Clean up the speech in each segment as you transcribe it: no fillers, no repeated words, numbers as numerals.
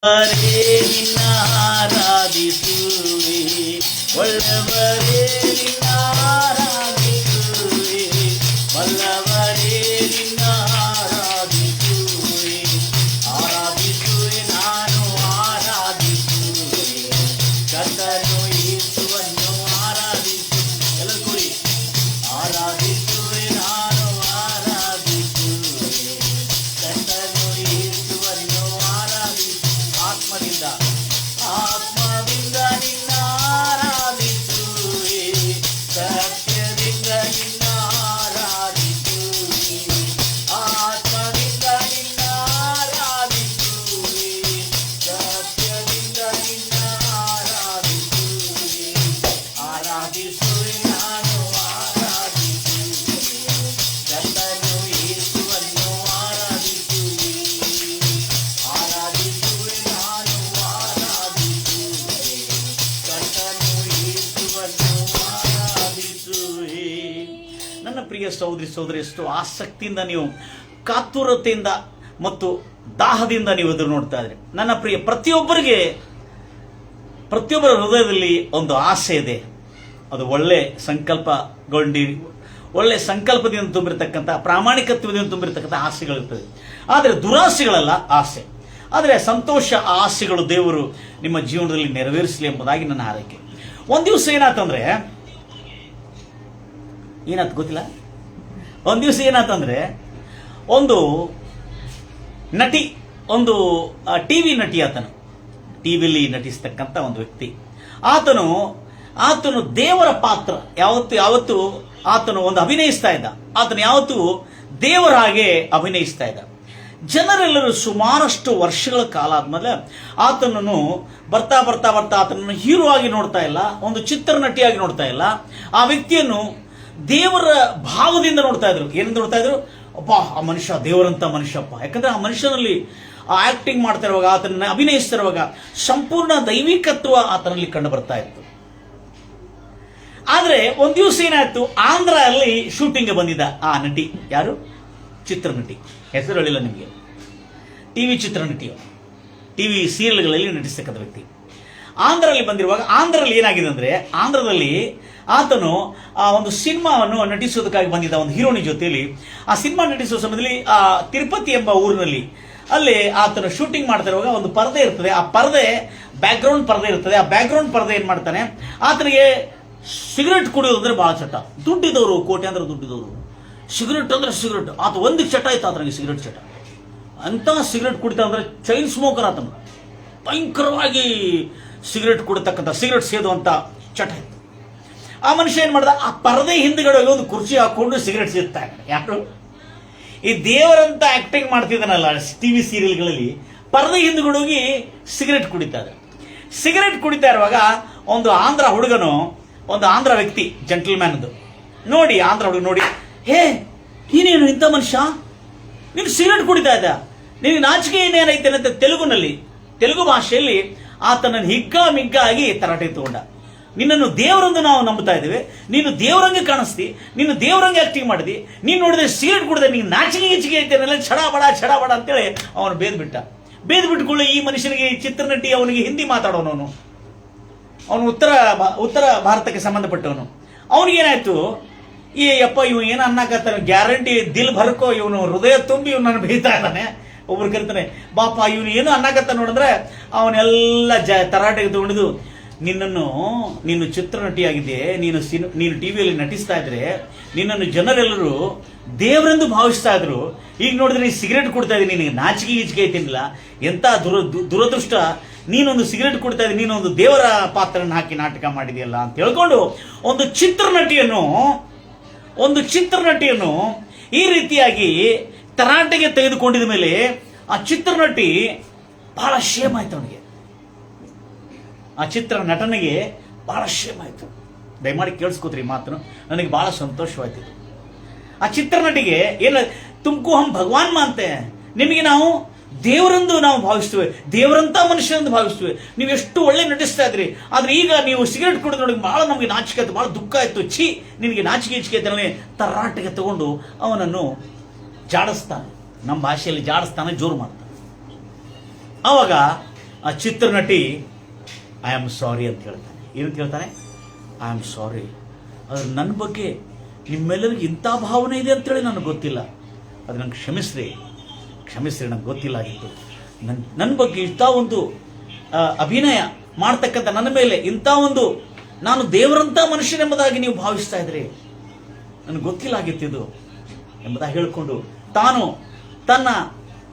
ಒಳ್ಳೆಯವರೇ ನಿನ್ನ ಆರಾಧಿಸುವೆ, ಒಳ್ಳೆಯವರೇ ನಿನ್ನ ಆರಾಧಿಸುವೆ, ಬಲ್ಲವರೇ ನಿನ್ನ ಆರಾಧಿಸುವೆ, ಆರಾಧಿಸುವೆ ನಾನು ಆರಾಧಿಸುವೆ, ಕರ್ತನು ಯೇಸುವನ್ನು ಆರಾಧಿಸು ಎಲ್ಲ ಕೂಡಿ ಆರಾಧಿಸುವೆ ನಾನು ಆರಾಧಿಸುವೆ, ಕರ್ತನು ಯೇಸುವನ್ನು ಆರಾಧಿಸು ಆತ್ಮದಿಂದ ಆತ್ಮದಿಂದ ನಿನ್ನ ಆರಾಧಿಸುವೆ, ಸತ್ಯದಿಂದ ನಿನ್ನ ಆರಾಧಿಸುವೆ, ಆತ್ಮದಿಂದ ನಿನ್ನ ಆರಾಧಿಸುವೆ, ಸತ್ಯದಿಂದ ನಿನ್ನ ಆರಾಧಿಸುವೆ, ಆರಾಧಿಸುವೆ ನಾನು ಆರಾಧಿಸುವೆ, ಕರ್ತನು ಯೇಸುವನ್ನು ಆರಾಧಿಸುವೆ, ಆರಾಧಿಸುವೆ ನಾನು ಆರಾಧಿಸುವೆ, ಕರ್ತನು ಯೇಸುವನ್ನು ಆರಾಧಿಸುವೆ. ನನ್ನ ಪ್ರಿಯ ಸಹೋದರಿ ಸಹೋದರಿಯಷ್ಟು ಆಸಕ್ತಿಯಿಂದ ನೀವು ಕಾತುರತೆಯಿಂದ ಮತ್ತು ದಾಹದಿಂದ ನೀವು ಎದುರು ನೋಡ್ತಾ ಇದ್ರಿ. ನನ್ನ ಪ್ರಿಯ ಪ್ರತಿಯೊಬ್ಬರ ಹೃದಯದಲ್ಲಿ ಒಂದು ಆಸೆ ಇದೆ. ಅದು ಒಳ್ಳೆ ಸಂಕಲ್ಪದಿಂದ ತುಂಬಿರತಕ್ಕಂಥ ಪ್ರಾಮಾಣಿಕತ್ವದಿಂದ ತುಂಬಿರತಕ್ಕಂಥ ಆಸೆಗಳಿರ್ತದೆ. ಆದರೆ ದುರಾಸೆಗಳಲ್ಲ ಆಸೆ. ಆದರೆ ಸಂತೋಷ ಆಸೆಗಳು ದೇವರು ನಿಮ್ಮ ಜೀವನದಲ್ಲಿ ನೆರವೇರಿಸಲಿ ಎಂಬುದಾಗಿ ನನ್ನ ಹಾರೈಕೆ. ಒಂದು ದಿವಸ ಏನಾತಂದ್ರೆ ಗೊತ್ತಿಲ್ಲ. ಒಂದು ದಿವಸ ಏನಾತಂದ್ರೆ ಒಂದು ನಟಿ, ಒಂದು ಟಿವಿ ನಟಿ, ಟಿವಿಲಿ ನಟಿಸ್ತಕ್ಕಂಥ ಒಂದು ವ್ಯಕ್ತಿ, ಆತನು ದೇವರ ಪಾತ್ರ ಯಾವತ್ತು ಆತನು ಒಂದು ಅಭಿನಯಿಸ್ತಾ ಇದ್ದ. ಆತನು ಯಾವತ್ತು ದೇವರ ಹಾಗೆ ಅಭಿನಯಿಸ್ತಾ ಇದ್ದ. ಜನರೆಲ್ಲರೂ ಸುಮಾರಷ್ಟು ವರ್ಷಗಳ ಕಾಲ ಆದ್ಮೇಲೆ ಆತನನ್ನು ಬರ್ತಾ ಆತನನ್ನು ಹೀರೋ ಆಗಿ ನೋಡ್ತಾ ಇಲ್ಲ, ಒಂದು ಚಿತ್ರನಟಿಯಾಗಿ ನೋಡ್ತಾ ಇಲ್ಲ. ಆ ವ್ಯಕ್ತಿಯನ್ನು ದೇವರ ಭಾವದಿಂದ ನೋಡ್ತಾ ಇದ್ರು. ಏನಂತ ನೋಡ್ತಾ ಇದ್ರು? ಅಪ್ಪ, ಆ ಮನುಷ್ಯ ದೇವರಂತ ಮನುಷ್ಯಪ್ಪ. ಯಾಕಂದ್ರೆ ಆ ಮನುಷ್ಯನಲ್ಲಿ ಆ ಆಕ್ಟಿಂಗ್ ಮಾಡ್ತಾ ಇರುವಾಗ, ಆತನ ಅಭಿನಯಿಸ್ತಿರುವಾಗ ಸಂಪೂರ್ಣ ದೈವಿಕತ್ವ ಆತನಲ್ಲಿ ಕಂಡು ಬರ್ತಾ ಇತ್ತು. ಆದ್ರೆ ಒಂದ್ ದಿವಸ ಏನಾಯ್ತು, ಆಂಧ್ರ ಅಲ್ಲಿ ಶೂಟಿಂಗ್ ಬಂದಿದ್ದ ಆ ನಟಿ. ಯಾರು? ಚಿತ್ರನಟಿ. ಹೆಸರು ಹೇಳಿಲ್ಲ ನಿಮಗೆ. ಟಿವಿ ಚಿತ್ರನಟಿಯು, ಟಿವಿ ಸೀರಿಯಲ್ಗಳಲ್ಲಿ ನಟಿಸ್ತಕ್ಕಂಥ ವ್ಯಕ್ತಿ. ಆಂಧ್ರಲ್ಲಿ ಬಂದಿರುವಾಗ, ಆಂಧ್ರಲ್ಲಿ ಏನಾಗಿದೆ ಅಂದ್ರೆ, ಆಂಧ್ರದಲ್ಲಿ ಆತನು ಆ ಒಂದು ಸಿನಿಮಾವನ್ನು ನಟಿಸೋದಕ್ಕಾಗಿ ಬಂದಿದ್ದ ಒಂದು ಹೀರೋನಿ ಜೊತೆಯಲ್ಲಿ. ಆ ಸಿನಿಮಾ ನಟಿಸುವ ಸಮಯದಲ್ಲಿ ಆ ತಿರುಪತಿ ಎಂಬ ಊರಿನಲ್ಲಿ ಅಲ್ಲಿ ಆತನು ಶೂಟಿಂಗ್ ಮಾಡ್ತಾ ಇರುವಾಗ ಒಂದು ಪರದೆ ಇರ್ತದೆ. ಆ ಪರದೆ ಬ್ಯಾಕ್ಗ್ರೌಂಡ್ ಪರದೆ ಇರ್ತದೆ. ಆ ಬ್ಯಾಕ್ಗ್ರೌಂಡ್ ಪರದೆ ಏನ್ ಮಾಡ್ತಾನೆ, ಆತನಿಗೆ ಸಿಗರೆಟ್ ಕುಡಿಯೋದಂದ್ರೆ ಬಹಳ ಚಟ. ದುಡ್ಡಿದವರು, ಕೋಟ್ಯಾಂತರ ದುಡ್ಡಿದವರು, ಸಿಗರೆಟ್ ಅಂದ್ರೆ ಸಿಗರೆಟ್. ಆತ ಒಂದು ಚಟ ಇತ್ತು ಆತನಿಗೆ, ಸಿಗರೆಟ್ ಚಟ. ಅಂತ ಸಿಗರೆಟ್ ಕುಡಿತಾ ಅಂದ್ರೆ ಚೈನ್ ಸ್ಮೋಕರ್ ಆತನು. ಭಯಂಕರವಾಗಿ ಸಿಗರೆಟ್ ಕುಡಿತಕ್ಕಂಥ, ಸಿಗರೆಟ್ ಸೇದುವಂತ ಚಟ ಇತ್ತು. ಆ ಮನುಷ್ಯ ಏನ್ ಮಾಡ್ದ, ಆ ಪರದೆ ಹಿಂದ್ಗಡೆ ಒಂದು ಕುರ್ಚಿ ಹಾಕೊಂಡು ಸಿಗರೆಟ್ ಸೇದ್ತಾ ಇದ್ದಾನೆ. ಯಾರು? ಈ ದೇವರಂತ ಆಕ್ಟಿಂಗ್ ಮಾಡ್ತಿದ್ದಾನಲ್ಲ ಟಿವಿ ಸೀರಿಯಲ್ಗಳಲ್ಲಿ, ಪರದೆ ಹಿಂದ್ಗಡೆ ಹೋಗಿ ಸಿಗರೆಟ್ ಕುಡಿತಾ ಇದ್ದಾರೆ. ಸಿಗರೆಟ್ ಕುಡಿತಾ ಇರುವಾಗ ಒಂದು ಆಂಧ್ರ ಹುಡುಗನು, ಒಂದು ಆಂಧ್ರ ವ್ಯಕ್ತಿ, ಜೆಂಟಲ್ಮ್ಯಾನ್ ನೋಡಿ, ಆಂಧ್ರ ಹುಡುಗ ನೋಡಿ, ಹೇ ನೀನೇನು ಇಂಥ ಮನುಷ್ಯ, ನೀನು ಸಿಗರೆಟ್ ಕುಡಿತಾ ಇದ್ದ, ನಿನಗೆ ನಾಚಿಕೆ ಏನೇನೈತೆ ಅಂತ ತೆಲುಗು ಭಾಷೆಯಲ್ಲಿ ಆತನನ್ನು ಹಿಗ್ಗ ಆಗಿ ತರಾಟೆ ತಗೊಂಡ. ನಿನ್ನನ್ನು ದೇವರಂದು ನಾವು ನಂಬುತ್ತಾ ಇದ್ದೇವೆ, ನೀನು ದೇವರಂಗೆ ಕಾಣಿಸ್ತಿ, ನೀನು ದೇವರಂಗೆ ಆಕ್ಟಿಂಗ್ ಮಾಡಿದಿ, ನೀನು ನೋಡಿದ್ರೆ ಸಿಗರೆಟ್ ಕುಡಿದ್ರೆ ನೀನು ನಾಚಿಕೆ ಐತೆ, ಛಡಾಬಡ ಅಂತೇಳಿ ಅವನು ಬೇದ್ಬಿಟ್ಕೊಳ್ಳಿ. ಈ ಮನುಷ್ಯನಿಗೆ, ಈ ಚಿತ್ರನಟಿ, ಅವನಿಗೆ ಹಿಂದಿ ಮಾತಾಡೋನು, ಅವನು ಉತ್ತರ ಭಾರತಕ್ಕೆ ಸಂಬಂಧಪಟ್ಟವನು. ಅವನಿಗೇನಾಯ್ತು, ಈ ಅಪ್ಪ ಇವ್ ಏನ ಅನ್ನಕತ್ತಾನ, ಗ್ಯಾರಂಟಿ ದಿಲ್ ಭರ್ಕೋ, ಇವನು ಹೃದಯ ತುಂಬಿ ಇವನನ್ನು ಬೈತಾ ಇದ್ದಾನೆ. ಒಬ್ರು ಕರಿತಾನೆ, ಬಾಪ ಇವನು ಏನು ಅನ್ನಕತ್ತ ನೋಡಿದ್ರೆ ಅವನೆಲ್ಲ ತರಾಟೆಗೆ ತಗೊಂಡಿದ್ದು, ನೀನು ಚಿತ್ರನಟಿಯಾಗಿದ್ದೆ, ನೀನು ಟಿವಿಯಲ್ಲಿ ನಟಿಸ್ತಾ ಇದ್ರೆ ನಿನ್ನನ್ನು ಜನರೆಲ್ಲರೂ ದೇವರೆಂದು ಭಾವಿಸ್ತಾ ಇದ್ರು. ಈಗ ನೋಡಿದ್ರೆ ನೀನು ಸಿಗರೆಟ್ ಕುಡ್ತಾ ಇದ್ದೀನಿ, ನಿನಗೆ ನಾಚಿಕೆ ಐತಿಲ್ಲ, ಎಂತ ದುರದೃಷ್ಟ, ನೀನೊಂದು ಸಿಗರೆಟ್ ಕುಡ್ತಾ ಇದ್ದೀನಿ, ನೀನೊಂದು ದೇವರ ಪಾತ್ರನ ಹಾಕಿ ನಾಟಕ ಮಾಡಿದೆಯಲ್ಲ ಅಂತ ಹೇಳ್ಕೊಂಡು ಒಂದು ಚಿತ್ರನಟಿಯನ್ನು ಈ ರೀತಿಯಾಗಿ ತರಾಟೆಗೆ ತೆಗೆದುಕೊಂಡಿದ ಮೇಲೆ ಆ ಚಿತ್ರನಟಿ ಬಹಳ ಶೇಮ್ ಆಯ್ತು ಅವನಿಗೆ. ಆ ಚಿತ್ರ ನಟನಿಗೆ ಬಹಳ ಶೇಮ್ ಆಯ್ತು. ದಯಮಾಡಿ ಕೇಳಿಸ್ಕೋತ್ರಿ ಮಾತನ್ನು, ನನಗೆ ಬಹಳ ಸಂತೋಷವಾಯ್ತು. ಆ ಚಿತ್ರನಟಿಗೆ ಏನ, ತುಮಕು ಹಮ್ ಭಗವಾನ್ ಮಾನ್ತೆ, ನಿಮಗೆ ನಾವು ದೇವರೆಂದು ನಾವು ಭಾವಿಸ್ತೇವೆ, ದೇವರಂತ ಮನುಷ್ಯರೆಂದು ಭಾವಿಸ್ತೇವೆ, ನೀವು ಎಷ್ಟು ಒಳ್ಳೆ ನಟಿಸ್ತಾ ಇದ್ರಿ, ಆದ್ರೆ ಈಗ ನೀವು ಸಿಗರೆಟ್ ಕುಡಿದು ನೋಡಿ ಬಹಳ ನಮಗೆ ನಾಚಿಕೆ ಆಯ್ತು, ಬಹಳ ದುಃಖ ಆಯ್ತು, ಛೀ ನಿನಗೆ ನಾಚಿಕೆ ಆಯ್ತು ತರಾಟೆಗೆ ತಗೊಂಡು ಅವನನ್ನು ಜಾಡಿಸ್ತಾನೆ. ನಮ್ಮ ಭಾಷೆಯಲ್ಲಿ ಜಾಡಿಸ್ತಾನೆ, ಜೋರು ಮಾಡ್ತಾನೆ. ಅವಾಗ ಆ ಚಿತ್ರನಟಿ ಐ ಆಮ್ ಸಾರಿ ಅಂತ ಹೇಳ್ತಾನೆ. ಏನಂತ ಹೇಳ್ತಾನೆ? ಐ ಆಮ್ ಸಾರಿ, ಆದ್ರೆ ನನ್ನ ಬಗ್ಗೆ ನಿಮ್ಮೆಲ್ಲರಿಗೂ ಇಂಥ ಭಾವನೆ ಇದೆ ಅಂತೇಳಿ ನನಗೆ ಗೊತ್ತಿಲ್ಲ. ಅದು ನಂಗೆ ಕ್ಷಮಿಸ್ರಿ ನಂಗೆ ಗೊತ್ತಿಲ್ಲ ಆಗಿತ್ತು. ನನ್ನ ಬಗ್ಗೆ ಇಂಥ ಒಂದು ಅಭಿನಯ ಮಾಡ್ತಕ್ಕಂಥ ನನ್ನ ಮೇಲೆ ಇಂಥ ಒಂದು ನಾನು ದೇವರಂಥ ಮನುಷ್ಯನೆಂಬುದಾಗಿ ನೀವು ಭಾವಿಸ್ತಾ ಇದ್ರಿ, ನನಗೆ ಗೊತ್ತಿಲ್ಲ ಆಗಿತ್ತಿದು ಎಂಬುದಾಗಿ ಹೇಳಿಕೊಂಡು ತಾನು ತನ್ನ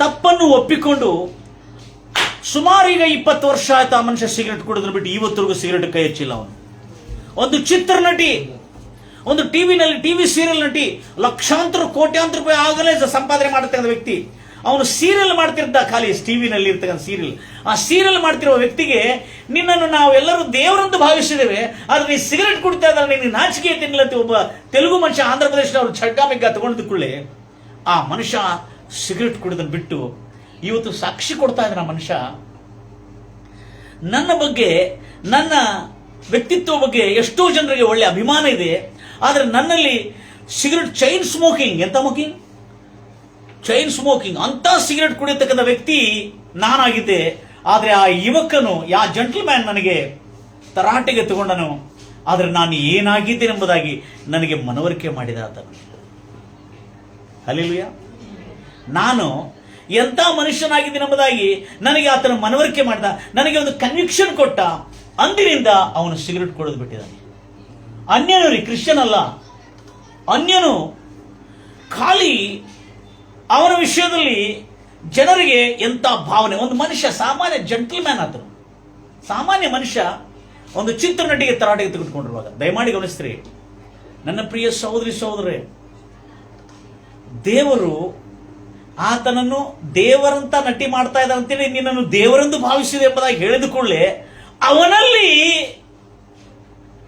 ತಪ್ಪನ್ನು ಒಪ್ಪಿಕೊಂಡು ಸುಮಾರು ಈಗ 20 ವರ್ಷ ಆಯ್ತು ಆ ಮನುಷ್ಯ ಸಿಗರೆಟ್ ಕುಡಿದ್ರು ಬಿಟ್ಟು ಇವತ್ತರೆಗೂ ಸಿಗರೆಟ್ ಕೈ ಹಚ್ಚಿಲ್ಲ ಅವನು. ಒಂದು ಚಿತ್ರನಟಿ, ಒಂದು ಟಿವಿ ಸೀರಿಯಲ್ ನಟಿ, ಲಕ್ಷಾಂತರ ಕೋಟ್ಯಾಂತರ ರೂಪಾಯಿ ಆಗಲೇ ಸಂಪಾದನೆ ಮಾಡತಕ್ಕಂಥ ವ್ಯಕ್ತಿ. ಅವನು ಸೀರಿಯಲ್ ಮಾಡ್ತಿರ್ತ, ಖಾಲಿ ಟಿವಿನಲ್ಲಿ ಇರ್ತಕ್ಕಂಥ ಸೀರಿಯಲ್, ಆ ಸೀರಿಯಲ್ ಮಾಡ್ತಿರುವ ವ್ಯಕ್ತಿಗೆ ನಿನ್ನನ್ನು ನಾವು ಎಲ್ಲರೂ ದೇವರಂತ ಭಾವಿಸಿದ್ದೇವೆ, ಆದ್ರೆ ನೀ ಸಿಗರೆಟ್ ಕುಡಿತಾ ಇದ್ದಾರೆ, ನಿನ್ನ ನಾಚಿಕೆ ತಿನ್ನಲತ್ತಿ. ಒಬ್ಬ ತೆಲುಗು ಮನುಷ್ಯ ಆಂಧ್ರ ಪ್ರದೇಶದ ಅವರು ಛಡ್ಗಾಮಿಗ್ಗ ತಗೊಂಡಿದ್ದಕ್ಕೂಳೆ ಆ ಮನುಷ್ಯ ಸಿಗರೆಟ್ ಕುಡಿದನ್ನು ಬಿಟ್ಟು ಇವತ್ತು ಸಾಕ್ಷಿ ಕೊಡ್ತಾ ಇದ್ದಾನೆ. ಆ ಮನುಷ್ಯ ನನ್ನ ಬಗ್ಗೆ, ನನ್ನ ವ್ಯಕ್ತಿತ್ವ ಬಗ್ಗೆ ಎಷ್ಟೋ ಜನರಿಗೆ ಒಳ್ಳೆ ಅಭಿಮಾನ ಇದೆ, ಆದರೆ ನನ್ನಲ್ಲಿ ಸಿಗರೆಟ್ ಚೈನ್ ಸ್ಮೋಕಿಂಗ್, ಎಂತ ಸ್ಮೋಕಿಂಗ್, ಚೈನ್ ಸ್ಮೋಕಿಂಗ್ ಅಂತ ಸಿಗರೆಟ್ ಕುಡಿಯತಕ್ಕಂಥ ವ್ಯಕ್ತಿ ನಾನಾಗಿದ್ದೆ. ಆದರೆ ಆ ಯುವಕನು, ಯಾ ಜೆಂಟಲ್ಮ್ಯಾನ್ ನನಗೆ ತರಾಟೆಗೆ ತಗೊಂಡನು, ಆದರೆ ನಾನು ಏನಾಗಿದ್ದೇನೆಂಬುದಾಗಿ ನನಗೆ ಮನವರಿಕೆ ಮಾಡಿದ ಆತನು. ಹಲ್ಲೆಲೂಯಾ. ನಾನು ಎಂಥ ಮನುಷ್ಯನಾಗಿದ್ದೇನೆಂಬುದಾಗಿ ನನಗೆ ಆತನ ಮನವರಿಕೆ ಮಾಡಿದ, ನನಗೆ ಒಂದು ಕನ್ವಿಕ್ಷನ್ ಕೊಟ್ಟ. ಅಂದಿನಿಂದ ಅವನು ಸಿಗರೆಟ್ ಕುಡಿದು ಬಿಟ್ಟಿದ್ದಾನೆ. ಅನ್ಯನು ರೀ, ಕ್ರಿಶ್ಚಿಯನ್ ಅಲ್ಲ, ಅನ್ಯನು. ಖಾಲಿ ಅವನ ವಿಷಯದಲ್ಲಿ ಜನರಿಗೆ ಎಂಥ ಭಾವನೆ. ಒಂದು ಮನುಷ್ಯ ಸಾಮಾನ್ಯ ಜೆಂಟಲ್ಮ್ಯಾನ್ ಆತನು, ಸಾಮಾನ್ಯ ಮನುಷ್ಯ ಒಂದು ಚಿತ್ರನಟಿಗೆ ತರಾಟೆಗೆ ತೆಗೆದುಕೊಂಡಿರುವಾಗ, ದಯಮಾಡಿ ಗಮನಿಸ್ರಿ ನನ್ನ ಪ್ರಿಯ ಸಹೋದರಿ ಸಹೋದರೇ, ದೇವರು ಆತನನ್ನು ದೇವರಂತ ನಟಿ ಮಾಡ್ತಾ ಇದ್ದ ಅಂತೇಳಿ ನಿನ್ನನ್ನು ದೇವರೆಂದು ಭಾವಿಸಿದೆ ಎಂಬುದಾಗಿ ಹೇಳಿದ ಕೂಡಲೇ ಅವನಲ್ಲಿ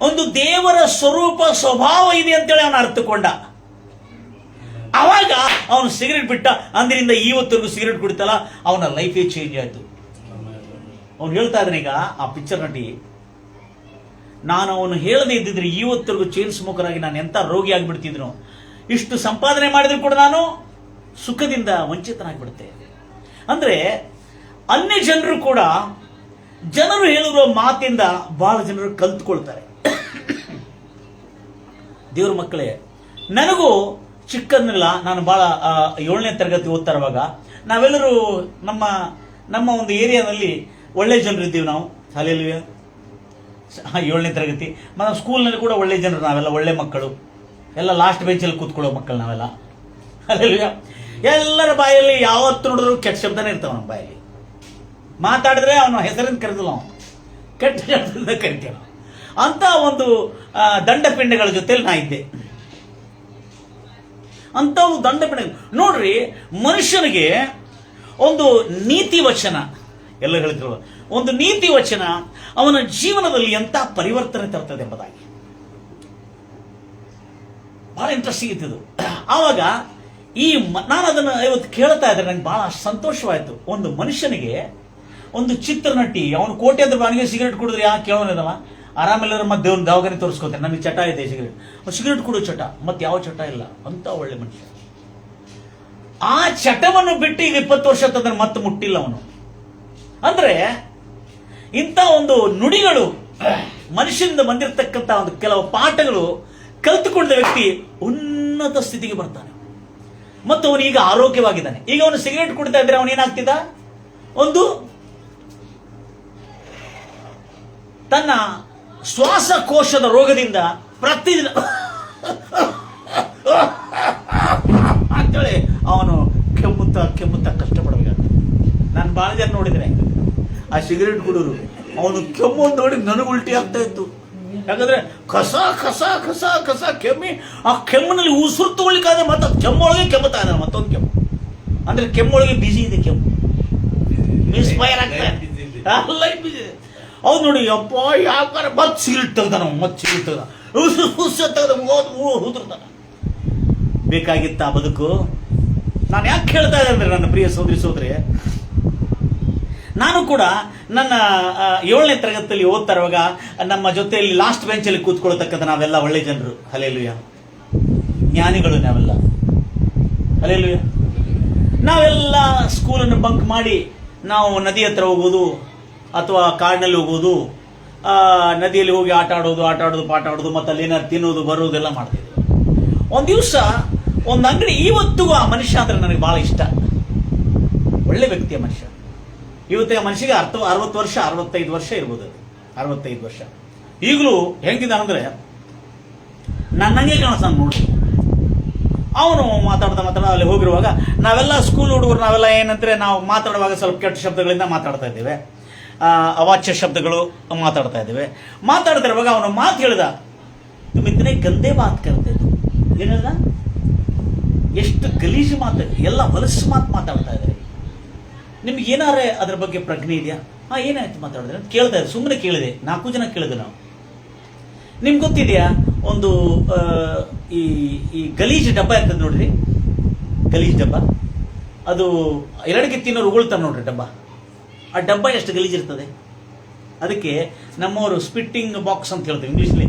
ಒಂದು ದೇವರ ಸ್ವರೂಪ ಸ್ವಭಾವ ಇದೆ ಅಂತೇಳಿ ಅವನು ಅರ್ಥಕೊಂಡ. ಅವಾಗ ಅವನು ಸಿಗರೆಟ್ ಬಿಟ್ಟ. ಅಂದಿನಿಂದ ಇವತ್ತರೆಗೂ ಸಿಗರೆಟ್ ಕುಡಿತಲ್ಲ, ಅವನ ಲೈಫೇ ಚೇಂಜ್ ಆಯ್ತು. ಅವನು ಹೇಳ್ತಾ ಇದ್ದಾನೆ ಈಗ, ಆ ಪಿಕ್ಚರ್ ನಟಿ, ನಾನು ಅವನು ಹೇಳದೇ ಇದ್ದಿದ್ರೆ ಇವತ್ತರೆಗೂ ಚೈನ್ ಸ್ಮೋಕರ್ ಆಗಿ ನಾನು ಎಂತ ರೋಗಿ ಆಗಿಬಿಡ್ತಿದ್ರು. ಇಷ್ಟು ಸಂಪಾದನೆ ಮಾಡಿದ್ರು ಕೂಡ ನಾನು ಸುಖದಿಂದ ವಂಚಿತನಾಗ್ಬಿಡುತ್ತೆ. ಅಂದ್ರೆ ಅನ್ಯ ಜನರು ಕೂಡ ಜನರು ಹೇಳಿರುವ ಮಾತಿಂದ ಬಹಳ ಜನರು ಕಲ್ತ್ಕೊಳ್ತಾರೆ. ದೇವ್ರ ಮಕ್ಕಳೇ, ನನಗೂ ಚಿಕ್ಕಂದಿಲ್ಲ, ನಾನು ಬಹಳ 7ನೇ ತರಗತಿ ಓದ್ತಾ ಇರುವಾಗ ನಾವೆಲ್ಲರೂ ನಮ್ಮ ಒಂದು ಏರಿಯಾದಲ್ಲಿ ಒಳ್ಳೆ ಜನರು ಇದ್ದೀವಿ ನಾವು. ಹಲ್ಲೆಲೂಯಾ. 7ನೇ ತರಗತಿ ನಮ್ಮ ಸ್ಕೂಲ್ನಲ್ಲಿ ಕೂಡ ಒಳ್ಳೆ ಜನರು, ನಾವೆಲ್ಲ ಒಳ್ಳೆ ಮಕ್ಕಳು, ಎಲ್ಲ ಲಾಸ್ಟ್ ಬೆಂಚಲ್ಲಿ ಕೂತ್ಕೊಳ್ಳೋ ಮಕ್ಕಳು ನಾವೆಲ್ಲ. ಹಲ್ಲೆಲೂಯಾ. ಎಲ್ಲರ ಬಾಯಲ್ಲಿ ಯಾವತ್ತು ನೋಡಿದ್ರು ಕೆಟ್ಟ ಶಬ್ದನೇ ಇರ್ತಾವ. ನಮ್ಮ ಬಾಯಲ್ಲಿ ಮಾತಾಡಿದ್ರೆ ಅವನ ಹೆಸರಿಂದ ಕರೆದಿಲ್ಲ, ಅವನು ಕೆಟ್ಟ ಶಬ್ದದಿಂದ ಕರಿತೇವೆ. ಅಂತ ಒಂದು ದಂಡಪಿಂಡಗಳ ಜೊತೆಲಿ ನಾ ಇದ್ದೆ. ಅಂತ ಒಂದು ದಂಡಪಿಂಡ ನೋಡ್ರಿ, ಮನುಷ್ಯನಿಗೆ ಒಂದು ನೀತಿ ವಚನ, ಎಲ್ಲ ಹೇಳ್ತಿರುವ ಒಂದು ನೀತಿ ವಚನ ಅವನ ಜೀವನದಲ್ಲಿ ಎಂತ ಪರಿವರ್ತನೆ ತರ್ತದೆ ಎಂಬುದಾಗಿ ಬಹಳ ಇಂಟ್ರೆಸ್ಟಿಂಗ್ ಇತ್ತು. ಆವಾಗ ನಾನು ಅದನ್ನು ಇವತ್ತು ಕೇಳ್ತಾ ಇದ್ರೆ ನಂಗೆ ಬಹಳ ಸಂತೋಷವಾಯಿತು. ಒಂದು ಮನುಷ್ಯನಿಗೆ ಒಂದು ಚಿತ್ರನಟಿ, ಅವನು ಕೋಟ್ಯಾಂತರ ಅವನಿಗೆ ಸಿಗರೆಟ್ ಕುಡಿದ್ರೆ ಯಾಕೆ ಕೇಳೋನಿದವ, ಆರಾಮೆಲ್ಲರ ಮತ್ತೆ ದೇವ್ರ ದವಾಖಾನೆ ತೋರಿಸ್ಕೋತಾನೆ, ನನಗೆ ಚಟ ಇದೆ ಸಿಗರೆಟ್ ಕುಡೋ ಚಟ, ಮತ್ತೆ ಯಾವ ಚಟ ಇಲ್ಲ ಅಂತ ಒಳ್ಳೆ ಮನುಷ್ಯ. ಆ ಚಟವನ್ನು ಬಿಟ್ಟು ಈಗ 20 ವರ್ಷ ತಂದ್ರೆ ಮತ್ತೆ ಮುಟ್ಟಿಲ್ಲ ಅವನು. ಅಂದ್ರೆ ಇಂಥ ಒಂದು ನುಡಿಗಳು, ಮನುಷ್ಯನಿಂದ ಬಂದಿರತಕ್ಕಂಥ ಒಂದು ಕೆಲವು ಪಾಠಗಳು ಕಲಿತುಕೊಂಡ ವ್ಯಕ್ತಿ ಉನ್ನತ ಸ್ಥಿತಿಗೆ ಬರ್ತಾನೆ ಮತ್ತು ಅವನು ಈಗ ಆರೋಗ್ಯವಾಗಿದ್ದಾನೆ. ಈಗ ಅವನು ಸಿಗರೆಟ್ ಕುಡಿತಾ ಇದ್ರೆ ಅವನು ಏನಾಗ್ತಿದ್ದ, ಒಂದು ತನ್ನ ಶ್ವಾಸಕೋಶದ ರೋಗದಿಂದ ಪ್ರತಿದಿನ ಅಂತೇಳಿ ಅವನು ಕೆಮ್ಮುತ್ತಾ ಕಷ್ಟಪಡಬೇಕಾಗ್ತದೆ. ನಾನು ಬಹಳ ಜನ ನೋಡಿದ್ದೇನೆ ಆ ಸಿಗರೆಟ್ ಕುಡಿದ್ರು, ಅವನು ಕೆಮ್ಮು ನೋಡಿ ನನಗೆ ಉಲ್ಟಿ ಆಗ್ತಾ ಇತ್ತು. ಯಾಕಂದ್ರೆ ಕಸ ಕಸ ಕಸ ಕಸ ಕೆಮ್ಮಿ ಆ ಕೆಮ್ಮಿನಲ್ಲಿ ಉಸಿರು ತಗೊಳ್ಳಿಕ್ಕಾದ್ರೆ ಮತ್ತೆ ಕೆಮ್ಮೊಳಗೆ ಕೆಮ್ಮುತ್ತಾ ಇದ್ದಾನೆ. ಮತ್ತೊಂದು ಕೆಮ್ಮು ಅಂದ್ರೆ ಕೆಮ್ಮೊಳಗೆ ಬಿಸಿ ಇದೆ, ಕೆಮ್ಮು ಮಿಸ್ಫೈರ್ ಆಗ್ತಾ ಇದೆ, ಬಿಸಿ ಇದೆ. ಅವ್ನು ನೋಡಿ ಅಪ್ಪ ಯಾಕಾರ ಮತ್ತೆ ಸಿಗರೆಟ್ ತೆಗ್ದಾನ, ಮತ್ತೆ ಸಿಗರೆಟ್ ತೆಗ್ದ ಉಸಿರು ತೆಗ್ದ ಬೇಕಾಗಿತ್ತ ಬದುಕು. ನಾನು ಯಾಕೆ ಹೇಳ್ತಾ ಇದ್ದೆ ಅಂದ್ರೆ ನನ್ನ ಪ್ರಿಯ ಸೋದರಿ, ನಾನು ಕೂಡ ನನ್ನ 7ನೇ ತರಗತಿಯಲ್ಲಿ ಓದ್ತಾ ಇರುವಾಗ ನಮ್ಮ ಜೊತೆಯಲ್ಲಿ ಲಾಸ್ಟ್ ಬೆಂಚಲ್ಲಿ ಕೂತ್ಕೊಳ್ತಕ್ಕಂಥ ನಾವೆಲ್ಲ ಒಳ್ಳೆ ಜನರು. ಹಲ್ಲೆಲೂಯಾ. ಜ್ಞಾನಿಗಳು ನಾವೆಲ್ಲ. ಹಲ್ಲೆಲೂಯಾ. ನಾವೆಲ್ಲ ಸ್ಕೂಲನ್ನು ಬಂಕ್ ಮಾಡಿ ನಾವು ನದಿ ಹತ್ರ ಹೋಗೋದು, ಅಥವಾ ಕಾಡಿನಲ್ಲಿ ಹೋಗೋದು, ನದಿಯಲ್ಲಿ ಹೋಗಿ ಆಟ ಆಡೋದು, ಪಾಠ ಆಡೋದು, ಮತ್ತು ಅಲ್ಲಿ ಏನಾದ್ರು ತಿನ್ನೋದು ಬರೋದೆಲ್ಲ ಮಾಡ್ತಿದ್ವಿ. ಒಂದು ದಿವಸ ಒಂದು ಅಂಗಡಿ, ಇವತ್ತಿಗೂ ಆ ಮನುಷ್ಯ ಅಂದ್ರೆ ನನಗೆ ಭಾಳ ಇಷ್ಟ. ಒಳ್ಳೆ ವ್ಯಕ್ತಿಯ ಮನುಷ್ಯ. ಇವತ್ತಿಗೆ ಆ ಮನುಷ್ಯಗೆ 60 ವರ್ಷ 65 ವರ್ಷ ಇರ್ಬೋದು, 65 ವರ್ಷ. ಈಗಲೂ ಹೆಂಗಿದ್ದಾನಂದ್ರೆ ನನ್ನಂಗೆ ಕಾಣಿಸ್ತಾನೆ ನೋಡಿ. ಅವನು ಮಾತಾಡ್ತಾ ಅಲ್ಲಿ ಹೋಗಿರುವಾಗ ನಾವೆಲ್ಲ ಸ್ಕೂಲ್ ಹುಡುಗರು ನಾವೆಲ್ಲ ಏನಂದ್ರೆ ನಾವು ಮಾತಾಡುವಾಗ ಸ್ವಲ್ಪ ಕೆಟ್ಟ ಶಬ್ದಗಳಿಂದ ಮಾತಾಡ್ತಾ ಇದ್ದೇವೆ, ಅವಾಚ್ಯ ಶಬ್ದಗಳು ಮಾತಾಡ್ತಾ ಇದ್ದೇವೆ. ಮಾತಾಡ್ತಿರುವಾಗ ಅವನು ಮಾತು ಹೇಳಿದ, ಇತನೇ ಗಂದೆ ಮಾತು ಕರ್ತೆ. ಏನ್ ಹೇಳ್ದ? ಎಷ್ಟು ಗಲೀಜು ಮಾತು, ಎಲ್ಲ ಹೊಲಸು ಮಾತಾಡ್ತಾ ಇದ್ದಾರೆ. ನಿಮ್ಗೆ ಏನಾರೇ ಅದ್ರ ಬಗ್ಗೆ ಪ್ರಜ್ಞೆ ಇದೆಯಾ? ಏನಾಯ್ತು ಮಾತಾಡಿದ್ರೆ ಅಂತ ಕೇಳ್ತಾ ಇದ್ದೆ. ಸುಮ್ಮನೆ ಕೇಳಿದೆ, 4 ಜನ ಕೇಳಿದೆ ನಾವು. ನಿಮ್ಗೆ ಗೊತ್ತಿದೆಯಾ ಒಂದು ಈ ಗಲೀಜು ಡಬ್ಬ ಇರ್ತದೆ ನೋಡ್ರಿ, ಗಲೀಜು ಡಬ್ಬ, ಅದು ಎರಡಿಗೆ ತಿನ್ನೋರು ಉಗುಳ್ತಾರೆ ನೋಡ್ರಿ ಡಬ್ಬ. ಆ ಡಬ್ಬ ಎಷ್ಟು ಗಲೀಜಿರ್ತದೆ. ಅದಕ್ಕೆ ನಮ್ಮವರು ಸ್ಪಿಟ್ಟಿಂಗ್ ಬಾಕ್ಸ್ ಅಂತ ಹೇಳ್ತೀವಿ ಇಂಗ್ಲೀಷಲ್ಲಿ.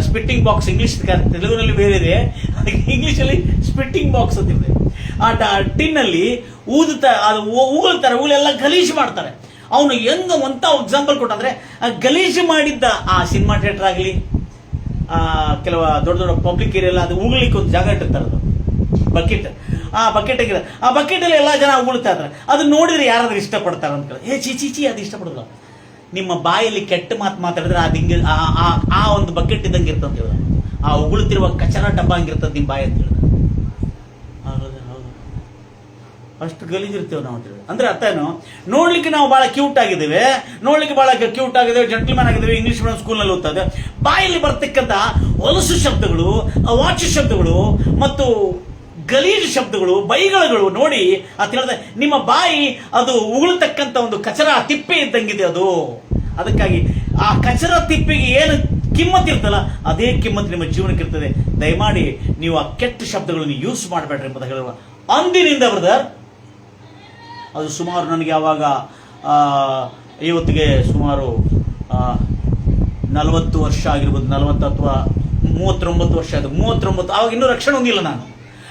ಸ್ಪಿಟ್ಟಿಂಗ್ ಬಾಕ್ಸ್ ಇಂಗ್ಲೀಷ್, ತೆಲುಗಿನಲ್ಲಿ ಬೇರೆ ಇದೆ, ಅದಕ್ಕೆ ಇಂಗ್ಲೀಷಲ್ಲಿ ಸ್ಪಿಟ್ಟಿಂಗ್ ಬಾಕ್ಸ್ ಅಂತ ಇದೆ. ಆ ಟಿನ್ನಲ್ಲಿ ಅದು ಉಗುಳ್ತಾರೆ, ಉಗುಳೆಲ್ಲ ಗಲೀಜು ಮಾಡ್ತಾರೆ. ಅವನು ಹೆಂಗ ಅಂತ ಎಕ್ಸಾಂಪಲ್ ಕೊಟ್ಟಂದ್ರೆ, ಆ ಗಲೀಜು ಮಾಡಿದ್ದ ಆ ಸಿನಿಮಾ ಥಿಯೇಟರ್ ಆಗಲಿ, ಕೆಲವು ದೊಡ್ಡ ಪಬ್ಲಿಕ್ ಏರಿಯಾ ಎಲ್ಲ, ಅದು ಉಗುಳಿಕ್ಕೆ ಒಂದು ಜಾಗ ಇಟ್ಟಿರ್ತಾರೆ, ಅದು ಬಕೆಟ್. ಆ ಬಕೆಟ್ ಆಗಿದೆ, ಆ ಬಕೆಟಲ್ಲಿ ಎಲ್ಲ ಜನ ಉಗುಳ್ತಾ ಇದ್ದಾರೆ. ಅದು ನೋಡಿದ್ರೆ ಯಾರಾದ್ರೂ ಇಷ್ಟಪಡ್ತಾರೆ ಅಂತ ಕೇಳಿ, ಚೀಚಿ ಅದು ಇಷ್ಟಪಡೋಲ್ಲ. ನಿಮ್ಮ ಬಾಯಲ್ಲಿ ಕೆಟ್ಟ ಮಾತಾಡಿದ್ರೆ ಅದು ಹಿಂಗೆ ಆ ಒಂದು ಬಕೆಟ್ ಇದ್ದಂಗೆ ಇರ್ತಂತ ಹೇಳಿದ. ಆ ಉಗುಳ್ತಿರುವ ಕಚರ ಡಬ್ಬ ಹಂಗಿರ್ತದೆ ನಿಮ್ಮ ಬಾಯಿ ಅಂತ ಹೇಳಿದ. ಅಷ್ಟು ಗಲೀಜಿರ್ತೇವೆ ನಾವು ಅಂತ ಹೇಳಿ. ಅಂದ್ರೆ ಅರ್ಥ ಏನು? ನೋಡ್ಲಿಕ್ಕೆ ನಾವು ಬಹಳ ಕ್ಯೂಟ್ ಆಗಿದ್ದೇವೆ, ಜೆಂಟಲ್ಮನ್ ಆಗಿದ್ದೇವೆ, ಇಂಗ್ಲಿಷ್ ಮೀಡಿಯಂ ಸ್ಕೂಲ್ನಲ್ಲಿ ಓದ್ತಾ ಇದ್ದೇವೆ. ಬಾಯಲ್ಲಿ ಬರ್ತಕ್ಕಂಥ ಹೊಲಸು ಶಬ್ದಗಳು, ಅವಾಚ್ಯ ಶಬ್ದಗಳು ಮತ್ತು ಗಲೀಜು ಶಬ್ದಗಳು, ಬೈಗಳಗಳು ನೋಡಿ ಅಂತ ಹೇಳಿದ್ರೆ, ನಿಮ್ಮ ಬಾಯಿ ಅದು ಉಗುಳ್ತಕ್ಕಂಥ ಒಂದು ಕಚರ ತಿಪ್ಪೆ ಇದ್ದಂಗಿದೆ ಅದು. ಅದಕ್ಕಾಗಿ ಆ ಕಚರ ತಿಪ್ಪೆಗೆ ಏನು ಕಿಮ್ಮತ್ ಇರ್ತಲ್ಲ, ಅದೇ ಕಿಮ್ಮತ್ ನಿಮ್ಮ ಜೀವನಕ್ಕೆ ಇರ್ತದೆ. ದಯಮಾಡಿ ನೀವು ಆ ಕೆಟ್ಟ ಶಬ್ದಗಳನ್ನು ಯೂಸ್ ಮಾಡಬೇಡ್ರಿ ಎಂಬುದು ಹೇಳುವ. ಅಂದಿನಿಂದ ಬ್ರದರ್, ಅದು ಸುಮಾರು ನನಗೆ ಆವಾಗ ಇವತ್ತಿಗೆ ಸುಮಾರು 40 ವರ್ಷ ಆಗಿರ್ಬೋದು, 40 ಅಥವಾ 39 ವರ್ಷ ಆಯಿತು. 39, ಆವಾಗ ಇನ್ನೂ ರಕ್ಷಣೆ ಹೊಂದಿಲ್ಲ ನಾನು.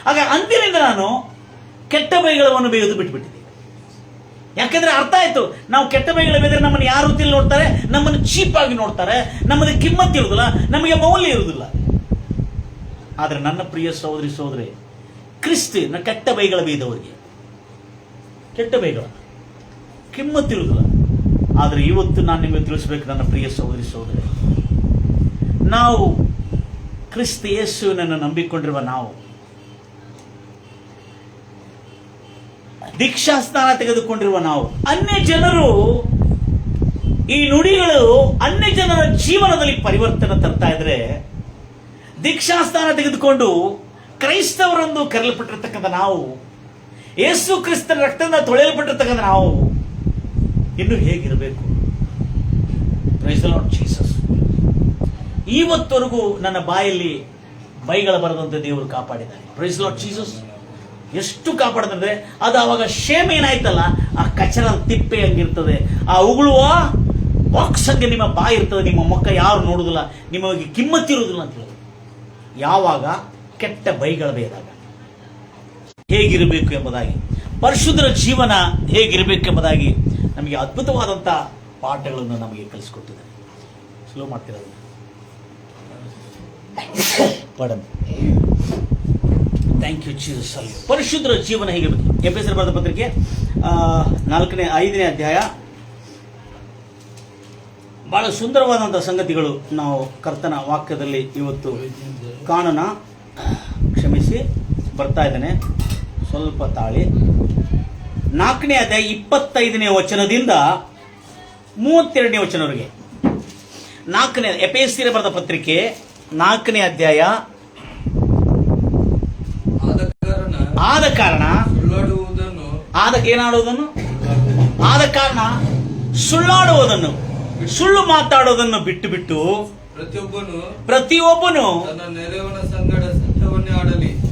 ಆಗ ಅಂದಿನಿಂದ ನಾನು ಕೆಟ್ಟ ಬೈಗಳನ್ನು ಬೇಯೋದು ಬಿಟ್ಬಿಟ್ಟಿದ್ದೆ. ಯಾಕೆಂದ್ರೆ ಅರ್ಥ ಆಯ್ತು, ನಾವು ಕೆಟ್ಟ ಬೈಗಳ ಬೇದ್ರೆ ನಮ್ಮನ್ನು ಯಾರು ರೀತಿಯಲ್ಲಿ ನೋಡ್ತಾರೆ, ನಮ್ಮನ್ನು ಚೀಪ್ ಆಗಿ ನೋಡ್ತಾರೆ, ನಮಗೆ ಕಿಮ್ಮತ್ ಇರುವುದಿಲ್ಲ, ನಮಗೆ ಮೌಲ್ಯ ಇರುವುದಿಲ್ಲ. ಆದ್ರೆ ನನ್ನ ಪ್ರಿಯ ಸಹೋದರಿ ಕ್ರಿಸ್ತ ಕೆಟ್ಟ ಬೈಗಳ ಬೇಯ್ದವರಿಗೆ, ಕೆಟ್ಟ ಬೈಗಳ ಕಿಮ್ಮತ್ ಇರುವುದಿಲ್ಲ. ಆದ್ರೆ ಇವತ್ತು ನಾನು ನಿಮಗೆ ತಿಳಿಸ್ಬೇಕು ನನ್ನ ಪ್ರಿಯ ಸಹೋದರಿ, ನಾವು ಕ್ರಿಸ್ತ ಯೇಸುವಿನನ್ನು ನಂಬಿಕೊಂಡಿರುವ ನಾವು ದೀಕ್ಷಾಸ್ನಾನ ತೆಗೆದುಕೊಂಡಿರುವ ನಾವು, ಅನ್ಯ ಜನರು ಈ ನುಡಿಗಳು ಅನ್ಯ ಜನರ ಜೀವನದಲ್ಲಿ ಪರಿವರ್ತನೆ ತರ್ತಾ ಇದ್ರೆ, ದೀಕ್ಷಾಸ್ನಾನ ತೆಗೆದುಕೊಂಡು ಕ್ರೈಸ್ತವರೊಂದು ಕರೆಯಲ್ಪಟ್ಟಿರ್ತಕ್ಕಂಥ ನಾವು, ಯೇಸು ಕ್ರಿಸ್ತನ ರಕ್ತದಿಂದ ತೊಳೆಯಲ್ಪಟ್ಟಿರ್ತಕ್ಕಂಥ ನಾವು ಇನ್ನು ಹೇಗಿರಬೇಕು? Praise the Lord Jesus. ಇವತ್ತವರೆಗೂ ನನ್ನ ಬಾಯಲ್ಲಿ ಬೈಗಳ ಬರದಂತೆ ದೇವರು ಕಾಪಾಡಿದ್ದಾರೆ. Praise the Lord Jesus. ಎಷ್ಟು ಕಾಪಾಡಿದ್ರೆ ಅದು ಅವಾಗ ಶೇಮ್ ಏನಾಯ್ತಲ್ಲ, ಆ ಕಚರ ತಿಪ್ಪೆ ಹಂಗಿರ್ತದೆ, ಆ ಉಗುಳುವ ಬಾಕ್ಸ್ ಹಂಗೆ ನಿಮ್ಮ ಬಾಯಿ ಇರ್ತದೆ. ನಿಮ್ಮ ಮುಖ ಯಾರು ನೋಡುದಿಲ್ಲ, ನಿಮಗೆ ಕಿಮ್ಮತ್ತಿರುವುದಿಲ್ಲ ಅಂತ ಹೇಳಿ. ಯಾವಾಗ ಕೆಟ್ಟ ಬೈಗಳ ಬೇದಾಗ ಹೇಗಿರಬೇಕು ಎಂಬುದಾಗಿ, ಪರಿಶುದ್ಧರ ಜೀವನ ಹೇಗಿರಬೇಕೆಂಬುದಾಗಿ ನಮಗೆ ಅದ್ಭುತವಾದಂಥ ಪಾಠಗಳನ್ನು ನಮಗೆ ಕಲಿಸಿಕೊಟ್ಟಿದ್ದಾರೆ. ಸ್ಲೋ ಮಾಡ್ತಿರೋದು ಪಡನ್. Thank you Jesus. ಪರಿಶುದ್ಧರ ಜೀವನ ಹೇಗಿರಬೇಕು. ಎಫೆಸರ್ ಬರೆದ ಪತ್ರಿಕೆ 5ನೇ ಅಧ್ಯಾಯ. ಬಹಳ ಸುಂದರವಾದಂಥ ಸಂಗತಿಗಳು ನಾವು ಕರ್ತನ ವಾಕ್ಯದಲ್ಲಿ ಇವತ್ತು ಕಾಣೋಣ. ಕ್ಷಮಿಸಿ, ಬರ್ತಾ ಇದ್ದೇನೆ, ಸ್ವಲ್ಪ ತಾಳಿ. 4ನೇ ಅಧ್ಯಾಯ 25ನೇ ವಚನದಿಂದ 32ನೇ ವಚನವರೆಗೆ. ಎಫೆಸರ್ ಬರೆದ ಪತ್ರಿಕೆ 4ನೇ ಅಧ್ಯಾಯ. ಆದ ಕಾರಣ ಸುಳ್ಳಾಡುವುದನ್ನು, ಸುಳ್ಳು ಮಾತಾಡುವುದನ್ನು ಬಿಟ್ಟು ಪ್ರತಿಯೊಬ್ಬನು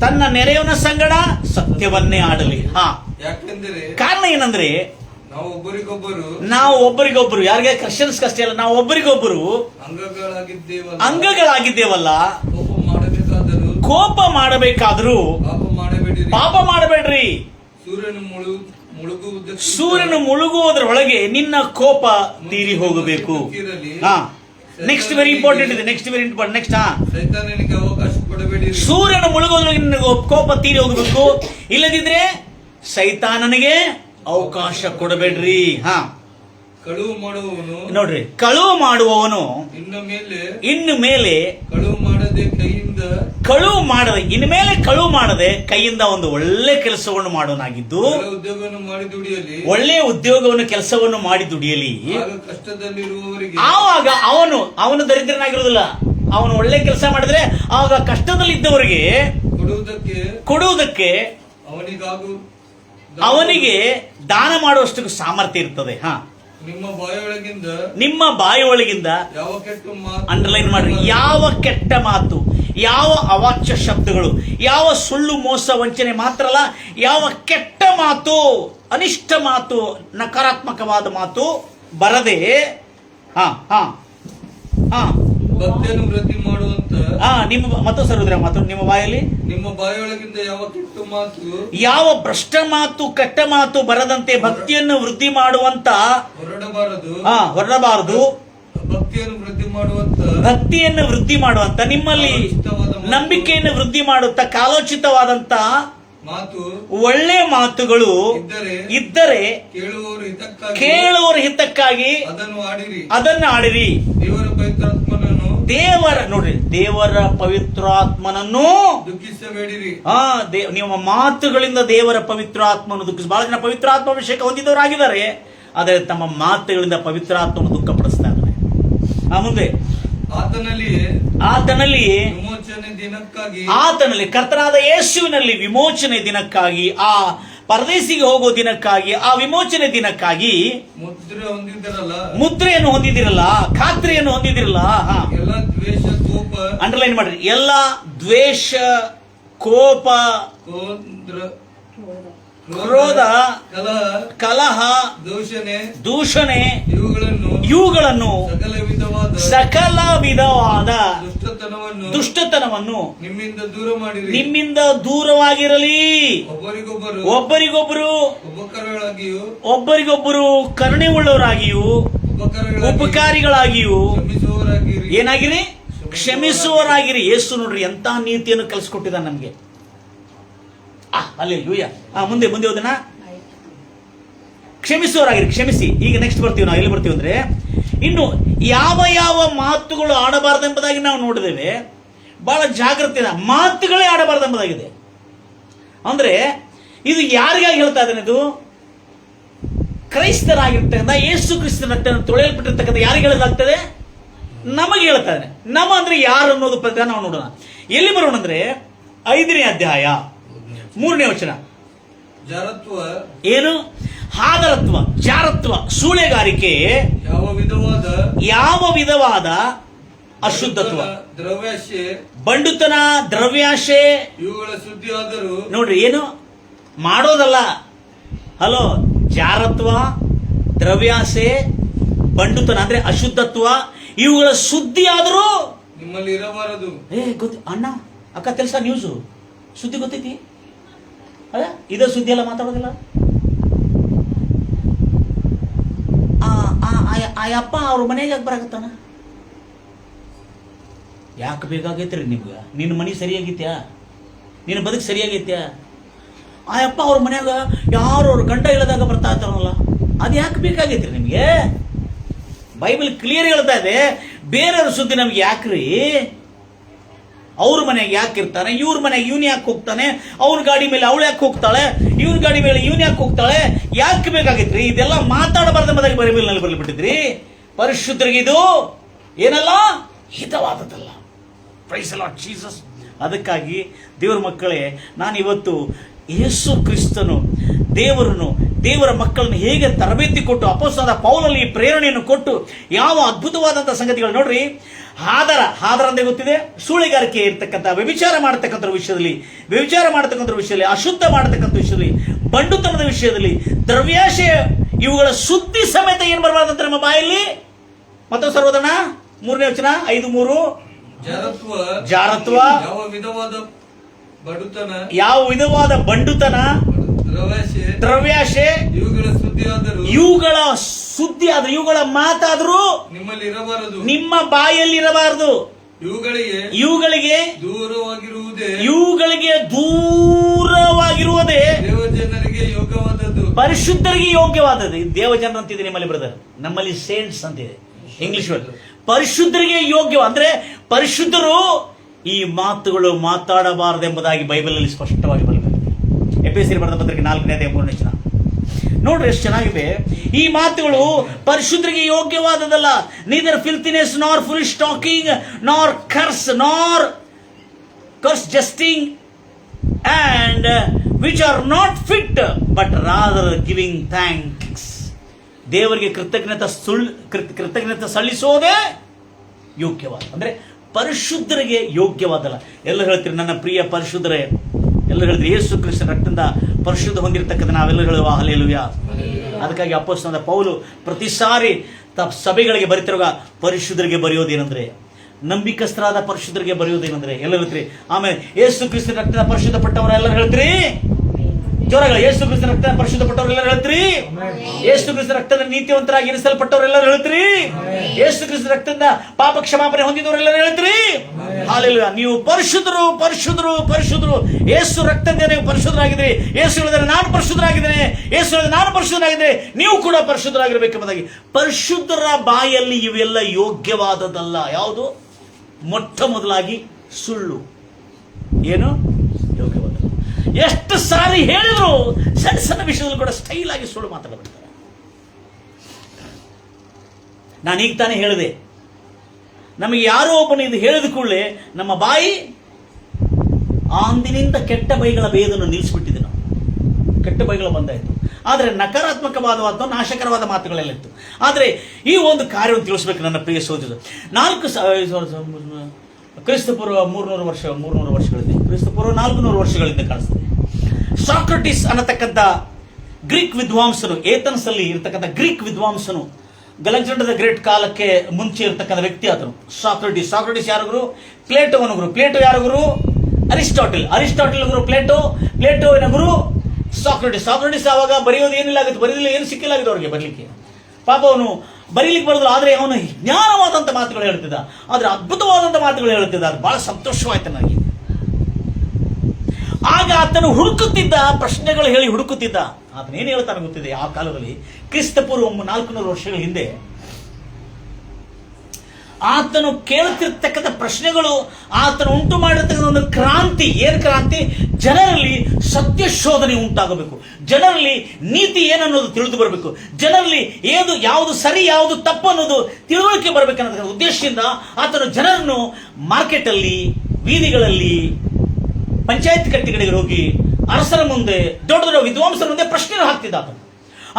ತನ್ನ ನೆರೆಯವನ ಸಂಗಡ ಸತ್ಯವನ್ನೇ ಆಡಲಿ. ಕಾರಣ ಏನಂದ್ರೆ, ನಾವು ಒಬ್ಬರಿಗೊಬ್ಬರು ಯಾರಿಗೆ ಕ್ರಿಶ್ಚಿಯನ್ಸ್ ಅಷ್ಟೇ ಅಲ್ಲ, ನಾವು ಒಬ್ಬರಿಗೊಬ್ಬರು ಅಂಗಗಳಾಗಿದ್ದೇವಲ್ಲ. ಕೋಪ ಮಾಡಬೇಕಾದರೂ ಪಾಪ ಮಾಡಬೇಡ್ರಿ. ಮುಳುಗುವುದರೊಳಗೆ ನಿನ್ನ ಕೋಪ ತೀರಿ ಹೋಗಬೇಕು. ಹಾ, ನೆಕ್ಸ್ಟ್ ವೆರಿ ಇಂಪಾರ್ಟೆಂಟ್ ಇದೆ. ನೆಕ್ಸ್ಟ್ ಸೈತಾನನಿಗೆ ಅವಕಾಶ ಕೊಡಬೇಡಿ. ಸೂರ್ಯನು ಮುಳುಗುವುದರೊಳಗೆ ನಿನ್ನ ಕೋಪ ತೀರಿ ಹೋಗಬೇಕು, ಇಲ್ಲದಿದ್ರೆ ಸೈತಾನನಿಗೆ ಅವಕಾಶ ಕೊಡಬೇಡ್ರಿ. ಹಾ, ಕಳುವು ಮಾಡುವವನು ನೋಡ್ರಿ, ಕಳುವು ಮಾಡುವವನು ಇನ್ನು ಮೇಲೆ ಕಳುವು ಮಾಡದೆ ಕೈಯಿಂದ ಒಂದು ಒಳ್ಳೆ ಕೆಲಸವನ್ನು ಮಾಡೋನಾಗಿದ್ದು ಒಳ್ಳೆ ಉದ್ಯೋಗವನ್ನು ಕೆಲಸವನ್ನು ಮಾಡಿ ದುಡಿಯಲಿ. ಆವಾಗ ಅವನು ದರಿದ್ರನಾಗಿರುವುದಿಲ್ಲ. ಅವನು ಒಳ್ಳೆ ಕೆಲಸ ಮಾಡಿದ್ರೆ ಆವಾಗ ಕಷ್ಟದಲ್ಲಿದ್ದವರಿಗೆ ಕೊಡುವುದಕ್ಕೆ ಅವನಿಗೆ ದಾನ ಮಾಡುವಷ್ಟು ಸಾಮರ್ಥ್ಯ ಇರ್ತದೆ. ಹಾ, ನಿಮ್ಮ ಬಾಯಿಯೊಳಗಿಂದ ಅಂಡರ್ಲೈನ್ ಮಾಡ್ರಿ, ಯಾವ ಕೆಟ್ಟ ಮಾತು, ಯಾವ ಅವಾಚ್ಯ ಶಬ್ದಗಳು, ಯಾವ ಸುಳ್ಳು ಮೋಸ ವಂಚನೆ ಮಾತ್ರ ಅಲ್ಲ, ಯಾವ ಕೆಟ್ಟ ಮಾತು, ಅನಿಷ್ಟ ಮಾತು, ನಕಾರಾತ್ಮಕವಾದ ಮಾತು ಬರದೆ ಭಕ್ತಿಯನ್ನು ವೃದ್ಧಿ ಮಾಡುವಂತ ನಿಮ್ಮ ಬಾಯಲ್ಲಿ ನಿಮ್ಮ ಬಾಯಿಯೊಳಗಿಂದ ಯಾವ ಕೆಟ್ಟ ಮಾತು, ಯಾವ ಭ್ರಷ್ಟ ಮಾತು, ಕೆಟ್ಟ ಮಾತು ಬರದಂತೆ ಭಕ್ತಿಯನ್ನು ವೃದ್ಧಿ ಮಾಡುವಂತ ಹೊರಡಬಾರದು. ಭಕ್ತಿಯನ್ನು ವೃದ್ಧಿ ಮಾಡುವಂತ, ನಿಮ್ಮಲ್ಲಿ ನಂಬಿಕೆಯನ್ನು ವೃದ್ಧಿ ಮಾಡುತ್ತಾ ಕಾಲೋಚಿತವಾದಂತ ಮಾತು, ಒಳ್ಳೆ ಮಾತುಗಳು ಇದ್ದರೆ ಕೇಳುವವರ ಹಿತಕ್ಕಾಗಿ ಅದನ್ನು ಆಡಿರಿ. ದೇವರ ಪವಿತ್ರಾತ್ಮನನ್ನು ದುಃಖಿಸಬೇಡಿರಿ. ನಿಮ್ಮ ಮಾತುಗಳಿಂದ ದೇವರ ಪವಿತ್ರಾತ್ಮನು ದುಃಖಿಸ. ಬಹಳ ಜನ ಪವಿತ್ರಾತ್ಮ ಅಭಿಷೇಕ ಹೊಂದಿದವರಾಗಿದ್ದಾರೆ, ಆದರೆ ತಮ್ಮ ಮಾತುಗಳಿಂದ ಪವಿತ್ರಾತ್ಮನು ದುಃಖಪಡಿಸ್ತಾ ಇದ್ದಾರೆ. ಮುಂದೆ ಆತನಲ್ಲಿ ಕರ್ತನಾದ ಯೇಸುವಿನಲ್ಲಿ ವಿಮೋಚನೆ ದಿನಕ್ಕಾಗಿ, ಆ ಪರದೇಶಿಗೆ ಹೋಗೋ ದಿನಕ್ಕಾಗಿ, ಆ ವಿಮೋಚನೆ ದಿನಕ್ಕಾಗಿ ಮುದ್ರೆಯನ್ನು ಹೊಂದಿದಿರಲ್ಲ, ಖಾತ್ರಿಯನ್ನು ಹೊಂದಿದಿರಲ್ಲ. ಅಂಡರ್ಲೈನ್ ಮಾಡ್ರಿ, ಎಲ್ಲ ದ್ವೇಷ, ಕೋಪ, ಕ್ರೋಧ, ಕಲಹ, ದೂಷಣೆ ಇವುಗಳನ್ನು ಸಕಲ ವಿಧವಾದ ದುಷ್ಟತನವನ್ನು ನಿಮ್ಮಿಂದ ದೂರವಾಗಿರಲಿ. ಒಬ್ಬರಿಗೊಬ್ಬರು ಕರುಣೆ ಉಳ್ಳವರಾಗಿಯೂ ಉಪಕಾರಿಗಳಾಗಿಯೂ ಏನಾಗಿರಿ, ಕ್ಷಮಿಸುವವರಾಗಿರಿ. ಯೇಸು ನೋಡ್ರಿ ಎಂತ ನೀತಿಯನ್ನು ಕಲಿಸ್ಕೊಟ್ಟಿದ ನಮ್ಗೆ. ಮುಂದೆ ಹೋದನ ಕ್ಷಮಿಸುವವರಾಗಿರಿ, ಕ್ಷಮಿಸಿ. ಈಗ ನೆಕ್ಸ್ಟ್ ಬರ್ತೀವಿ ನಾವು. ಎಲ್ಲಿ ಬರ್ತೀವಿ ಅಂದ್ರೆ, ಇನ್ನು ಯಾವ ಮಾತುಗಳು ಆಡಬಾರದೆಂಬುದಾಗಿ ನಾವು ನೋಡಿದ್ದೇವೆ. ಬಹಳ ಜಾಗ್ರತೆ, ಮಾತುಗಳೇ ಆಡಬಾರದೆಂಬುದಾಗಿದೆ. ಅಂದ್ರೆ ಇದು ಯಾರಿಗಾಗಿ ಹೇಳ್ತಾ ಇದ್ದಾನೆ? ಇದು ಕ್ರೈಸ್ತರಾಗಿರ್ತಕ್ಕಂಥ, ಯೇಸು ಕ್ರಿಸ್ತನ ರಕ್ತವನ್ನು ತೊಳೆಯಲ್ಪಟ್ಟಿರ್ತಕ್ಕಂಥ ಯಾರಿಗೆ ಹೇಳಲಾಗ್ತದೆ? ನಮಗೆ ಹೇಳ್ತಾ ಇದ್ದಾನೆ. ನಮ್ಮ ಅಂದ್ರೆ ಯಾರು ಅನ್ನೋದು ಪ್ರಕಾರ ನಾವು ನೋಡೋಣ. ಎಲ್ಲಿ ಬರೋಣ ಅಂದ್ರೆ 5ನೇ ಅಧ್ಯಾಯ 3ನೇ ವಚನ. ಏನು? ಹಾದರತ್ವ, ಜಾರತ್ವ, ಸೂಳೆಗಾರಿಕೆ, ಯಾವ ವಿಧವಾದ ಅಶುದ್ಧತ್ವ, ಬಂಡುತನ, ದ್ರವ್ಯಾಶೆ, ಇವುಗಳ ಸುದ್ದಿ ಆದರೂ ನೋಡ್ರಿ, ಏನು ಮಾಡೋದಲ್ಲ. ಹಲೋ, ಜಾರತ್ವ, ದ್ರವ್ಯಾಸೆ, ಬಂಡುತನ ಅಂದ್ರೆ ಅಶುದ್ಧತ್ವ, ಇವುಗಳ ಸುದ್ದಿ ಆದರೂ ನಿಮ್ಮಲ್ಲಿ ಇರಬಾರದು. ಅಣ್ಣ ಅಕ್ಕ ಕೆಲಸ ನ್ಯೂಸು ಸುದ್ದಿ ಗೊತ್ತೈತಿ ಅದ, ಇದೇ ಸುದ್ದಿ ಎಲ್ಲ ಮಾತಾಡೋದಿಲ್ಲ. ಆ ಅಪ್ಪ ಅವ್ರ ಮನೆಗೆ ಬರಾಕತ್ತಾನ. ಯಾಕೆ ಬೇಕಾಗೈತ್ರಿ ನಿಮ್ಗೆ? ನಿನ್ನ ಮನೆ ಸರಿಯಾಗಿತ್ಯಾ? ನಿನ್ನ ಬದುಕು ಸರಿಯಾಗೈತ್ಯಾ? ಆ ಅಪ್ಪ ಅವ್ರ ಮನ್ಯಾಗ ಯಾರು ಅವ್ರ ಗಂಡ ಇಲ್ಲದಾಗ ಬರ್ತಾ ಇರ್ತಾರಲ್ಲ, ಅದು ಯಾಕೆ ಬೇಕಾಗೈತ್ರಿ ನಿಮ್ಗೆ? ಬೈಬಲ್ ಕ್ಲಿಯರ್ ಹೇಳ್ತಾ ಇದೆ, ಬೇರೆಯವ್ರ ಸುದ್ದಿ ನಮ್ಗೆ ಯಾಕ್ರಿ? ಅವ್ರ ಮನೆಯಾಗ ಯಾಕೆ ಇರ್ತಾನೆ, ಇವ್ರ ಮನೆಯಾಗ ಇವನ್ ಯಾಕೆ ಹೋಗ್ತಾನೆ, ಅವ್ರ ಗಾಡಿ ಮೇಲೆ ಅವಳು ಯಾಕೆ ಹೋಗ್ತಾಳೆ, ಇವ್ರ ಗಾಡಿ ಮೇಲೆ ಇವನ್ ಯಾಕೆ ಹೋಗ್ತಾಳೆ, ಯಾಕೆ ಬೇಕಾಗಿತ್ರಿ? ಇದೆಲ್ಲ ಮಾತಾಡಬಾರ್ದೆಂಬುದಾಗಿ ಬೈಬಲ್ನಲ್ಲಿ ಬರೆದ್ಬಿಟ್ಟಿದ್ರಿ. ಪರಿಶುದ್ಧರಿಗೆ ಇದು ಏನಲ್ಲ, ಹಿತವಾದದ್ದಲ್ಲ. Praise the Lord Jesus. ಅದಕ್ಕಾಗಿ ದೇವರ ಮಕ್ಕಳೇ, ನಾನು ಇವತ್ತು ಯೇಸು ಕ್ರಿಸ್ತನು ದೇವರ ಮಕ್ಕಳನ್ನು ಹೇಗೆ ತರಬೇತಿ ಕೊಟ್ಟು, ಅಪೊಸ್ತಲನಾದ ಪೌಲನಲ್ಲಿ ಪ್ರೇರಣೆಯನ್ನು ಕೊಟ್ಟು ಯಾವ ಅದ್ಭುತವಾದಂತಹ ಸಂಗತಿಗಳು ನೋಡ್ರಿ. ಹಾದರ ಅಂದ್ರೆ ಗೊತ್ತಿದೆ, ಸೂಳೆಗಾರಿಕೆ ಇರ್ತಕ್ಕಂಥ, ವ್ಯಭಿಚಾರ ಮಾಡತಕ್ಕಂಥ ವಿಷಯದಲ್ಲಿ, ಅಶುದ್ಧ ಮಾಡತಕ್ಕಂಥ ವಿಷಯದಲ್ಲಿ, ಬಂಡುತನದ ವಿಷಯದಲ್ಲಿ, ದ್ರವ್ಯಾಶಯ, ಇವುಗಳ ಸುದ್ದಿ ಸಮೇತ ಏನ್ ಬರಬಾರ್ದಂತ ನಮ್ಮ ಬಾಯಲ್ಲಿ. ಮತ್ತೆ ಸರ್ವದನ 3ನೇ ವಚನ 5:3. ಜಾರತ್ವ, ಯಾವ ವಿಧವಾದ ಬಂಡುತನ, ದ್ರವ್ಯಾಶೆ ಇವುಗಳ ಸುದ್ದಿ ಆದ್ರೂ ಇವುಗಳ ಮಾತಾದ್ರೂ ನಿಮ್ಮಲ್ಲಿ ಇರಬಾರದು, ನಿಮ್ಮ ಬಾಯಲ್ಲಿ ಇರಬಾರದು. ಇವುಗಳಿಗೆ ದೂರವಾಗಿರುವುದೇ ದೇವಜನರಿಗೆ ಯೋಗ್ಯವಾದದ್ದು, ಪರಿಶುದ್ಧರಿಗೆ ಯೋಗ್ಯವಾದದ್ದು. ದೇವಜನ ಅಂತಿದೆ ನಿಮ್ಮಲ್ಲಿ ಬ್ರದರ್, ನಮ್ಮಲ್ಲಿ ಸೇಂಟ್ಸ್ ಅಂತಿದೆ ಇಂಗ್ಲಿಷ್. ಪರಿಶುದ್ಧರಿಗೆ ಯೋಗ್ಯ ಅಂದ್ರೆ ಪರಿಶುದ್ಧರು ಈ ಮಾತುಗಳು ಮಾತಾಡಬಾರದೆಂಬುದಾಗಿ ಬೈಬಲ್ ಅಲ್ಲಿ ಸ್ಪಷ್ಟವಾಗಿ ಬರಬೇಕು. ಎಫೆಸೀಯರಿಗೆ ಬರೆದ ಪತ್ರಿಕೆ 4:3 ನೋಡ್ರಿ ಎಷ್ಟು ಚೆನ್ನಾಗಿದೆ. ಈ ಮಾತುಗಳು ಪರಿಶುದ್ಧರಿಗೆ ಯೋಗ್ಯವಾದದಲ್ಲ. ನೀದರ್ ಫಿಲ್ತಿನೆಸ್ ನಾರ್ foolish talking nor coarse jesting and which are not fit but rather giving thanks. ದೇವರಿಗೆ ಕೃತಜ್ಞತೆ ಸಲ್ಲಿಸೋದೇ ಯೋಗ್ಯವಾದ ಅಂದ್ರೆ ಪರಿಶುದ್ಧರಿಗೆ ಯೋಗ್ಯವಾದಲ್ಲ. ಎಲ್ಲ ಹೇಳ್ತೀರಿ ನನ್ನ ಪ್ರಿಯ ಪರಿಶುದ್ಧರೇ, ಎಲ್ಲ ಹೇಳಿದ್ರೆ ಯೇಸು ಕ್ರಿಸ್ತನ ರಕ್ತದಿಂದ ಪರಿಶುದ್ಧ ಹೊಂದಿರತಕ್ಕಂಥ ನಾವೆಲ್ಲ ಹೇಳುವ ಹಲ್ಲೆಲೂಯಾ. ಅದಕ್ಕಾಗಿ ಅಪೊಸ್ತಲನಾದ ಪೌಲು ಪ್ರತಿ ಸಾರಿ ಸಭೆಗಳಿಗೆ ಬರೀತಿರುವಾಗ ಪರಿಶುದ್ಧರಿಗೆ ಬರೆಯೋದೇನಂದ್ರೆ, ನಂಬಿಕಸ್ಥರಾದ ಪರಿಶುದ್ಧರಿಗೆ ಬರೆಯೋದೇನಂದ್ರೆ ಎಲ್ಲ ಹೇಳ್ತೀರಿ. ಆಮೇಲೆ ಯೇಸು ಕ್ರಿಸ್ತನ ರಕ್ತದಿಂದ ಪರಿಶುದ್ಧ ಪಟ್ಟವರ ಎಲ್ಲ ಹೇಳ್ತೀರಿ ಜೋರಗಳು. ಯೇಸು ಕ್ರಿಸ್ತನ ರಕ್ತ ಪರಿಶುದ್ಧ ಪಟ್ಟವರೆಲ್ಲರೂ ಹೇಳ್ತೀರಿ. ಯೇಸು ಕ್ರಿಸ್ತನ ರಕ್ತದ ನೀತಿವಂತರಾಗಿ ಇರಿಸಲ್ಪಟ್ಟವರೆಲ್ಲರೂ ಹೇಳ್ತೀರಿ. ಯೇಸು ಕ್ರಿಸ್ತನ ರಕ್ತದಿಂದ ಪಾಪ ಕ್ಷಮಾಪಣೆ ಹೊಂದಿದವರೆಲ್ಲರೂ ಹೇಳ್ತೀರಿ. ಹಲ್ಲೆಲೂಯಾ. ನೀವು ಪರಿಶುದ್ಧರು ಪರಿಶುದ್ಧರು ಪರಿಶುದ್ಧರು. ಯೇಸು ರಕ್ತದಿಂದ ನೀವು ಪರಿಶುದ್ಧರಾಗಿದ್ದೀರಿ. ಯೇಸು ಹೇಳಿದರೆ ನಾನು ಪರಿಶುದ್ಧರಾಗಿದ್ದೇನೆ, ಯೇಸು ಹೇಳಿದರೆ ನಾನು ಪರಿಶುದ್ಧರಾಗಿದ್ದೇನೆ, ನೀವು ಕೂಡ ಪರಿಶುದ್ಧರಾಗಿರ್ಬೇಕೆಂಬುದಾಗಿ. ಪರಿಶುದ್ಧರ ಬಾಯಲ್ಲಿ ಇವೆಲ್ಲ ಯೋಗ್ಯವಾದದ್ದಲ್ಲ. ಯಾವುದು? ಮೊಟ್ಟ ಮೊದಲಾಗಿ ಸುಳ್ಳು. ಏನು ಯೋಗ್ಯವಾದ? ಎಷ್ಟು ಸಾರಿ ಹೇಳಿದ್ರು ಸಣ್ಣ ಸಣ್ಣ ವಿಷಯದಲ್ಲೂ ಕೂಡ ಸ್ಟೈಲ್ ಆಗಿ ಸುಳ್ಳು ಮಾತಾಡಬಿಡ್ತಾರೆ. ನಾನೀಗ ತಾನೇ ಹೇಳಿದೆ, ನಮಗೆ ಯಾರೋ ಒಬ್ಬನು ಇದು ಹೇಳಿದ ಕೂಡಲೇ ನಮ್ಮ ಬಾಯಿ ಅಂದಿನಿಂದ ಕೆಟ್ಟ ಬೈಗಳ ಬೇದನ್ನು ನಿಲ್ಲಿಸ್ಬಿಟ್ಟಿದೆ. ನಾವು ಕೆಟ್ಟ ಬೈಗಳು ಬಂದಾಯಿತು. ಆದರೆ ನಕಾರಾತ್ಮಕವಾದ ಅಥವಾ ನಾಶಕರವಾದ ಮಾತುಗಳೆಲ್ಲ ಇತ್ತು. ಆದರೆ ಈ ಒಂದು ಕಾರ್ಯವನ್ನು ತಿಳಿಸ್ಬೇಕು ನನ್ನ ಪ್ರಿಯ ಸಹೋದರರು. ಕ್ರಿಸ್ತಪೂರ್ವ 300 ವರ್ಷಗಳಿಂದ, ಕ್ರಿಸ್ತಪೂರ್ವ 400 ವರ್ಷಗಳಿಂದ ಕಾಣಿಸ್ತದೆ. ಸಾಕ್ರಟಿಸ್ ಅನ್ನತಕ್ಕಂಥ ಗ್ರೀಕ್ ವಿದ್ವಾಂಸನು, ಏಥನ್ಸ್ ಅಲ್ಲಿ ಇರತಕ್ಕಂಥ ಗ್ರೀಕ್ ವಿದ್ವಾಂಸನು, ಅಲೆಕ್ಸಾಂಡರ್ ದ ಗ್ರೇಟ್ ಕಾಲಕ್ಕೆ ಮುಂಚೆ ಇರತಕ್ಕಂಥ ವ್ಯಕ್ತಿ ಆತನು. ಸಾಕ್ರಟಿಸ್ ಯಾರು? ಪ್ಲೇಟೋವನ ಗುರು. ಪ್ಲೇಟೋ ಯಾರು ಗುರು? ಅರಿಸ್ಟಾಟಲ್ ಗುರು ಪ್ಲೇಟೋವಿನ ಗುರು ಸಾಕ್ರಟಿಸ್ ಆವಾಗ ಬರೆಯೋದು ಏನಿಲ್ಲ ಆಗುತ್ತೆ, ಬರೀಲಿಲ್ಲ, ಏನು ಸಿಕ್ಕಿಲ್ಲ ಆಗಿದೆ ಅವ್ರಿಗೆ ಬರಲಿಕ್ಕೆ. ಪಾಪ ಅವನು ಬರೀಲಿಕ್ಕೆ ಬರೋದಿಲ್ಲ, ಆದರೆ ಅವನು ಜ್ಞಾನವಾದಂಥ ಮಾತುಗಳು ಹೇಳ್ತಿದ್ದ, ಆದರೆ ಅದ್ಭುತವಾದಂಥ ಮಾತುಗಳು ಹೇಳ್ತಿದ್ದ. ಅದು ಬಹಳ ಸಂತೋಷವಾಯ್ತು ನನಗೆ. ಆಗ ಆತನು ಹುಡುಕುತ್ತಿದ್ದ, ಪ್ರಶ್ನೆಗಳು ಹೇಳಿ ಹುಡುಕುತ್ತಿದ್ದ. ಆತನೇನು ಹೇಳ್ತಾನೆ ಗೊತ್ತಿದೆ? ಆ ಕಾಲದಲ್ಲಿ ಕ್ರಿಸ್ತಪೂರ್ವ 400 ವರ್ಷಗಳ ಹಿಂದೆ ಆತನು ಕೇಳುತ್ತಿರ್ತಕ್ಕಂಥ ಪ್ರಶ್ನೆಗಳು, ಆತನು ಉಂಟು ಮಾಡಿರ್ತಕ್ಕಂಥ ಒಂದು ಕ್ರಾಂತಿ. ಏನು ಕ್ರಾಂತಿ? ಜನರಲ್ಲಿ ಸತ್ಯ ಶೋಧನೆ ಉಂಟಾಗಬೇಕು, ಜನರಲ್ಲಿ ನೀತಿ ಏನನ್ನೋದು ತಿಳಿದು ಬರಬೇಕು, ಜನರಲ್ಲಿ ಯಾವುದು ಸರಿ ಯಾವುದು ತಪ್ಪು ಅನ್ನೋದು ತಿಳುವಳಿಕೆ ಬರಬೇಕನ್ನೋ ಉದ್ದೇಶದಿಂದ ಆತನು ಜನರನ್ನು ಮಾರ್ಕೆಟಲ್ಲಿ, ಬೀದಿಗಳಲ್ಲಿ, ಪಂಚಾಯತ್ ಕಟ್ಟೆಗಳಿಗೆ ಹೋಗಿ ಅರಸರ ಮುಂದೆ, ದೊಡ್ಡ ದೊಡ್ಡ ವಿದ್ವಾಂಸರ ಮುಂದೆ ಪ್ರಶ್ನೆಗಳು ಹಾಕ್ತಿದ್ದ ಆತನು.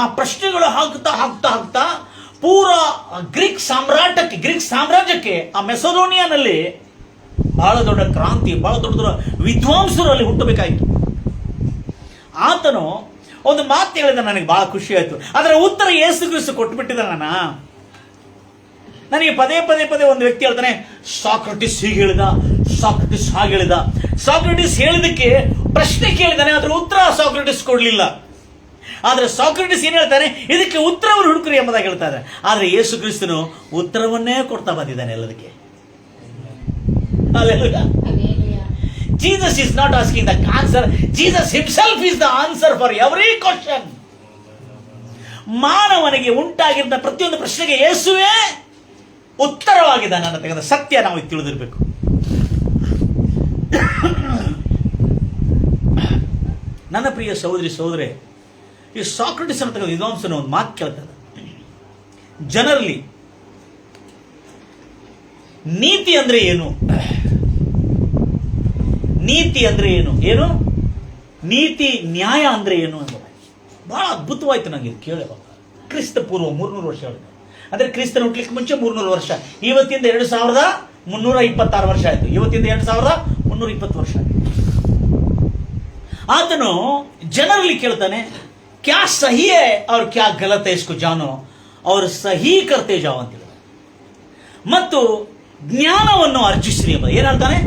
ಆ ಪ್ರಶ್ನೆಗಳು ಹಾಕ್ತಾ ಪೂರ ಗ್ರೀಕ್ ಸಾಮ್ರಾಜ್ಯಕ್ಕೆ ಆ ಮೆಸೊಡೋನಿಯಾನಲ್ಲಿ ಬಹಳ ದೊಡ್ಡ ಕ್ರಾಂತಿ, ಬಹಳ ದೊಡ್ಡ ವಿದ್ವಾಂಸರು ಅಲ್ಲಿ ಹುಟ್ಟಬೇಕಾಯಿತು. ಆತನು ಒಂದು ಮಾತು ಹೇಳಿದ, ನನಗೆ ಬಹಳ ಖುಷಿ ಆಯ್ತು. ಅದರ ಉತ್ತರ ಯೇಸು ಕ್ರಿಸ್ತ ಕೊಟ್ಟುಬಿಟ್ಟಿದ. ನನಗೆ ಪದೇ ಒಂದು ವ್ಯಕ್ತಿ ಹೇಳ್ತಾನೆ, ಸಾಕ್ರಟಿಸ್ ಹೀಗೆ ಹೇಳಿದ, ಸಾಕ್ರಟಿಸ್ ಹಾಗೆ ಹೇಳಿದ. ಸಾಕ್ರಟಿಸ್ ಹೇಳಿದಕ್ಕೆ ಪ್ರಶ್ನೆ ಕೇಳಿದಾನೆ, ಅದರ ಉತ್ತರ ಸಾಕ್ರಟಿಸ್ ಕೊಡಲಿಲ್ಲ. ಆದರೆ ಸಾಕ್ರಟಿಸ್ ಏನ್ ಹೇಳ್ತಾನೆ, ಇದಕ್ಕೆ ಉತ್ತರವನ್ನು ಹುಡುಕ್ರಿ ಎಂಬುದಾಗಿ ಹೇಳ್ತಾ ಇದ್ದಾರೆ. ಆದರೆ ಯೇಸು ಕ್ರಿಸ್ತನು ಉತ್ತರವನ್ನೇ ಕೊಡ್ತಾ ಬಂದಿದ್ದಾನೆ ಎಲ್ಲದಕ್ಕೆ. Jesus is not asking the answer. Jesus himself is the answer for every question. ಮಾನವನಿಗೆ ಉಂಟಾಗಿದ್ದ ಪ್ರತಿಯೊಂದು ಪ್ರಶ್ನೆಗೆ ಯೇಸುವೇ ಉತ್ತರವಾಗಿದ್ದಾನೆ ಅನ್ನತಕ್ಕಂಥ ಸತ್ಯ ನಾವು ತಿಳಿದಿರಬೇಕು. ನನ್ನ ಪ್ರಿಯ ಸಹೋದರೇ, ಈ ಸಾಕ್ರಟಿಸ್ ಅನ್ನತಕ್ಕಂಥ ವಿದ್ವಾಂಸನ ಒಂದು ಮಾತು ಕೇಳ್ತಾರೆ, ಜನರಲ್ಲಿ ನೀತಿ ಅಂದ್ರೆ ಏನು? ನೀತಿ ಅಂದ್ರೆ ಏನು? ನೀತಿ ನ್ಯಾಯ ಅಂದ್ರೆ ಏನು ಅಂತ ಬಹಳ ಅದ್ಭುತವಾಯ್ತು ನನಗೆ ಕೇಳುವಾಗ. ಕ್ರಿಸ್ತ ಪೂರ್ವ 300 ವರ್ಷಗಳಿಂದ, ಅಂದ್ರೆ ಕ್ರಿಸ್ತನ ಹುಟ್ಟಲಿಕ್ಕೆ ಮುಂಚೆ 300 ವರ್ಷ, ಇವತ್ತಿಂದ 2326 ವರ್ಷ ಆಯ್ತು. ಇವತ್ತಿಂದ 2320 ವರ್ಷ ಆಯ್ತು. ಆತನು ಜನರಲ್ಲಿ ಕೇಳ್ತಾನೆ, ಕ್ಯಾ ಸಹಿ ಹೈ और क्या गलत है इसको जानो और सही करते जाओ ಅಂತ ಹೇಳಿದ. ಮತ್ತು ಜ್ಞಾನವನ್ನು ಅರ್ಜಿಸ್ರಿ ಎಂಬ. ಏನ್ ಹೇಳ್ತಾನೆ?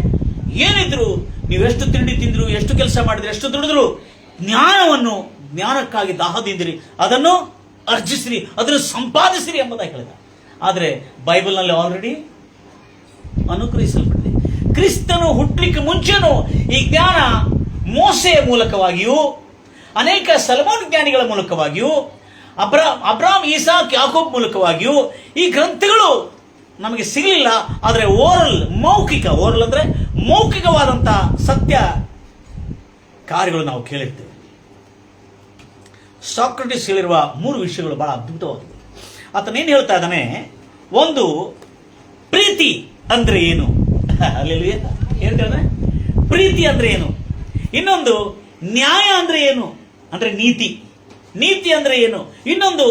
ಏನಿದ್ರು ನೀವು ಎಷ್ಟು ತಿಂಡಿ ತಿಂದ್ರು, ಎಷ್ಟು ಕೆಲಸ ಮಾಡಿದ್ರು, ಎಷ್ಟು ದುಡಿದ್ರು, ಜ್ಞಾನವನ್ನು ಜ್ಞಾನಕ್ಕಾಗಿ ದಾಹದಿಂದಿರಿ, ಅದನ್ನು ಅರ್ಜಿಸಿರಿ, ಅದನ್ನು ಸಂಪಾದಿಸಿರಿ ಎಂಬುದಾಗಿ ಹೇಳಿದ. ಆದರೆ ಬೈಬಲ್ನಲ್ಲಿ ಆಲ್ರೆಡಿ ಅನುಗ್ರಹಿಸಲ್ಪಟ್ಟಿದೆ. ಕ್ರಿಸ್ತನು ಹುಟ್ಟಲಿಕ್ಕೆ ಮುಂಚೆನೂ ಈ ಜ್ಞಾನ ಮೋಸೆಯ ಮೂಲಕವಾಗಿಯೂ, ಅನೇಕ ಸಲಮೋನ್ ಜ್ಞಾನಿಗಳ ಮೂಲಕವಾಗಿಯೂ, ಅಬ್ರಾಮ್, ಈಸಾಕ್, ಯಾಕೋಬ್ ಮೂಲಕವಾಗಿಯೂ ಈ ಗ್ರಂಥಗಳು ನಮಗೆ ಸಿಗಲಿಲ್ಲ. ಆದರೆ ಓರಲ್ ಅಂದ್ರೆ ಮೌಖಿಕವಾದಂತಹ ಸತ್ಯ ಕಾರ್ಯಗಳು ನಾವು ಕೇಳಿರ್ತೇವೆ. ಸಾಕ್ರಟಿಸ್ ಹೇಳಿರುವ 3 ವಿಷಯಗಳು ಬಹಳ ಅದ್ಭುತವಾಗಿದೆ. ಆತನೇನು ಹೇಳ್ತಾ ಇದ್ದಾನೆ? ಒಂದು, ಪ್ರೀತಿ ಅಂದ್ರೆ ಏನು? ಅಲ್ಲಿ ಹೇಳ್ತಾನೆ ಪ್ರೀತಿ ಅಂದ್ರೆ ಏನು. ಇನ್ನೊಂದು, ನ್ಯಾಯ ಅಂದ್ರೆ ಏನು, ಅಂದ್ರೆ ನೀತಿ ಅಂದ್ರೆ ಏನು. ಇನ್ನೊಂದು,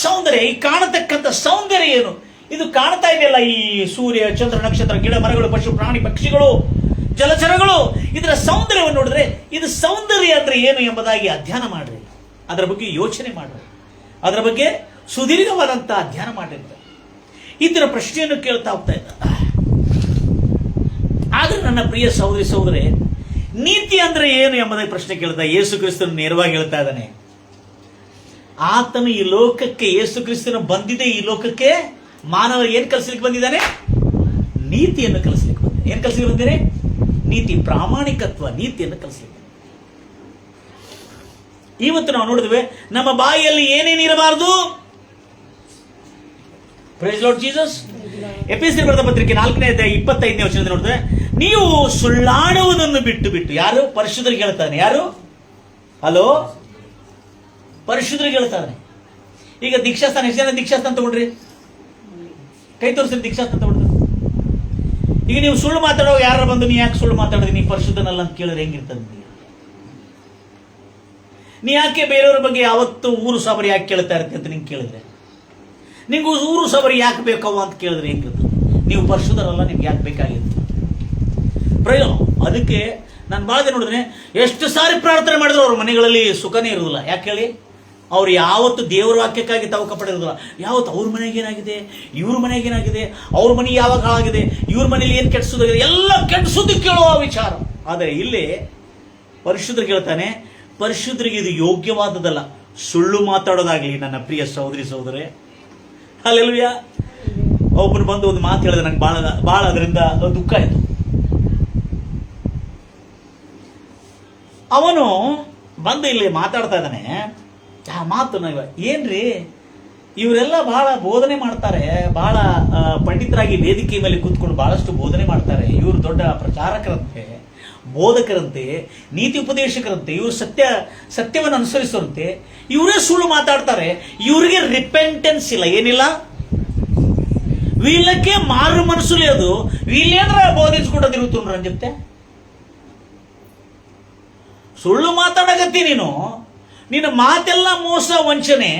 ಸೌಂದರ್ಯ, ಈ ಕಾಣತಕ್ಕಂಥ ಸೌಂದರ್ಯ ಏನು. ಇದು ಕಾಣ್ತಾ ಇದೆಯಲ್ಲ, ಈ ಸೂರ್ಯ, ಚಂದ್ರ, ನಕ್ಷತ್ರ, ಗಿಡ, ಮರಗಳು, ಪಶು, ಪ್ರಾಣಿ, ಪಕ್ಷಿಗಳು, ಜಲಚರಗಳು, ಇದರ ಸೌಂದರ್ಯವನ್ನು ನೋಡಿದ್ರೆ ಇದು ಸೌಂದರ್ಯ ಅಂದ್ರೆ ಏನು ಎಂಬುದಾಗಿ ಅಧ್ಯಯನ ಮಾಡ್ರಿ. ಅದರ ಬಗ್ಗೆ ಯೋಚನೆ ಮಾಡ್ರಿ. ಅದರ ಬಗ್ಗೆ ಸುದೀರ್ಘವಾದಂತಹ ಅಧ್ಯಯನ ಮಾಡಿರ್ತಾರೆ. ಇದರ ಪ್ರಶ್ನೆಯನ್ನು ಕೇಳ್ತಾ ಹೋಗ್ತಾ ಇದ್ದ. ಆದ್ರೆ ನನ್ನ ಪ್ರಿಯ ಸಹೋದರಿ ಸಹೋದರೇ, ನೀತಿ ಅಂದ್ರೆ ಏನು ಎಂಬುದಾಗಿ ಪ್ರಶ್ನೆ ಕೇಳ್ತಾ ಯೇಸು ಕ್ರಿಸ್ತನು ನೇರವಾಗಿ ಹೇಳ್ತಾ ಇದ್ದಾನೆ. ಆತನು ಈ ಲೋಕಕ್ಕೆ, ಯೇಸು ಕ್ರಿಸ್ತನು ಬಂದಿದೆ ಈ ಲೋಕಕ್ಕೆ ಮಾನವರಿಗೆ ಏನ್ ಕಲಿಸ್ಲಿಕ್ಕೆ ಬಂದಿದ್ದಾನೆ? ನೀತಿಯನ್ನು ಕಲಿಸ್ಲಿಕ್ಕೆ ಬಂದಿದೆ. ಏನ್ ಕಲಿಸ್ಲಿಕ್ಕೆ ಬಂದಿದೆ? ನೀತಿ, ಪ್ರಾಮಾಣಿಕತ್ವ, ನೀತಿಯನ್ನು ಕಲಿಸ್ಲಿಕ್ಕೆ. ಇವತ್ತು ನಾವು ನೋಡಿದ್ವಿ, ನಮ್ಮ ಬಾಯಿಯಲ್ಲಿ ಏನೇನಿರಬಾರದು. Praise Lord Jesus. ಎಫೆಸೀಯರ ಬರೆದ ಪತ್ರಿಕೆ 4ನೇ ಅಧ್ಯಾಯ 25ನೇ ವಚನದಲ್ಲಿ ನೋಡಿದ್ರೆ, ನೀವು ಸುಳ್ಳಾಡುವುದನ್ನು ಬಿಟ್ಟು. ಯಾರು? ಪರಿಶುದ್ಧರಿಗೆ ಹೇಳ್ತಾನೆ. ಯಾರು? ಹಲೋ, ಪರಿಶುದ್ಧರಿಗೆ ಹೇಳ್ತಾನೆ. ಈಗ ದೀಕ್ಷಾಸ್ಥಾನ, ಎಷ್ಟು ಜನ ದೀಕ್ಷಾಸ್ಥಾನ ತಗೊಂಡ್ರಿ? ಕೈ ತೋರಿಸಿ, ದೀಕ್ಷಾಸ್ಥಾನ ತಗೊಂಡ್ರಿ. ಈಗ ನೀವು ಸುಳ್ಳು ಮಾತಾಡೋ ಯಾರು ಬಂದು ನೀ ಯಾಕೆ ಸುಳ್ಳು ಮಾತಾಡಿದ್ರಿ, ನೀ ಪರಿಶುದ್ಧನಲ್ಲ ಅಂತ ಕೇಳಿದ್ರೆ ಹೆಂಗಿರ್ತದೆ? ನೀ ಯಾಕೆ ಬೇರೆಯವ್ರ ಬಗ್ಗೆ ಯಾವತ್ತು ಊರು ಸಾಬರಿ ಯಾಕೆ ಕೇಳ್ತಾ ಇರ್ತೀವಿ ಅಂತ ನಿಂಗೆ ಕೇಳಿದ್ರೆ, ನಿಂಗೆ ಊರು ಸಾಬರಿ ಯಾಕೆ ಬೇಕವ ಅಂತ ಕೇಳಿದ್ರೆ ಹೆಂಗಿರ್ತದೆ? ನೀವು ಪರಿಶುದ್ಧರಲ್ಲ, ನಿಮ್ಗೆ ಯಾಕೆ ಬೇಕಾಗಿತ್ತು? ಪ್ರಯೋಜನ. ಅದಕ್ಕೆ ನಾನು ಬಾಳದೆ ನೋಡಿದ್ರೆ, ಎಷ್ಟು ಸಾರಿ ಪ್ರಾರ್ಥನೆ ಮಾಡಿದ್ರು ಅವ್ರ ಮನೆಗಳಲ್ಲಿ ಸುಖನೇ ಇರುವುದಿಲ್ಲ. ಯಾಕೆ ಹೇಳಿ? ಅವ್ರು ಯಾವತ್ತು ದೇವರ ವಾಕ್ಯಕ್ಕಾಗಿ ತವಕ ಪಡೆಯೋದಿಲ್ಲ. ಯಾವತ್ತು ಅವ್ರ ಮನೆಗೆ ಏನಾಗಿದೆ, ಇವ್ರ ಮನೆಗೆ ಏನಾಗಿದೆ, ಅವ್ರ ಮನೆ ಯಾವಾಗ ಹಾಳಾಗಿದೆ, ಇವ್ರ ಮನೇಲಿ ಏನು ಕೆಡಿಸೋದಾಗಿದೆ, ಎಲ್ಲ ಕೆಡಿಸೋದು ಕೇಳುವ ವಿಚಾರ. ಆದರೆ ಇಲ್ಲಿ ಪರಿಶುದ್ಧರಿಗೆ ಹೇಳ್ತಾನೆ, ಪರಿಶುದ್ಧರಿಗೆ ಇದು ಯೋಗ್ಯವಾದದಲ್ಲ ಸುಳ್ಳು ಮಾತಾಡೋದಾಗ್ಲಿ. ನನ್ನ ಪ್ರಿಯ ಸಹೋದರಿ ಸಹೋದರೇ, ಹಲ್ಲೆಲೂಯಾ. ಒಬ್ಬನು ಬಂದು ಒಂದು ಮಾತು ಹೇಳಿದ್ರೆ ನಂಗೆ ಬಹಳ ಅದರಿಂದ ದುಃಖ ಆಯ್ತು. ಅವನು ಬಂದು ಇಲ್ಲಿ ಮಾತಾಡ್ತಾ ಇದ್ದಾನೆ. ಆ ಮಾತು ಏನ್ರಿ, ಇವರೆಲ್ಲ ಬಹಳ ಬೋಧನೆ ಮಾಡ್ತಾರೆ, ಬಹಳ ಪಂಡಿತರಾಗಿ ವೇದಿಕೆ ಮೇಲೆ ಕೂತ್ಕೊಂಡು ಬಹಳಷ್ಟು ಬೋಧನೆ ಮಾಡ್ತಾರೆ. ಇವರು ದೊಡ್ಡ ಪ್ರಚಾರಕರಂತೆ, ಬೋಧಕರಂತೆ, ನೀತಿ ಉಪದೇಶಕರಂತೆ, ಇವರು ಸತ್ಯವನ್ನು ಅನುಸರಿಸುವಂತೆ, ಇವರೇ ಸುಳ್ಳು ಮಾತಾಡ್ತಾರೆ. ಇವರಿಗೆ ರಿಪೆಂಟೆನ್ಸ್ ಇಲ್ಲ, ಏನಿಲ್ಲ. వీళ్ళకే మారు మనసు లేదు, వీళ్ళేంద్రా బోధించుకుంటూ తిరుగుతుండ్రు అని చెప్తే ಸುಳ್ಳು ಮಾತಾಡಕತ್ತಿ ನೀನು. ನಿನ್ನ ಮಾತೆಲ್ಲ ಮೋಸ, ವಂಚನೆ.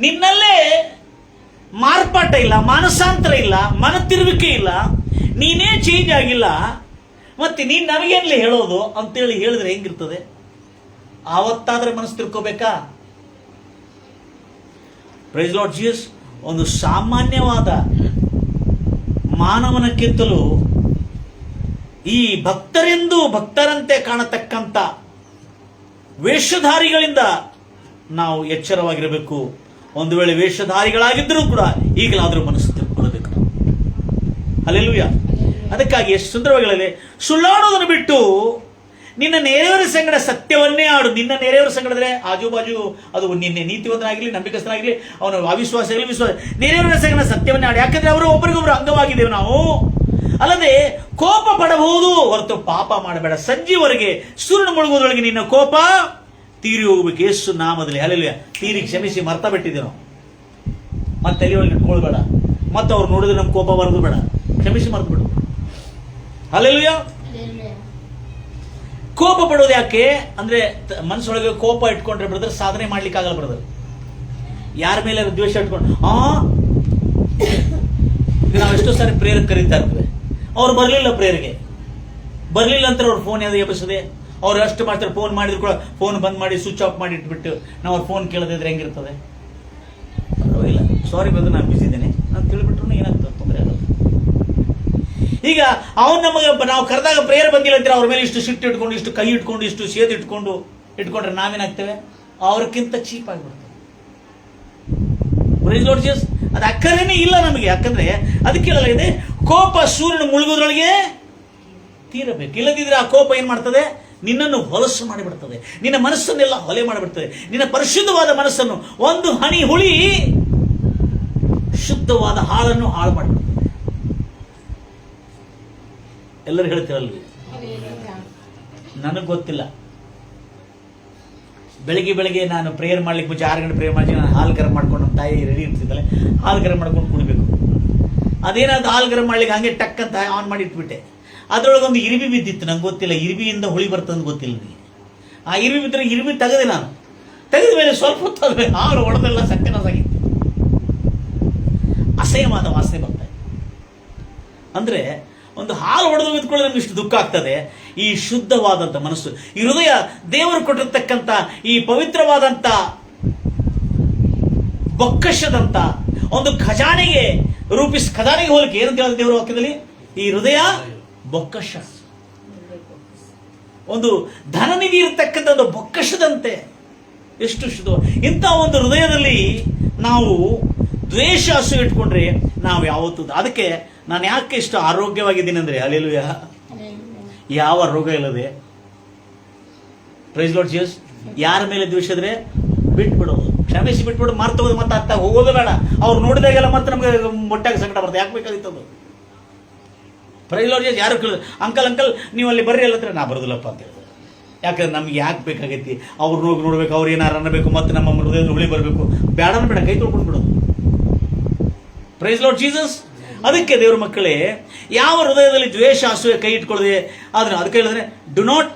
ನಿನ್ನಲ್ಲೇ ಮಾರ್ಪಾಟ ಇಲ್ಲ, ಮಾನಸಾಂತರ ಇಲ್ಲ, ಮನ ತಿರುವಿಕೆ ಇಲ್ಲ, ನೀನೇ ಚೇಂಜ್ ಆಗಿಲ್ಲ. ಮತ್ತೆ ನೀನ್ ನನಗೇನ್ಲಿ ಹೇಳೋದು ಅಂತೇಳಿ ಹೇಳಿದ್ರೆ ಹೆಂಗಿರ್ತದೆ? ಆವತ್ತಾದ್ರೆ ಮನಸ್ಸು ತಿಳ್ಕೋಬೇಕಾ? Price Lord Jesus. ಒಂದು ಸಾಮಾನ್ಯವಾದ ಮಾನವನಕ್ಕಿಂತಲೂ ಈ ಭಕ್ತರಂತೆ ಕಾಣತಕ್ಕಂಥ ವೇಷಧಾರಿಗಳಿಂದ ನಾವು ಎಚ್ಚರವಾಗಿರಬೇಕು. ಒಂದು ವೇಳೆ ವೇಷಧಾರಿಗಳಾಗಿದ್ದರೂ ಕೂಡ ಈಗಲಾದರೂ ಮನಸ್ಸು ತಿಳ್ಕೊಳ್ಳಬೇಕು. ಹಲ್ಲೆಲೂಯಾ. ಅದಕ್ಕಾಗಿ ಎಷ್ಟು ಸುಂದರವಾಗಿ ಸುಳ್ಳಾಡೋದನ್ನು ಬಿಟ್ಟು ನಿನ್ನ ನೆರೆಯವರ ಸಂಗಡ ಸತ್ಯವನ್ನೇ ಆಡು. ನಿನ್ನ ನೆರೆಯವರ ಸಂಗಡ ಅಂದ್ರೆ ಆಜುಬಾಜು ಅದು ನಿನ್ನೆ ನೀತಿವಂತನಾಗಿರ್ಲಿ, ನಂಬಿಕಸ್ಥನಾಗಿರ್ಲಿ, ಅವನ ಅವಿಶ್ವಾಸ ಆಗಲಿ, ವಿಶ್ವಾಸ, ನೆರೆಯವರ ಸಂಗಡ ಸತ್ಯವನ್ನೇ ಆಡು. ಯಾಕಂದ್ರೆ ಅವರು ಒಬ್ಬರಿಗೊಬ್ರು ಅಂಗವಾಗಿದ್ದೇವೆ ನಾವು. ಅಲ್ಲದೆ ಕೋಪ ಪಡಬಹುದು ಹೊರತು ಪಾಪ ಮಾಡಬೇಡ. ಸಂಜೆವರೆಗೆ ಸೂರ್ಯನ ಮುಳುಗುವುದರೊಳಗೆ ನಿನ್ನ ಕೋಪ ತೀರಿ ಹೋಗ್ಬೇಕು. ಯೇಸು ನಾಮದಲ್ಲಿ. ಹಲ್ಲೆಲೂಯಾ. ತೀರಿ ಕ್ಷಮಿಸಿ ಮರ್ತಾ ಬಿಟ್ಟಿದ್ದೆ ನಾವು. ಮತ್ತೆ ತಲೆಯೊಳಗೆ ಇಟ್ಕೊಳ್ಬೇಡ. ಮತ್ತೆ ಅವ್ರು ನೋಡಿದ್ರೆ ನಮ್ಗೆ ಕೋಪ ಬರೋದು ಬೇಡ. ಕ್ಷಮಿಸಿ ಮರ್ತು ಬಿಡು. ಹಲ್ಲೆಲೂಯಾ. ಕೋಪ ಪಡೋದು ಯಾಕೆ ಅಂದ್ರೆ, ಮನಸ್ಸೊಳಗೆ ಕೋಪ ಇಟ್ಕೊಂಡ್ರೆ ಬ್ರದರ್ ಸಾಧನೆ ಮಾಡ್ಲಿಕ್ಕೆ ಆಗಲ್ಲ ಬ್ರದರ್. ಯಾರ ಮೇಲೆ ದ್ವೇಷ ಇಟ್ಕೊಂಡು ನಾವು ಎಷ್ಟೋ ಸಾರಿ ಪ್ರೇಯರ್ ಕರೀತಾ ಇರ್ತೇವೆ, ಅವ್ರು ಬರಲಿಲ್ಲ, ಪ್ರೇಯರ್ಗೆ ಬರಲಿಲ್ಲ ಅಂತ ಅವ್ರ ಫೋನ್ ಯಾವ್ದು ಎಬ್ಬಿಸದೆ, ಅವ್ರು ಅಷ್ಟು ಮಾಡ್ತಾರೆ. ಫೋನ್ ಮಾಡಿದ್ರು ಕೂಡ ಫೋನ್ ಬಂದ್ ಮಾಡಿ ಸ್ವಿಚ್ ಆಫ್ ಮಾಡಿ ಇಟ್ಬಿಟ್ಟು ನಾವು ಅವ್ರ ಫೋನ್ ಕೇಳದಿದ್ರೆ ಹೆಂಗಿರ್ತದೆ? ಇಲ್ಲ, ಸಾರಿ ಬ್ರದರ್, ನಾನು ಬಿಸಿ ಇದ್ದೇನೆ ನಾನು ತಿಳಿಬಿಟ್ರು ಏನಾಗ್ತದೆ, ತೊಂದರೆ ಆಗಲ್ಲ. ಈಗ ಅವ್ನು ನಮಗೆ ನಾವು ಕರೆದಾಗ ಪ್ರೇಯರ್ ಬಂದಿಲ್ಲ ಅಂತೀರ, ಅವ್ರ ಮೇಲೆ ಇಷ್ಟು ಸಿಟ್ಟು ಇಟ್ಕೊಂಡು, ಇಷ್ಟು ಕೈ ಇಟ್ಕೊಂಡು, ಇಷ್ಟು ಸೇದು ಇಟ್ಕೊಂಡ್ರೆ ನಾವೇನಾಗ್ತೇವೆ? ಅವ್ರಕ್ಕಿಂತ ಚೀಪ್ ಆಗಿಬಿಡ್ತದೆ. ಅದು ಅಕ್ಕರೇನೇ ಇಲ್ಲ ನಮಗೆ. ಯಾಕಂದ್ರೆ ಅದಕ್ಕೆ ಹೇಳಲಾಗಿದೆ, ಕೋಪ ಸೂರ್ಯನ ಮುಳುಗೋದ್ರೊಳಗೆ ತೀರಬೇಕು. ಇಲ್ಲದಿದ್ರೆ ಆ ಕೋಪ ಏನ್ ಮಾಡ್ತದೆ? ನಿನ್ನನ್ನು ಹೊಲಸು ಮಾಡಿಬಿಡ್ತದೆ, ನಿನ್ನ ಮನಸ್ಸನ್ನೆಲ್ಲ ಹೊಲೆ ಮಾಡಿಬಿಡ್ತದೆ. ನಿನ್ನ ಪರಿಶುದ್ಧವಾದ ಮನಸ್ಸನ್ನು, ಒಂದು ಹನಿ ಹುಳಿ ಶುದ್ಧವಾದ ಹಾಳನ್ನು ಹಾಳು ಮಾಡಿಬಿಡ್ತದೆ. ಎಲ್ಲರೂ ಹೇಳ್ತಿರಲ್ವಿ? ನನಗೆ ಗೊತ್ತಿಲ್ಲ. ಬೆಳಿಗ್ಗೆ ನಾನು ಪ್ರೇಯರ್ ಮಾಡ್ಲಿಕ್ಕೆ ಮುಂಚೆ 6 ಗಂಟೆ ಪ್ರೇಯರ್ ಮಾಡಿ ನಾನು ಹಾಲು ಗರಂ ಮಾಡ್ಕೊಂಡು, ನಮ್ಮ ತಾಯಿ ರೆಡಿ ಇರ್ತಿದ್ದಲ್ಲ, ಹಾಲು ಗರಂ ಮಾಡ್ಕೊಂಡು ಕುಡಿಬೇಕು. ಅದೇನಾದ್ರು ಹಾಲು ಗರಂ ಮಾಡ್ಲಿಕ್ಕೆ ಹಂಗೆ ಟಕ್ ಅಂತ ಆನ್ ಮಾಡಿ ಇಟ್ಬಿಟ್ಟೆ. ಅದ್ರೊಳಗೆ ಒಂದು ಇರಿಬಿ ಬಿದ್ದಿತ್ತು, ನಂಗೆ ಗೊತ್ತಿಲ್ಲ ಇರಿಬಿಯಿಂದ ಹುಳಿ ಬರ್ತದೆ ಗೊತ್ತಿಲ್ಲ ನನಗೆ. ಆ ಇರಿಬಿ ಬಿದ್ದರೆ ಇರಿಬಿ ತೆಗೆದೆ. ನಾನು ತೆಗೆದ ಮೇಲೆ ಸ್ವಲ್ಪ ಹೊತ್ತು ಹಾಲು ಹೊಡೆದೆಲ್ಲ ಸಕ್ಕನಾಗಿತ್ತು, ಅಸಹ್ಯವಾದ ವಾಸನೆ ಬರ್ತಾ ಇದೆ. ಅಂದ್ರೆ ಒಂದು ಹಾಲು ಹೊಡೆದು ಬಿದ್ಕೊಳ್ಳಿ ನಮ್ಗೆ ಇಷ್ಟು ದುಃಖ ಆಗ್ತದೆ. ಈ ಶುದ್ಧವಾದಂಥ ಮನಸ್ಸು, ಈ ಹೃದಯ, ದೇವರು ಕೊಟ್ಟಿರ್ತಕ್ಕಂಥ ಈ ಪವಿತ್ರವಾದಂಥ ಬೊಕ್ಕಸದಂತ ಒಂದು ಖಜಾನೆಗೆ ಖಜಾನೆಗೆ ಹೋಲಿಕೆ ಏನಂತ ಹೇಳಿದ ದೇವರ ವಾಕ್ಯದಲ್ಲಿ? ಈ ಹೃದಯ ಬೊಕ್ಕಸ, ಒಂದು ಧನನಿಧಿ ಇರತಕ್ಕಂಥ ಒಂದು ಬೊಕ್ಕಸದಂತೆ. ಎಷ್ಟು ಶುದ್ಧ! ಇಂಥ ಒಂದು ಹೃದಯದಲ್ಲಿ ನಾವು ದ್ವೇಷ ಅಸೂಯೆ ಇಟ್ಕೊಂಡ್ರೆ ನಾವು ಯಾವತ್ತೂ, ಅದಕ್ಕೆ ನಾನು ಯಾಕೆ ಇಷ್ಟು ಆರೋಗ್ಯವಾಗಿದ್ದೀನಿ ಅಂದ್ರೆ, ಹಲ್ಲೆಲೂಯಾ, ಯಾವ ರೋಗ ಇಲ್ಲದೆ. Praise Lord Jesus. ಯಾರ ಮೇಲೆ ದ್ವೇಷ ಇದ್ರೆ ಬಿಟ್ಬಿಡೋದು, ಕ್ಷಮಿಸಿ ಬಿಟ್ಬಿಡು, ಮರ್ತೋದು, ಮತ್ತೆ ಅರ್ಥ ಹೋಗೋದು ಬೇಡ. ಅವ್ರು ನೋಡಿದಾಗೆಲ್ಲ ಮತ್ತೆ ನಮ್ಗೆ ಮೊಟ್ಟಾಗಿ ಸಂಕಟ ಬರ್ತದೆ. ಯಾಕೆ ಬೇಕಾಗಿತ್ತದು? Price Lord Jesus. ಯಾರು ಕೇಳಿದ್ರು, ಅಂಕಲ್ ನೀವು ಅಲ್ಲಿ ಬರ್ರಿ ಅಲ್ಲಂದ್ರೆ ನಾ ಬರೋದಿಲ್ಲಪ್ಪ ಅಂತ ಹೇಳಿದ್ರು. ಯಾಕಂದ್ರೆ ನಮ್ಗೆ ಯಾಕೆ ಬೇಕಾಗೈತಿ? ಅವ್ರು ಹೋಗಿ ನೋಡ್ಬೇಕು, ಅವ್ರು ಏನಾರು ಅನ್ನಬೇಕು, ಮತ್ತೆ ನಮ್ಮ ಹೃದಯದ ಹುಳಿ ಬರಬೇಕು. ಬೇಡನ ಬೇಡ, ಕೈ ತೊಳ್ಕೊಂಡು ಬಿಡೋದು. Praise Lord Jesus. ಅದಕ್ಕೆ ದೇವರ ಮಕ್ಕಳೇ, ಯಾವ ಹೃದಯದಲ್ಲಿ ದ್ವೇಷ ಅಸೂಯೆ ಕೈ ಇಟ್ಕೊಳ್ಳದೆ ಅದಕ್ಕೆ ಹೇಳಿದ್ರೆ, do not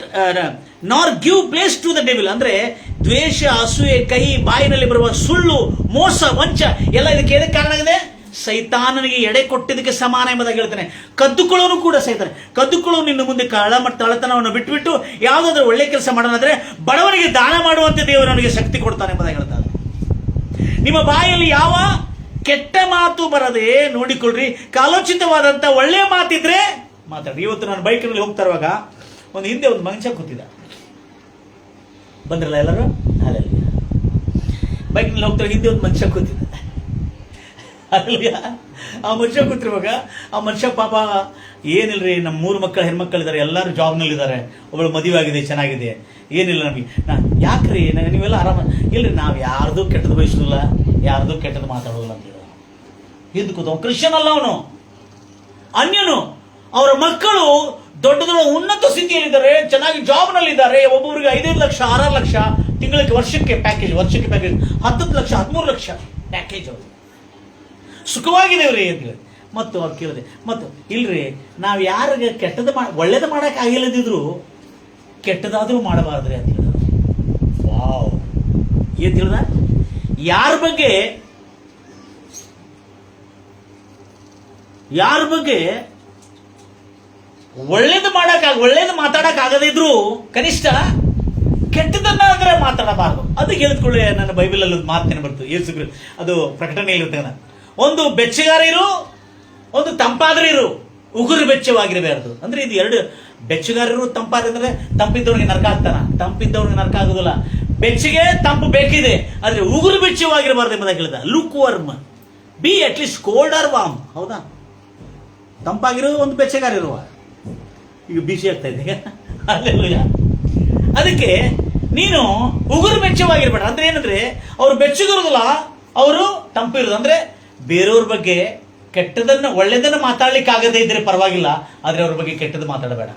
nor give place to the devil. ಅಂದ್ರೆ ದ್ವೇಷ ಅಸೂಯೆ ಕೈ, ಬಾಯಿನಲ್ಲಿ ಬರುವ ಸುಳ್ಳು, ಮೋಸ, ವಂಚ ಎಲ್ಲ ಇದಕ್ಕೆ ಎದಕ್ಕೆ ಕಾರಣ ಆಗಿದೆ? ಸೈತಾನನಿಗೆ ಎಡೆ ಕೊಟ್ಟಿದ್ದಕ್ಕೆ ಸಮಾನ ಎಂಬುದಾಗಿ ಹೇಳ್ತಾನೆ. ಕದ್ದುಕೊಳ್ಳೋನು ಕೂಡ ಸೈತಾನೆ. ಕದ್ದುಕೊಳ್ಳೋನು ನಿನ್ನ ಮುಂದೆ ಕಳ್ಳ ಮತ್ತು ತಳತನವನ್ನು ಬಿಟ್ಟುಬಿಟ್ಟು ಯಾವುದಾದ್ರೂ ಒಳ್ಳೆ ಕೆಲಸ ಮಾಡೋಣಾದ್ರೆ ಬಡವನಿಗೆ ದಾನ ಮಾಡುವಂತೆ ದೇವರು ನನಗೆ ಶಕ್ತಿ ಕೊಡ್ತಾನೆ ಎಂಬುದಾಗಿ ಹೇಳ್ತಾನೆ. ನಿಮ್ಮ ಬಾಯಲ್ಲಿ ಯಾವ ಕೆಟ್ಟ ಮಾತು ಬರದೆ ನೋಡಿಕೊಳ್ಳ್ರಿ, ಕಾಲೋಚಿತವಾದಂತ ಒಳ್ಳೆ ಮಾತಿದ್ರೆ ಮಾತಾಡಿ. ಇವತ್ತು ನಾನು ಬೈಕ್ನಲ್ಲಿ ಹೋಗ್ತಾ ಇರುವಾಗ ಒಂದು ಹಿಂದೆ ಒಂದು ಮನುಷ್ಯ ಕೂತಿದ್ದ. ಬಂದ್ರಲ್ಲ ಎಲ್ಲರೂ? ಅಲ್ಲ, ಬೈಕ್ನಲ್ಲಿ ಹೋಗ್ತಾ ಹಿಂದೆ ಒಂದು ಮನುಷ್ಯ ಕೂತಿದ್ದ. ಅಲ್ಲ, ಆ ಮನುಷ್ಯ ಕೂತಿರುವಾಗ ಆ ಮನುಷ್ಯ ಪಾಪ ಏನಿಲ್ರಿ, ನಮ್ಮ 3 ಮಕ್ಕಳು ಹೆಣ್ಮಕ್ಕಳಿದ್ದಾರೆ, ಎಲ್ಲರೂ ಜಾಬ್ನಲ್ಲಿದ್ದಾರೆ, ಒಬ್ಬಳು ಮದುವೆ ಆಗಿದೆ, ಚೆನ್ನಾಗಿದೆ, ಏನಿಲ್ಲ ನಮಗೆ. ಯಾಕ್ರಿ ನೀವೆಲ್ಲ ಆರಾಮ? ಇಲ್ರಿ, ನಾವು ಯಾರ್ದು ಕೆಟ್ಟದ್ದು ಬಯಸೋದಿಲ್ಲ, ಯಾರ್ದು ಕೆಟ್ಟದ್ದು ಮಾತಾಡೋದಿಲ್ಲ ಅಂತ ಹೇಳ. ಹಿಂದೆ ಕೂತ ಕ್ರಿಶ್ಚಿಯನ್ ಅಲ್ಲ, ಅವನು ಅನ್ಯನು. ಅವರ ಮಕ್ಕಳು ದೊಡ್ಡ ದೊಡ್ಡ ಉನ್ನತ ಸ್ಥಿತಿಯಲ್ಲಿದ್ದಾರೆ, ಚೆನ್ನಾಗಿ ಜಾಬ್ನಲ್ಲಿದ್ದಾರೆ. ಒಬ್ಬೊಬ್ಬರಿಗೆ 5-5 ಲಕ್ಷ 6 ಲಕ್ಷ ತಿಂಗಳಿಗೆ, ವರ್ಷಕ್ಕೆ ಪ್ಯಾಕೇಜ್ 10 ಲಕ್ಷ 13 ಲಕ್ಷ ಪ್ಯಾಕೇಜ್. ಅವರು ಸುಖವಾಗಿದ್ದೇವ್ರಿ ಅಂತ ಹೇಳಿ. ಮತ್ತು ಅವ್ರು ಕೇಳಿದೆ, ಮತ್ತು ಇಲ್ರಿ, ನಾವು ಯಾರಿಗೆ ಕೆಟ್ಟದ್ದು ಒಳ್ಳೇದು ಮಾಡಕ್ಕೆ ಆಗಿಲ್ಲದಿದ್ರು ಕೆಟ್ಟದಾದ್ರೂ ಮಾಡಬಾರ್ದ್ರಿ ಅಂತ ಹೇಳಿದ್ರು. ವಾವ್, ಏನ್ ಹೇಳ್ದ? ಯಾರ ಬಗ್ಗೆ ಒಳ್ಳೇದು ಮಾತಾಡಕ್ ಆಗದೇ ಇದ್ರು ಕನಿಷ್ಠ ಕೆಟ್ಟದನ್ನ ಅಂದ್ರೆ ಮಾತಾಡಬಾರ್ದು. ಅದಕ್ಕೆ ಹೇಳಿದ್ಕೊಳ್ಳಿ, ನನ್ನ ಬೈಬಲಲ್ಲಿ ಒಂದು ಮಾತೇನೆ ಬರ್ತು, ಯೇಸು ಅದು ಪ್ರಕಟಣೆಯಲ್ಲಿರ್ತದೆ. ಒಂದು ಬೆಚ್ಚಗಾರ ಇರು, ಒಂದು ತಂಪಾದ್ರೆ ಇರು, ಉಗುರು ಬೆಚ್ಚವಾಗಿರಬಾರ್ದು. ಅಂದ್ರೆ ಇದು ಎರಡು. ಬೆಚ್ಚಗಾರರು ತಂಪಾದ್ರೆ ತಂಪಿದ್ದವ್ರಿಗೆ ನರಕ ಆಗ್ತಾನ, ತಂಪಿದ್ದವ್ರಿಗೆ ನರಕ ಆಗುದಿಲ್ಲ. ಬೆಚ್ಚಗೆ ತಂಪು ಬೇಕಿದೆ, ಆದ್ರೆ ಉಗುರು ಬೆಚ್ಚವಾಗಿರಬಾರ್ದು ಎಂಬುದಾಗಿ ಹೇಳಿದ. Lukewarm, be at least cold or warm. ಹೌದಾ? ತಂಪಾಗಿರೋ ಒಂದು ಬೆಚ್ಚಗಾರ ಇರುವ, ಈಗ ಬಿಸಿ ಆಗ್ತಾ ಇದೆ. ಅಲ್ಲೆಲ್ಲ ಅದಕ್ಕೆ ನೀನು ಉಗುರು ಬೆಚ್ಚವಾಗಿರ್ಬೇಡ. ಅಂದ್ರೆ ಏನಂದ್ರೆ ಅವ್ರು ಬೆಚ್ಚಗಿರೋದಿಲ್ಲ, ಅವರು ತಂಪಿರೋದು. ಅಂದ್ರೆ ಬೇರೆಯವ್ರ ಬಗ್ಗೆ ಕೆಟ್ಟದನ್ನ ಒಳ್ಳೆದನ್ನ ಮಾತಾಡ್ಲಿಕ್ಕೆ ಆಗದೇ ಇದ್ರೆ ಪರವಾಗಿಲ್ಲ, ಆದ್ರೆ ಅವ್ರ ಬಗ್ಗೆ ಕೆಟ್ಟದ್ದು ಮಾತಾಡಬೇಡ.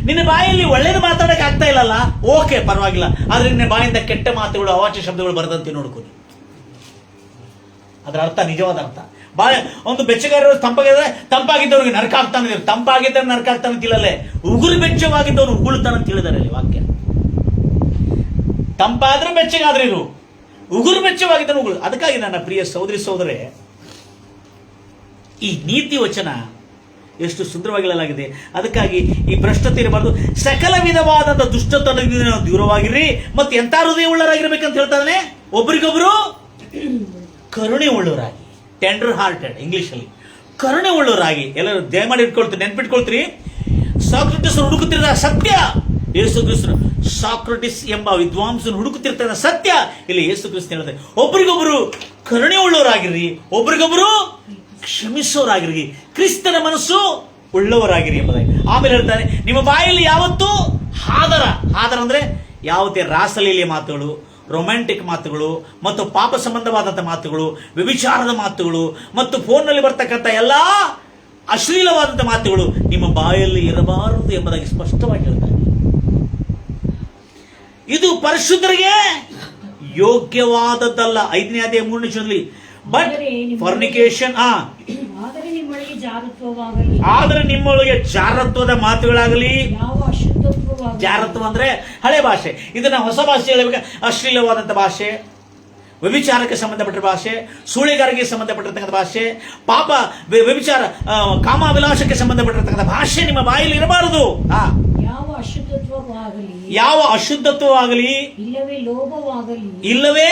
ನಿನ್ನ ಬಾಯಲ್ಲಿ ಒಳ್ಳೇದು ಮಾತಾಡಕ್ಕೆ ಆಗ್ತಾ ಇಲ್ಲಲ್ಲ, ಓಕೆ ಪರವಾಗಿಲ್ಲ, ಆದ್ರೆ ನಿನ್ನ ಬಾಯಿಂದ ಕೆಟ್ಟ ಮಾತುಗಳು, ಅವಾಚ್ಯ ಶಬ್ದಗಳು ಬರದಂತೆ ನೋಡ್ಕೊಳ್ಳಿ. ಅದರ ಅರ್ಥ, ನಿಜವಾದ ಅರ್ಥ. ಒಂದು ಬೆಚ್ಚಗಾರ ತಂಪಾಗಿದ್ದವ್ರಿಗೆ ನರಕ ಆಗ್ತಾನೆ, ತಂಪಾಗಿದ್ದ ನರಕ ಆಗ್ತಾನೆ ಅಂತಿಲ್ಲಲ್ಲೇ, ಉಗುರು ಬೆಚ್ಚವಾಗಿದ್ದವನು ಉಗುಳ್ತಾನಂತ ಹೇಳಿದಾರೆ ಅಲ್ಲಿ ವಾಕ್ಯ. ತಂಪಾದ್ರೆ ಬೆಚ್ಚಗಾದ್ರೆ ಇರು, ಉಗುರು ಬೆಚ್ಚವಾಗಿದ್ದನು ಉಗುಳು. ಅದಕ್ಕಾಗಿ ನನ್ನ ಪ್ರಿಯ ಸಹೋದರಿ ಸಹೋದರೇ, ಈ ನೀತಿ ವಚನ ಎಷ್ಟು ಸುಂದರವಾಗಿ ಹೇಳಲಾಗಿದೆ. ಅದಕ್ಕಾಗಿ ಈ ಭ್ರಷ್ಟತೆ ಇರಬಾರ್ದು. ಸಕಲ ವಿಧವಾದ ದುಷ್ಟತನದಿಂದ ದೂರವಾಗಿರ್ರಿ, ಮತ್ತೆ ಎಂತ ಹೃದಯ ಉಳ್ಳರಾಗಿರ್ಬೇಕಂತ ಹೇಳ್ತಾನೆ. ಒಬ್ರಿಗೊಬ್ರು ಕರುಣೆ ಉಳ್ಳವರಾಗಿ, ಟೆಂಡರ್ ಹಾರ್ಟೆಡ್ ಇಂಗ್ಲಿಷ್ ಅಲ್ಲಿ, ಕರುಣೆ ಉಳ್ಳವರಾಗಿ. ಎಲ್ಲರೂ ದಯಮಾಡಿ ನೆನ್ಪಿಟ್ಕೊಳ್ತೀರಿ. ಸಾಕ್ರೆಟಿಸ್ ಹುಡುಕುತ್ತಿರುವ ಸತ್ಯ ಯೇಸು ಕ್ರಿಸ್ತನು ಸಾಕ್ರಟಿಸ್ ಎಂಬ ವಿದ್ವಾಂಸನು ಹುಡುಕುತ್ತಿರ್ತಾನೆ ಸತ್ಯ. ಇಲ್ಲಿ ಯೇಸು ಕ್ರಿಸ್ತನು ಹೇಳ್ತಾರೆ, ಒಬ್ರಿಗೊಬ್ರು ಕರುಣೆ ಉಳ್ಳವರಾಗಿರ್ರಿ, ಒಬ್ರಿಗೊಬ್ರು ಕ್ಷಮಿಸೋರಾಗಿರ್ರಿ, ಕ್ರಿಸ್ತನ ಮನಸ್ಸು ಉಳ್ಳವರಾಗಿರಿ ಎಂಬುದಾಗಿ. ಆಮೇಲೆ ಹೇಳ್ತಾರೆ, ನಿಮ್ಮ ಬಾಯಲ್ಲಿ ಯಾವತ್ತೂ ಹಾದರ ಅಂದ್ರೆ ಯಾವುದೇ ರಾಸಲೀಲೆಯ ಮಾತುಗಳು, ರೊಮ್ಯಾಂಟಿಕ್ ಮಾತುಗಳು ಮತ್ತು ಪಾಪ ಸಂಬಂಧವಾದಂಥ ಮಾತುಗಳು, ವ್ಯಭಿಚಾರದ ಮಾತುಗಳು ಮತ್ತು ಫೋನ್ನಲ್ಲಿ ಬರ್ತಕ್ಕಂಥ ಎಲ್ಲಾ ಅಶ್ಲೀಲವಾದಂಥ ಮಾತುಗಳು ನಿಮ್ಮ ಬಾಯಲ್ಲಿ ಇರಬಾರದು ಎಂಬುದಾಗಿ ಸ್ಪಷ್ಟವಾಗಿ ಹೇಳ್ತಾರೆ. ಇದು ಪರಿಶುದ್ಧರಿಗೆ ಯೋಗ್ಯವಾದದ್ದಲ್ಲ. 5ನೇ ಅಧ್ಯಾಯ 3ನೇ ವಚನದಲ್ಲಿ, ಬಟ್ ಫಾರ್ನಿಕೇಶನ್ ಆದರೆ ನಿಮ್ಮೊಳಗೆ ಜಾರತ್ವದ ಮಾತುಗಳಾಗಲಿ, ಜಾರತ್ವ ಅಂದ್ರೆ ಹಳೆ ಭಾಷೆ, ಇದನ್ನ ಹೊಸ ಭಾಷೆ ಹೇಳಬೇಕು. ಅಶ್ಲೀಲವಾದಂಥ ಭಾಷೆ, ವ್ಯಭಿಚಾರಕ್ಕೆ ಸಂಬಂಧಪಟ್ಟ ಭಾಷೆ, ಸುಳಿಗಾರಿಗೆ ಸಂಬಂಧಪಟ್ಟಿರ್ತಕ್ಕಂಥ ಭಾಷೆ, ಪಾಪ ವ್ಯಭಿಚಾರ ಕಾಮಾಭಿಲಾಷಕ್ಕೆ ಸಂಬಂಧಪಟ್ಟಿರ್ತಕ್ಕಂಥ ಭಾಷೆ ನಿಮ್ಮ ಬಾಯಲ್ಲಿ ಇರಬಾರದು. ಯಾವ ಅಶುದ್ಧತ್ವವಾಗಲಿ, ಇಲ್ಲವೇ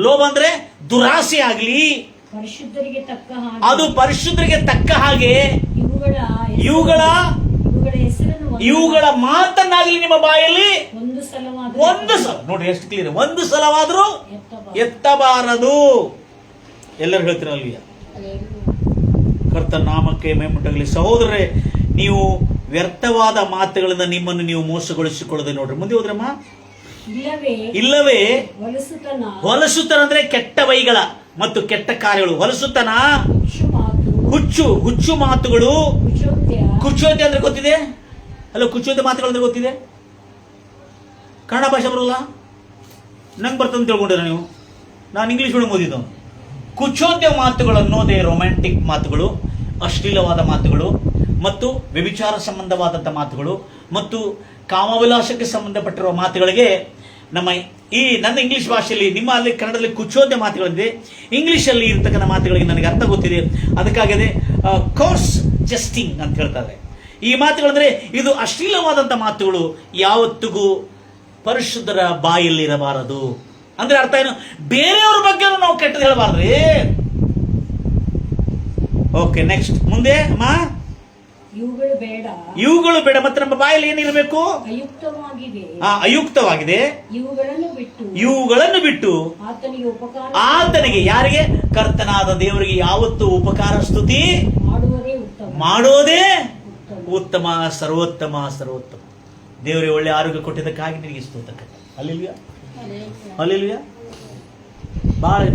ಲೋಭ ಅಂದ್ರೆ ದುರಾಸೆ ಆಗಲಿ, ಅದು ಪರಿಶುದ್ಧರಿಗೆ ತಕ್ಕ ಹಾಗೆ ಇವುಗಳ ಮಾತನ್ನಾಗಲಿ ನಿಮ್ಮ ಬಾಯಲ್ಲಿ ಒಂದು ಸಲ ನೋಡಿ, ಎಷ್ಟು ಕ್ಲಿಯರ್, ಒಂದು ಸಲವಾದರೂ ಎತ್ತಬಾರದು. ಎಲ್ಲರೂ ಹೇಳ್ತೀರಲ್ವಿಯ? ಕರ್ತನ ನಾಮಕ್ಕೆ ಮಹಿಮೆಯುಂಟಾಗಲಿ. ಸಹೋದರರೇ, ನೀವು ವ್ಯರ್ಥವಾದ ಮಾತುಗಳಿಂದ ನಿಮ್ಮನ್ನು ನೀವು ಮೋಸಗೊಳಿಸಿಕೊಳ್ಳದೆ. ನೋಡ್ರಿ ಮುಂದೆ ಹೋದ್ರಮ್ಮ. ಇಲ್ಲವೇ ಹೊಲಸುತನ ಅಂದ್ರೆ ಕೆಟ್ಟ ವೈಗಳ ಮತ್ತು ಕೆಟ್ಟ ಕಾರ್ಯಗಳು, ಹೊಲಸುತನ, ಹುಚ್ಚು ಮಾತುಗಳು, ಕುಚೋದ್ಯ ಅಂದ್ರೆ ಗೊತ್ತಿದೆ ಅಲ್ಲ? ಕುಚೋದ್ಯ ಮಾತುಗಳು ಅಂದ್ರೆ ಗೊತ್ತಿದೆ? ಕನ್ನಡ ಭಾಷೆ ಬರಲ್ಲ, ನಂಗೆ ಬರ್ತಂತ ತಿಳ್ಕೊಂಡ್ರೆ ನೀವು. ನಾನು ಇಂಗ್ಲಿಷ್ ಒಳಗೆ ಓದಿದ್ದು. ಕುಚೋದ್ಯ ಮಾತುಗಳು ಅನ್ನೋದೇ ರೊಮ್ಯಾಂಟಿಕ್ ಮಾತುಗಳು, ಅಶ್ಲೀಲವಾದ ಮಾತುಗಳು ಮತ್ತು ವ್ಯಭಿಚಾರ ಸಂಬಂಧವಾದಂಥ ಮಾತುಗಳು ಮತ್ತು ಕಾಮವಿಲಾಸಕ್ಕೆ ಸಂಬಂಧಪಟ್ಟಿರುವ ಮಾತುಗಳಿಗೆ ನನ್ನ ಇಂಗ್ಲಿಷ್ ಭಾಷೆಯಲ್ಲಿ, ನಿಮ್ಮ ಅಲ್ಲಿ ಕನ್ನಡದಲ್ಲಿ ಕುಚೋದ್ಯ ಮಾತುಗಳಿದೆ. ಇಂಗ್ಲಿಷಲ್ಲಿ ಇರ್ತಕ್ಕಂಥ ಮಾತುಗಳಿಗೆ ನನಗೆ ಅರ್ಥ ಗೊತ್ತಿದೆ, ಅದಕ್ಕಾಗದೆ ಕೋರ್ಸ್ ಜಸ್ಟಿಂಗ್ ಅಂತ ಹೇಳ್ತಾರೆ. ಈ ಮಾತುಗಳಂದ್ರೆ ಇದು ಅಶ್ಲೀಲವಾದಂಥ ಮಾತುಗಳು ಯಾವತ್ತಿಗೂ ಪರಿಶುದ್ಧರ ಬಾಯಲ್ಲಿ ಇರಬಾರದು. ಅಂದ್ರೆ ಅರ್ಥ ಏನು? ಬೇರೆಯವ್ರ ಬಗ್ಗೆ ನಾವು ಕೆಟ್ಟದ್ದು ಹೇಳಬಾರ್ದ್ರಿ. ಓಕೆ, ನೆಕ್ಸ್ಟ್ ಮುಂದೆ ಅಮ್ಮ. ಇವುಗಳು ಬೇಡ. ಮತ್ತೆ ನಮ್ಮ ಬಾಯಲ್ಲಿ ಏನಿರಬೇಕು? ಅಯುಕ್ತವಾಗಿದೆ. ಇವುಗಳನ್ನು ಬಿಟ್ಟು ಆತನಿಗೆ, ಯಾರಿಗೆ? ಕರ್ತನಾದ ದೇವರಿಗೆ ಯಾವತ್ತು ಉಪಕಾರ ಸ್ತುತಿ ಮಾಡೋದೇ ಉತ್ತಮ, ಸರ್ವೋತ್ತಮ. ದೇವರೇ ಒಳ್ಳೆ ಆರೋಗ್ಯ ಕೊಟ್ಟಿದ್ದಕ್ಕಾಗಿ ನಿನಗೆ ಸ್ತೋತ್ರ. ಅಲ್ಲಿಲ್ವಿಯಾ?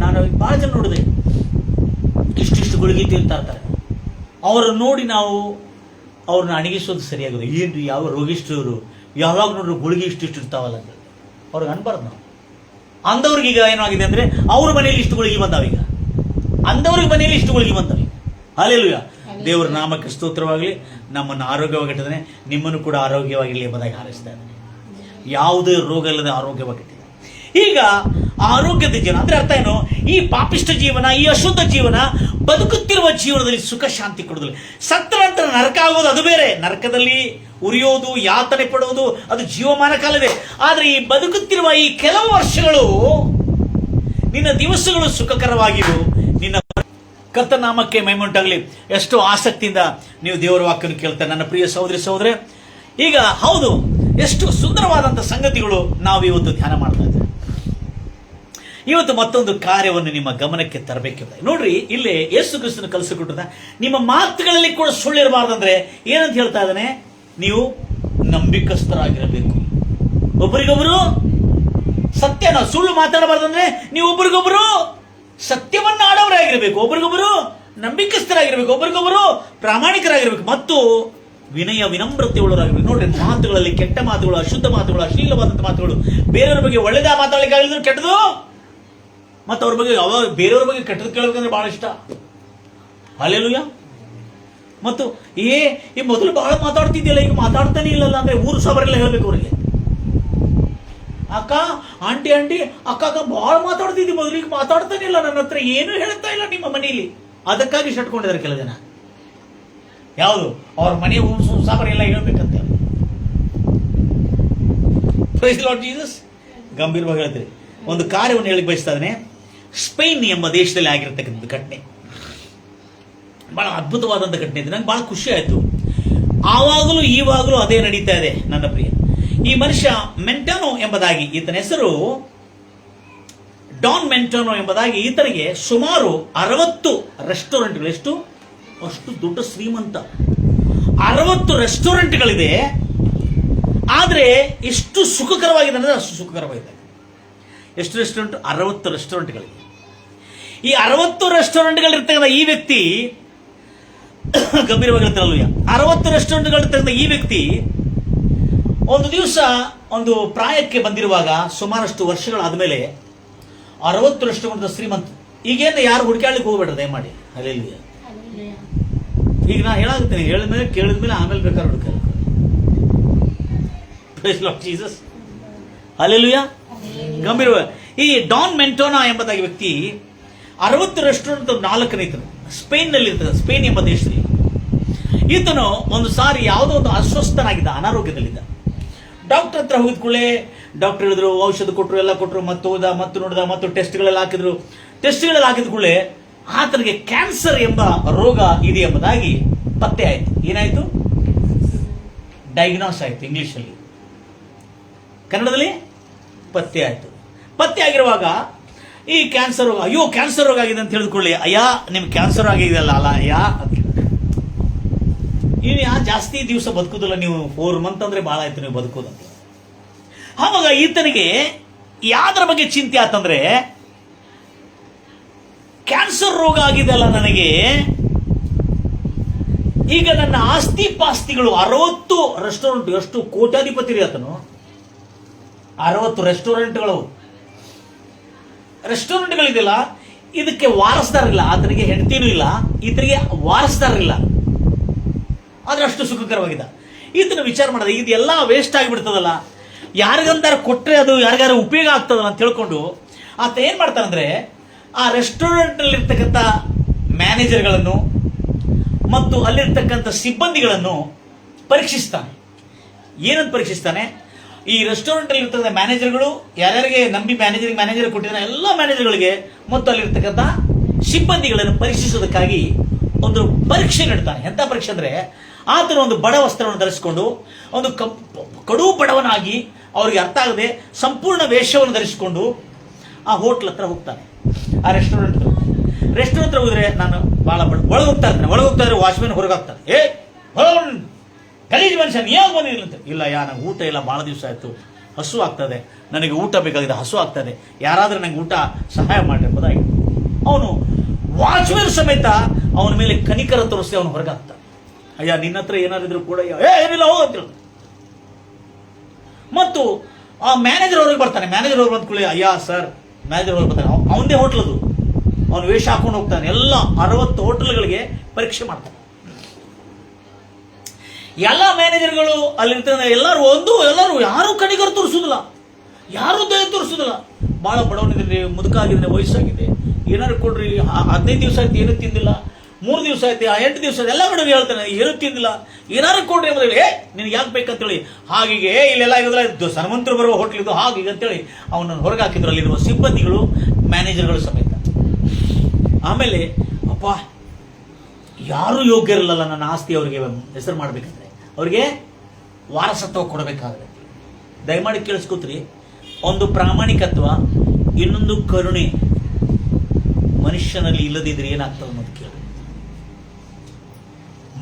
ನಾನು ಬಹಳ ಜನ ನೋಡಿದೆ, ಇಷ್ಟಿಷ್ಟು ಗುಳಿಗೆ ತಿಂತಾ ಇರ್ತಾರೆ. ಅವರನ್ನು ನೋಡಿ ನಾವು ಅವ್ರನ್ನ ಅಣಗಿಸೋದು ಸರಿಯಾಗೋದು. ಏನ್ರಿ ಯಾವ ರೋಗಿಷ್ಠರು ಯಾವಾಗ ನೋಡ್ರು ಗುಳಿಗೆ ಇಷ್ಟಿಷ್ಟು ಇರ್ತಾವಲ್ಲ ಅಂತ ಅವ್ರಿಗೆ ಅನ್ಬಾರ್ದು ನಾವು. ಅಂದವ್ರಿಗೆ ಈಗ ಏನಾಗಿದೆ ಅಂದ್ರೆ ಅವ್ರ ಮನೆಯಲ್ಲಿ ಇಷ್ಟು ಗುಳಿಗೆ ಬಂದಾವ, ಈಗ ಅಂದವ್ರಿಗೆ ಮನೆಯಲ್ಲಿ ಇಷ್ಟು ಗುಳಿಗೆ ಬಂದಾವ. ಹಲ್ಲೆಲೂಯಾ. ದೇವರ ನಾಮಕ್ಕೆ ಸ್ತೋತ್ರವಾಗಲಿ. ನಮ್ಮನ್ನು ಆರೋಗ್ಯವಾಗಿಟ್ಟಿದ್ದಾನೆ, ನಿಮ್ಮನ್ನು ಕೂಡ ಆರೋಗ್ಯವಾಗಿರಲಿ ಎಂಬುದಾಗಿ ಹಾರೈಸ್ತಾ ಇದ್ದಾನೆ. ಯಾವುದೇ ರೋಗ ಇಲ್ಲದೆ ಆರೋಗ್ಯವಾಗಿಟ್ಟಿದೆ. ಈಗ ಆರೋಗ್ಯದ ಜೀವನ ಅಂದ್ರೆ ಅರ್ಥ ಏನು? ಈ ಪಾಪಿಷ್ಟ ಜೀವನ, ಈ ಅಶುದ್ಧ ಜೀವನ, ಬದುಕುತ್ತಿರುವ ಜೀವನದಲ್ಲಿ ಸುಖ ಶಾಂತಿ ಕೊಡೋದಿಲ್ಲ. ಸತ್ತ ನಂತರ ನರಕ ಆಗೋದು ಅದು ಬೇರೆ. ನರಕದಲ್ಲಿ ಉರಿಯೋದು, ಯಾತನೆ ಪಡುವುದು ಅದು ಜೀವಮಾನ ಕಾಲವೇ. ಆದ್ರೆ ಈ ಬದುಕುತ್ತಿರುವ ಈ ಕೆಲವು ವರ್ಷಗಳು, ನಿನ್ನ ದಿವಸಗಳು ಸುಖಕರವಾಗಿರು. ನಿನ್ನ ಕರ್ತನಾಮಕ್ಕೆ ಮಹಿಮೆಯುಂಟಾಗಲಿ. ಎಷ್ಟು ಆಸಕ್ತಿಯಿಂದ ನೀವು ದೇವರ ವಾಕ್ಯವನ್ನು ಕೇಳ್ತಾರೆ ನನ್ನ ಪ್ರಿಯ ಸಹೋದರೇ. ಈಗ ಹೌದು, ಎಷ್ಟು ಸುಂದರವಾದಂಥ ಸಂಗತಿಗಳು ನಾವು ಇವತ್ತು ಧ್ಯಾನ ಮಾಡ್ತಾ ಇದ್ದೇವೆ. ಇವತ್ತು ಮತ್ತೊಂದು ಕಾರ್ಯವನ್ನು ನಿಮ್ಮ ಗಮನಕ್ಕೆ ತರಬೇಕಿದೆ. ನೋಡ್ರಿ, ಇಲ್ಲಿ ಯೇಸು ಕ್ರಿಸ್ತನ ಕಲಿಸಿಕೊಟ್ಟದ ನಿಮ್ಮ ಮಾತುಗಳಲ್ಲಿ ಕೂಡ ಸುಳ್ಳಿರಬಾರ್ದಂದ್ರೆ ಏನಂತ ಹೇಳ್ತಾ ಇದ್ದಾನೆ? ನೀವು ನಂಬಿಕಸ್ಥರಾಗಿರಬೇಕು. ಒಬ್ಬರಿಗೊಬ್ಬರು ಸತ್ಯನ, ಸುಳ್ಳು ಮಾತಾಡಬಾರ್ದಂದ್ರೆ ನೀವು ಒಬ್ಬರಿಗೊಬ್ಬರು ಸತ್ಯವನ್ನ ಆಡವರಾಗಿರ್ಬೇಕು, ಒಬ್ಬರಿಗೊಬ್ಬರು ನಂಬಿಕಸ್ಥರಾಗಿರ್ಬೇಕು, ಒಬ್ಬರಿಗೊಬ್ಬರು ಪ್ರಾಮಾಣಿಕರಾಗಿರ್ಬೇಕು ಮತ್ತು ವಿನಯ ವಿನಮ್ರತೆ ಉಳ್ಳವರಾಗಿರ್ಬೇಕು. ನೋಡ್ರಿ, ಮಾತುಗಳಲ್ಲಿ ಕೆಟ್ಟ ಮಾತುಗಳು, ಅಶುದ್ಧ ಮಾತುಗಳು, ಅಶ್ಲೀಲವಾದಂಥ ಮಾತುಗಳು, ಬೇರೆಯವ್ರ ಬಗ್ಗೆ ಒಳ್ಳೆದ ಮಾತಾಡಲಿಕ್ಕಾಗಲಿದ್ರು ಕೆಟ್ಟದು, ಮತ್ತು ಅವ್ರ ಬಗ್ಗೆ ಬೇರೆಯವ್ರ ಬಗ್ಗೆ ಕೆಟ್ಟದ್ದು ಕೇಳಬೇಕಂದ್ರೆ ಬಹಳ ಇಷ್ಟ. ಹಲ್ಲೆಲೂಯಾ. ಮತ್ತು ಈ ಮೊದಲು ಬಹಳ ಮಾತಾಡ್ತಿದ್ದಿಲ್ಲ, ಈಗ ಮಾತಾಡ್ತಾನೆ ಇಲ್ಲಲ್ಲ ಅಂದ್ರೆ ಊರು ಸಬರೆಲ್ಲ ಹೇಳ್ಬೇಕು ಅವರಿಗೆ. ಅಕ್ಕ, ಆಂಟಿ ಅಕ್ಕ ಬಹಳ ಮಾತಾಡ್ತಿದ್ದಿ ಮೊದಲು, ಈಗ ಮಾತಾಡ್ತಾನೆ ಇಲ್ಲ, ನನ್ನ ಹತ್ರ ಏನು ಹೇಳ್ತಾ ಇಲ್ಲ ನಿಮ್ಮ ಮನೆಯಲ್ಲಿ. ಅದಕ್ಕಾಗಿ ಶಟ್ಕೊಂಡಿದ್ದಾರೆ ಕೆಲ ಜನ. ಯಾವುದು? ಅವ್ರ ಮನೆ ಸಾಬರ್ ಎಲ್ಲ ಹೇಳ್ಬೇಕಂತ. Praise Lord Jesus. ಗಂಭೀರವಾಗಿ ಹೇಳ್ತೀರಿ. ಒಂದು ಕಾರ್ಯವನ್ನು ಹೇಳಿ ಬಯಸ್ತಾ ಇದ್ದೇನೆ. ಸ್ಪೇನ್ ಎಂಬ ದೇಶದಲ್ಲಿ ಆಗಿರತಕ್ಕಂಥ ಘಟನೆ ಬಹಳ ಅದ್ಭುತವಾದಂಥ ಘಟನೆ ಇದೆ. ನಂಗೆ ಬಹಳ ಖುಷಿ ಆಯ್ತು. ಆವಾಗಲೂ ಈವಾಗಲೂ ಅದೇ ನಡೀತಾ ಇದೆ ನನ್ನ ಪ್ರಿಯ. ಈ ಮನುಷ್ಯ ಮೆಂಟಾನೋ ಎಂಬುದಾಗಿ ಈತನ ಹೆಸರು ಡಾನ್ ಮೆಂಟಾನೋ ಎಂಬುದಾಗಿ ಈತನಿಗೆ ಸುಮಾರು 60 ರೆಸ್ಟೋರೆಂಟ್ಗಳು. ಎಷ್ಟು? ಅಷ್ಟು ದೊಡ್ಡ ಶ್ರೀಮಂತ. 60 ರೆಸ್ಟೋರೆಂಟ್ಗಳಿದೆ. ಆದರೆ ಎಷ್ಟು ಸುಖಕರವಾಗಿದೆ ಅಂದರೆ ಅಷ್ಟು ಸುಖಕರವಾಗಿದೆ. ಎಷ್ಟು ರೆಸ್ಟೋರೆಂಟ್? 60 ರೆಸ್ಟೋರೆಂಟ್ಗಳಿವೆ. ಈ 60 ರೆಸ್ಟೋರೆಂಟ್ಗಳಿರ್ತಕ್ಕಂಥ ಈ ವ್ಯಕ್ತಿ ಗಂಭೀರವಾಗಿ ಹೇಳ್ತಾರಲ್ಲ, 60 ರೆಸ್ಟೋರೆಂಟ್ಗಳಿರ್ತಕ್ಕಂಥ ಈ ವ್ಯಕ್ತಿ ಒಂದು ದಿವಸ ಒಂದು ಪ್ರಾಯಕ್ಕೆ ಬಂದಿರುವಾಗ ಸುಮಾರಷ್ಟು ವರ್ಷಗಳಾದ ಮೇಲೆ 60 ರೆಸ್ಟೋರೆಂಟ್ ಶ್ರೀಮಂತ. ಈಗೇನು ಯಾರು ಹುಡುಕಾಡ್ಲಿಕ್ಕೆ ಹೋಗ್ಬೇಡ್ರಿ ದಯಮಾಡಿ. ಅಲ್ಲೆಲ್ಲಿ ಈಗ ನಾನು ಹೇಳಾಗುತ್ತೇನೆ, ಹೇಳಿದ್ಮೇಲೆ ಕೇಳಿದ್ಮೇಲೆ ಆಮೇಲೆ ಬೇಕಾದ್ರೆ ಹುಡುಕ. Jesus alleluia. ಗಂಭೀರ. ಈ ಡಾನ್ ಮೆಂಟೋನಾ ಎಂಬುದಾಗಿ ವ್ಯಕ್ತಿ 60 ರೆಸ್ಟೋರೆಂಟ್ 4ನೇ ಈತನು ಸ್ಪೇನ್ನಲ್ಲಿ ಇರ್ತದೆ. ಸ್ಪೇನ್ ಎಂಬ ದೇಶದಲ್ಲಿ ಈತನು ಒಂದು ಸಾರಿ ಯಾವುದೋ ಒಂದು ಅಸ್ವಸ್ಥನಾಗಿದ್ದ, ಅನಾರೋಗ್ಯದಲ್ಲಿದ್ದ. ಡಾಕ್ಟರ್ ಹತ್ರ ಹೋಗಿದ ಕೂಡಲೇ ಡಾಕ್ಟರ್ ಹೇಳಿದ್ರು, ಔಷಧ ಕೊಟ್ಟರು, ಎಲ್ಲ ಕೊಟ್ಟರು, ಮತ್ತು ಹೋದ, ಮತ್ತು ನೋಡಿದ, ಮತ್ತು ಟೆಸ್ಟ್ಗಳೆಲ್ಲ ಹಾಕಿದ್ರು. ಟೆಸ್ಟ್ಗಳೆಲ್ಲ ಹಾಕಿದ ಕೂಡಲೇ ಆತನಿಗೆ ಕ್ಯಾನ್ಸರ್ ಎಂಬ ರೋಗ ಇದೆ ಎಂಬುದಾಗಿ ಪತ್ತೆ ಆಯಿತು. ಏನಾಯಿತು? ಡಯಾಗ್ನೋಸ್ ಆಯಿತು. ಇಂಗ್ಲಿಷಲ್ಲಿ, ಕನ್ನಡದಲ್ಲಿ ಪತ್ತೆ ಆಯಿತು. ಪತ್ತೆ ಆಗಿರುವಾಗ ಈ ಕ್ಯಾನ್ಸರ್ ರೋಗ, ಅಯ್ಯೋ ಕ್ಯಾನ್ಸರ್ ರೋಗ ಆಗಿದೆ ಅಂತ ಹೇಳಿದ್ಕೊಳ್ಳಿ, ಅಯ್ಯ ನಿಮ್ಗೆ ಕ್ಯಾನ್ಸರ್ ಆಗಿದೆಯಲ್ಲ ಅಲ್ಲ ಅಯ್ಯ, ನೀವು ಜಾಸ್ತಿ ದಿವಸ ಬದುಕುದಿಲ್ಲ, ನೀವು 4 ಮಂತ್ ಅಂದ್ರೆ ಬಹಳ ಆಯ್ತು ನೀವು ಬದುಕೋದಂತ. ಆವಾಗ ಈತನಿಗೆ ಯಾವ್ದ್ರ ಬಗ್ಗೆ ಚಿಂತೆ ಆತಂದ್ರೆ, ಕ್ಯಾನ್ಸರ್ ರೋಗ ಆಗಿದೆಯಲ್ಲ ನನಗೆ, ಈಗ ನನ್ನ ಆಸ್ತಿ ಪಾಸ್ತಿಗಳು 60 ರೆಸ್ಟೋರೆಂಟ್, ಎಷ್ಟು ಕೋಟ್ಯಾಧಿಪತಿ ರೀ ಆತನು. 60 ರೆಸ್ಟೋರೆಂಟ್ಗಳಿದೆಯಲ್ಲ, ಇದಕ್ಕೆ ವಾರಸ್ದಾರಿಲ್ಲ. ಆತನಿಗೆ ಹೆಂಡತಿನೂ ಇಲ್ಲ, ಈತನಿಗೆ ವಾರಸ್ದಾರಿಲ್ಲ. ಆದ್ರೆ ಅಷ್ಟು ಸುಖಕರವಾಗಿದೆ. ಈತನ ವಿಚಾರ ಮಾಡಿದೆ, ಇದೆಲ್ಲ ವೇಸ್ಟ್ ಆಗಿಬಿಡ್ತದಲ್ಲ, ಯಾರಿಗಂತಾರ ಕೊಟ್ಟರೆ ಅದು ಯಾರಿಗಾರ ಉಪಯೋಗ ಆಗ್ತದಲ್ಲ ಅಂತ ತಿಳ್ಕೊಂಡು ಆತ ಏನ್ ಮಾಡ್ತಾನಂದ್ರೆ, ಆ ರೆಸ್ಟೋರೆಂಟ್ನಲ್ಲಿರ್ತಕ್ಕಂಥ ಮ್ಯಾನೇಜರ್ಗಳನ್ನು ಮತ್ತು ಅಲ್ಲಿರ್ತಕ್ಕಂಥ ಸಿಬ್ಬಂದಿಗಳನ್ನು ಪರೀಕ್ಷಿಸ್ತಾನೆ. ಏನಂತ ಪರೀಕ್ಷಿಸ್ತಾನೆ? ಈ ರೆಸ್ಟೋರೆಂಟ್ ಅಲ್ಲಿ ಇರ್ತಕ್ಕಂಥ ಮ್ಯಾನೇಜರ್ಗಳು ಯಾರ್ಯಾರಿಗೆ ನಂಬಿ ಮ್ಯಾನೇಜರ್ ಕೊಟ್ಟಿದ್ದಾರೆ ಎಲ್ಲ ಮ್ಯಾನೇಜರ್ಗಳಿಗೆ ಮತ್ತು ಅಲ್ಲಿರ್ತಕ್ಕಂಥ ಸಿಬ್ಬಂದಿಗಳನ್ನು ಪರೀಕ್ಷಿಸೋದಕ್ಕಾಗಿ ಒಂದು ಪರೀಕ್ಷೆ ನೀಡ್ತಾನೆ. ಎಂತ ಪರೀಕ್ಷೆ ಅಂದ್ರೆ, ಆತನು ಒಂದು ಬಡ ವಸ್ತ್ರವನ್ನು ಧರಿಸಿಕೊಂಡು ಒಂದು ಕಡು ಬಡವನಾಗಿ ಅವ್ರಿಗೆ ಅರ್ಥ ಆಗದೆ ಸಂಪೂರ್ಣ ವೇಷವನ್ನು ಧರಿಸಿಕೊಂಡು ಆ ಹೋಟ್ಲ್ ಹತ್ರ ಹೋಗ್ತಾನೆ. ಆ ರೆಸ್ಟೋರೆಂಟ್ ಹತ್ರ ಹೋದ್ರೆ, ನಾನು ಬಹಳ ಒಳಗೆ ಹೋಗ್ತಾ ಇದ್ರೆ ವಾಚ್ಮೆನ್ ಹೊರಗೆ ಹಾಕ್ತಾನೆ. ಗಲೀಜ್ ಮನುಷ್ಯ ಯಾವಾಗ ಬಂದಿಲ್ಲ ಅಂತ. ಇಲ್ಲ ನನಗೆ ಊಟ ಇಲ್ಲ, ಬಹಳ ದಿವಸ ಆಯ್ತು, ಹಸು ಆಗ್ತದೆ, ನನಗೆ ಊಟ ಬೇಕಾಗಿದೆ, ಹಸು ಆಗ್ತದೆ, ಯಾರಾದ್ರೂ ನಂಗೆ ಊಟ ಸಹಾಯ ಮಾಡಿ ಎಂಬುದಾಗಿ ಅವನು ವಾಚ್ಮೆನ್ ಸಮೇತ ಅವನ ಮೇಲೆ ಕನಿಕರ ತೋರಿಸಿ ಅವನು ಹೊರಗೆ ಹಾಕ್ತಾನೆ. ಅಯ್ಯ ನಿನ್ನ ಹತ್ರ ಏನಾದ್ರು ಕೂಡ ಏನಿಲ್ಲ ಹೋಗಂತ. ಮತ್ತು ಆ ಮ್ಯಾನೇಜರ್ ಹೊರಗೆ ಬರ್ತಾನೆ. ಮ್ಯಾನೇಜರ್ ಹೊರಗೆ ಬಂದ ಕೂಡಲೇ, ಅಯ್ಯ ಸರ್, ಮ್ಯಾನೇಜರ್ ಹೊರಗೆ ಬರ್ತಾನೆ. ಅವನದೇ ಹೋಟ್ಲದು, ಅವನು ವೇಷ ಹಾಕೊಂಡು ಹೋಗ್ತಾನೆ. ಎಲ್ಲ 60 ಹೋಟೆಲ್ಗಳಿಗೆ ಪರೀಕ್ಷೆ ಮಾಡ್ತಾನೆ. ಎಲ್ಲ ಮ್ಯಾನೇಜರ್ಗಳು ಅಲ್ಲಿರ್ತಾನೆ. ಎಲ್ಲರೂ ಯಾರು ಕಣಿಕರು ತೋರಿಸುದಿಲ್ಲ, ಯಾರು ದಯ ತೋರಿಸುದಿಲ್ಲ. ಬಹಳ ಬಡವನಿದ್ರೆ, ಮುದುಕಾಗಿದ್ರೆ, ವಯಸ್ಸಾಗಿದೆ, ಏನಾರು ಕೊಡ್ರಿ, 15 ದಿವಸ ಆಯ್ತು ಏನೂ ತಿಂದಿಲ್ಲ, 3 ದಿವಸ ಆಯ್ತು, 8 ದಿವಸ ಆಯ್ತು, ಎಲ್ಲ ಕಡೆ ಹೇಳ್ತಾನೆ ಏನೂ ತಿಂದಿಲ್ಲ, ಏನಾರು ಕೊಡ್ರಿ ಎಂಬುದು. ನಿನಗೆ ಯಾಕೆ ಬೇಕಂತೇಳಿ ಹಾಗೆ ಇಲ್ಲೆಲ್ಲ ಇರೋದ್ರ ಸನ್ಮಂತರು ಬರುವ ಹೋಟ್ಲ್ ಇದು ಹಾಗೆ ಅಂತೇಳಿ ಅವನನ್ನು ಹೊರಗೆ ಹಾಕಿದ್ರು ಅಲ್ಲಿರುವ ಸಿಬ್ಬಂದಿಗಳು, ಮ್ಯಾನೇಜರ್ಗಳು ಸಮೇತ. ಆಮೇಲೆ ಅಪ್ಪ, ಯಾರು ಯೋಗ್ಯರಿಲ್ಲಲ್ಲ ನನ್ನ ಆಸ್ತಿ ಅವರಿಗೆ ಹೆಸರು ಮಾಡ್ಬೇಕಂದ್ರೆ, ಅವರಿಗೆ ವಾರಸತ್ವ ಕೊಡಬೇಕಾದ್ರೆ. ದಯಮಾಡಿ ಕೇಳಿಸ್ಕೊತ್ರಿ, ಒಂದು ಪ್ರಾಮಾಣಿಕತ್ವ, ಇನ್ನೊಂದು ಕರುಣೆ ಮನುಷ್ಯನಲ್ಲಿ ಇಲ್ಲದಿದ್ರೆ ಏನಾಗ್ತದೆ ಅನ್ನೋದು ಕೇಳಿ.